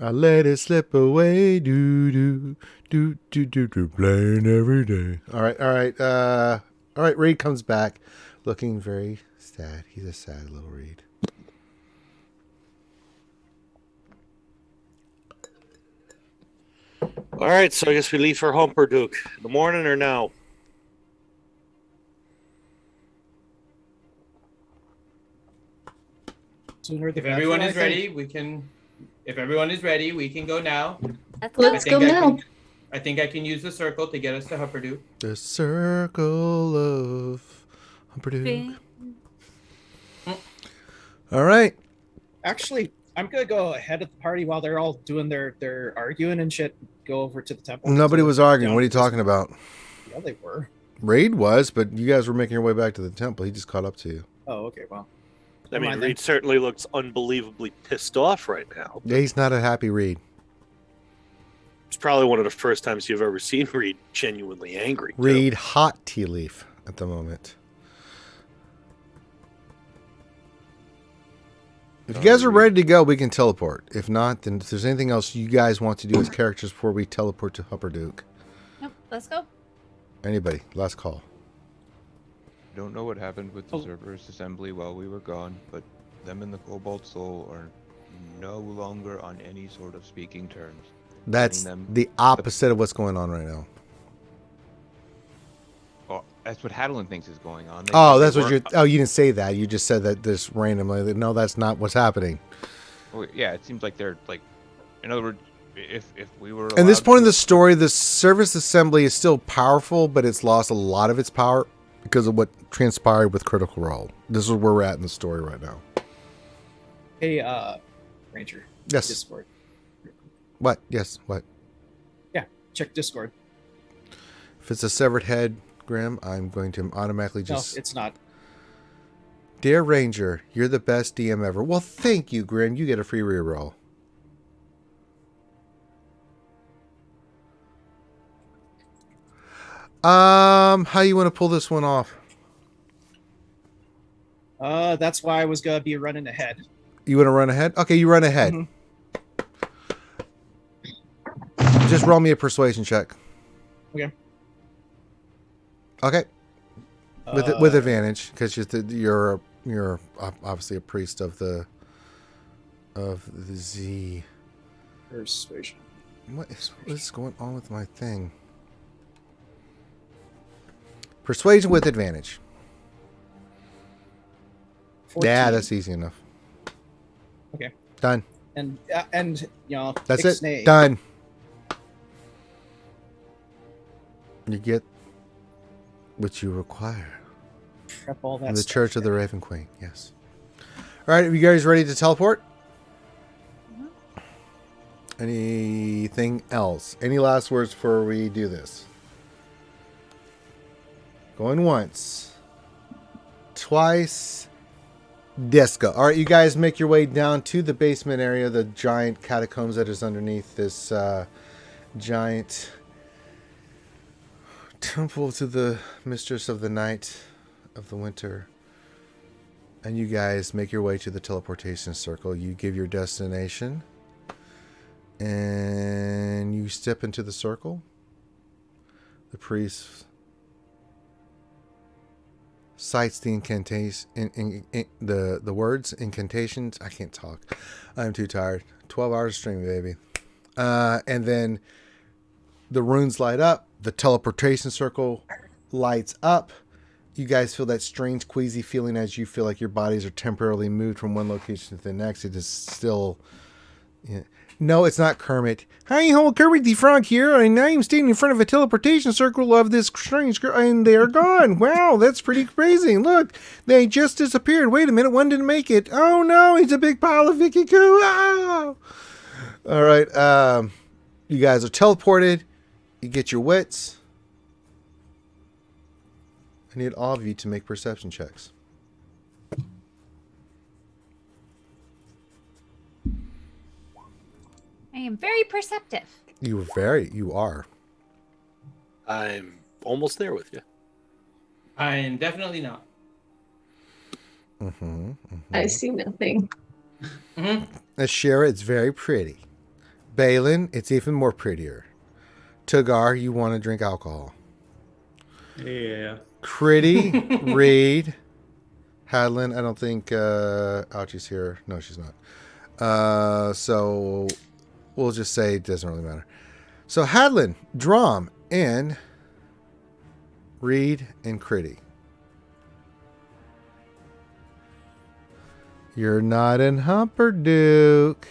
I let it slip away. Do, playing every day. Alright, Reed comes back. Looking very sad. He's a sad little Reed. All right, so I guess we leave for Humperduke in the morning or now? If everyone is ready, we can. If everyone is ready, we can go now. Let's go now. I think I can use the circle to get us to Humperduke. The circle of Humperduke. All right. Actually, I'm gonna go ahead of the party while they're all doing their arguing and shit. Go over to the temple. Nobody was arguing. What are you talking about? Yeah, they were. Reed was, but you guys were making your way back to the temple. He just caught up to you. Oh, okay. Well, I never mean, mind Reed certainly looks unbelievably pissed off right now. Yeah, he's not a happy Reed. It's probably one of the first times you've ever seen Reed genuinely angry. too. Reed hot tea leaf at the moment. If you guys are ready to go, we can teleport. If not, then if there's anything else you guys want to do as characters before we teleport to Hupperduke. Nope, let's go. Anybody? Last call. Don't know what happened with the Cerberus assembly while we were gone, but them and the Cobalt Soul are no longer on any sort of speaking terms. That's Them- the opposite of what's going on right now. Oh, that's what Haadolin thinks is going on. Oh, said that's they what you. weren't- Oh, you didn't say that. You just said that this randomly. No, that's not what's happening. Oh, yeah, it seems like they're like, in other words, if we were. At this allowed point in to- the story, the service assembly is still powerful, but it's lost a lot of its power because of what transpired with Critical Role. This is where we're at in the story right now. Hey, Ranger. Yes. Discord. What? Yes. What? Yeah, check Discord. If it's a severed head, Grim, I'm going to automatically just. No, it's not. Dear Ranger, you're the best DM ever. Well, thank you, Grim. You get a free reroll. How you want to pull this one off? That's why I was gonna be running ahead. You want to run ahead? Okay, you run ahead. Mhm. Just roll me a persuasion check. Okay. Okay. With advantage, because you're obviously a priest of the Z. Persuasion. What is going on with my thing? Persuasion with advantage. 14. Yeah, that's easy enough. Okay. Done. And you know, That's it. ixnay. Done. You get what you require. Prep all that From the stuff. Church of the Raven Queen. Yes. All right, are you guys ready to teleport? Anything else? Any last words before we do this? Going once. Twice. Disco. All right, you guys make your way down to the basement area, the giant catacombs that is underneath this giant temple to the Mistress of the Night of the Winter. And you guys make your way to the teleportation circle. You give your destination. And you step into the circle. The priest cites the incantation, the words, incantations. I can't talk. I'm too tired. 12 hours of streaming, baby. And then the runes light up. The teleportation circle lights up. You guys feel that strange queasy feeling as you feel like your bodies are temporarily moved from one location to the next. It is still... Yeah. No, it's not Kermit. Hi ho, Kermit the Frog here, and I am standing in front of a teleportation circle of this strange girl, and they are gone. Wow, that's pretty crazy. Look, they just disappeared. Wait a minute, one didn't make it. Oh no, it's a big pile of Vicky Coo. Ah! All right, you guys are teleported. You get your wits. I need all of you to make perception checks. I am very perceptive. You are. I'm almost there with you. I'm definitely not. I see nothing. Ashera, it's very pretty. Balin, it's even more prettier. Tugar, you want to drink alcohol. Yeah. Critty, Reed, Haadolin, I don't think Ouchie's here. No, she's not. So we'll just say it doesn't really matter. So Haadolin, Drom, and Reed and Critty. You're not in Hupperduke.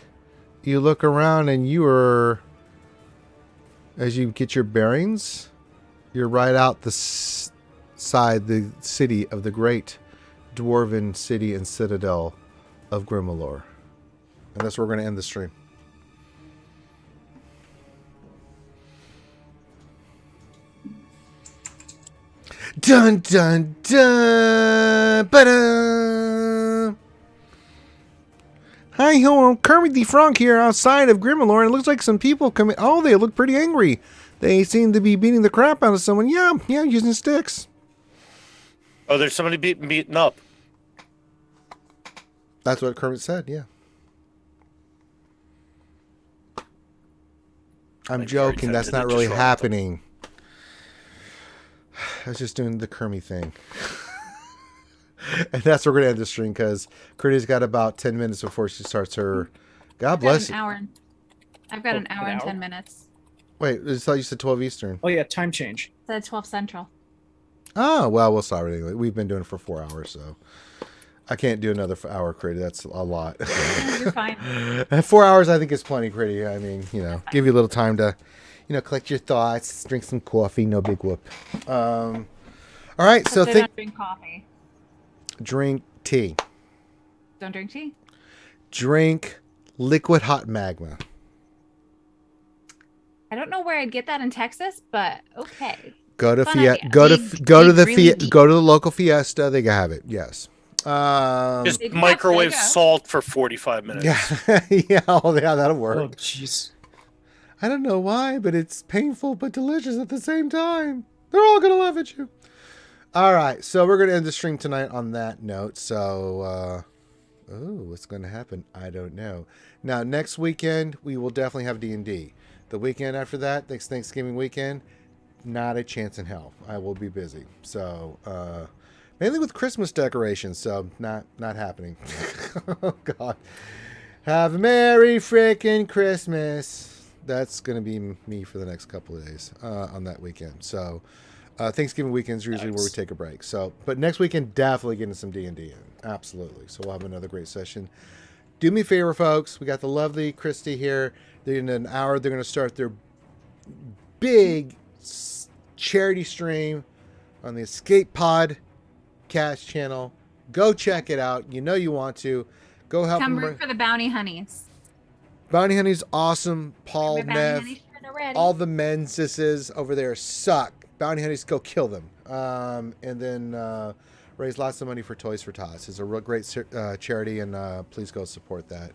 You look around and you are, as you get your bearings, you're right out the side, the city of the great dwarven city and citadel of Grimalore. And that's where we're going to end the stream. Dun dun dun. Ba-da. Hi, hello, Kermit the Frog here outside of Grimmalore. It looks like some people come in. Oh, they look pretty angry. They seem to be beating the crap out of someone. Yeah, using sticks. Oh, there's somebody beaten up. That's what Kermit said, yeah. I'm joking. That's not really happening. I was just doing the Kermit thing. And that's where we're going to end the stream because Curdy's got about 10 minutes before she starts her... God bless you. I've got an hour and 10 minutes. Wait, I thought you said 12 Eastern. Oh, yeah, time change. Said 12 Central. Oh, well, we'll start anyway. We've been doing it for 4 hours, so... I can't do another hour, Critty. That's a lot. You're fine. 4 hours, I think, is plenty, Critty. I mean, give you a little time to, collect your thoughts, drink some coffee. No big whoop. All right, so don't drink coffee. Drink tea. Don't drink tea. Drink liquid hot magma. I don't know where I'd get that in Texas, but okay. Go to Go to the local Fiesta. They have it. Yes. Just microwave salt for 45 minutes. Yeah, yeah, that'll work. Oh, jeez. I don't know why, but it's painful but delicious at the same time. They're all gonna laugh at you. All right, so we're gonna end the stream tonight on that note. So, what's gonna happen? I don't know. Now, next weekend we will definitely have D&D. The weekend after that, next Thanksgiving weekend, not a chance in hell. I will be busy. So, mainly with Christmas decorations, so not happening. Oh, God. Have a Merry frickin' Christmas. That's going to be me for the next couple of days on that weekend. So Thanksgiving weekend is usually where we take a break. So, but next weekend, definitely getting some D&D in. Absolutely. So we'll have another great session. Do me a favor, folks. We got the lovely Christy here. In an hour, they're going to start their big charity stream on the Escape Pod Cast channel. Go check it out. You know you want to. Go help them. Come root for the Bounty Honeys. Bounty Honeys awesome. Paul, Nev, all the menses over there suck. Bounty Honeys, go kill them. And then raise lots of money for Toys for Tots. It's a real great charity, and please go support that.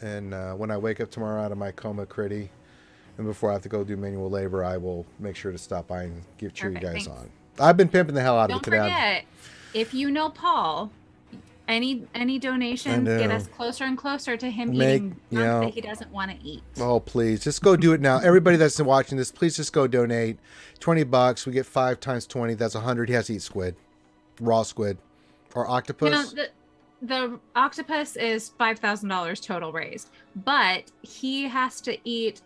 And when I wake up tomorrow out of my coma, Critty, and before I have to go do manual cheer, I will make sure to stop by and cheer you guys on. I've been pimping the hell out of it today. Don't forget, if you know Paul, any donations get us closer and closer to him eating junk that he doesn't want to eat. Oh, please, just go do it now. Everybody that's watching this, please just go donate. $20. We get 5 times 20. That's 100. He has to eat squid, raw squid, or octopus. The octopus is $5,000 total raised, but he has to eat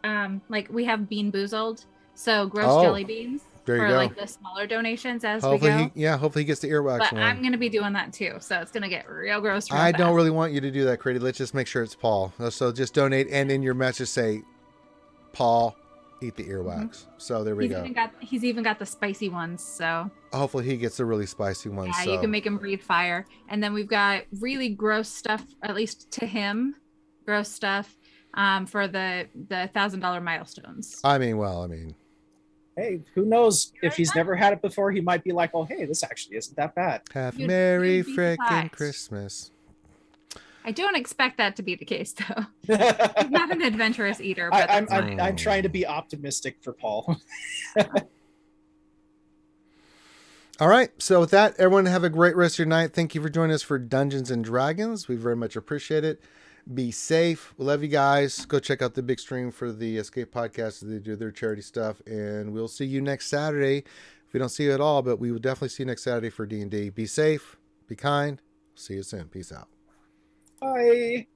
like we have Bean Boozled, so gross jelly beans. For like the smaller donations as hopefully we go. Hopefully he gets the earwax but one. I'm going to be doing that too. So it's going to get real gross. I don't really want you to do that, Critty. Let's just make sure it's Paul. So just donate and in your message say, Paul, eat the earwax. Mm-hmm. So there we go. He's even got the spicy ones. So hopefully he gets the really spicy ones. Yeah, you can make him breathe fire. And then we've got really gross stuff, at least to him, gross stuff for the $1,000 milestones. I mean. Hey, who knows? If he's never had it before, he might be like, "Oh, hey, this actually isn't that bad." Have Merry frickin' Christmas. I don't expect that to be the case, though. I'm not an adventurous eater. But I'm trying to be optimistic for Paul. All right. So with that, everyone have a great rest of your night. Thank you for joining us for Dungeons and Dragons. We very much appreciate it. Be safe. We love you guys. Go check out the big stream for the Escape Podcast as they do their charity stuff. And we'll see you next Saturday. If we don't see you at all, but we will definitely see you next Saturday for D&D. Be safe. Be kind. See you soon. Peace out. Bye.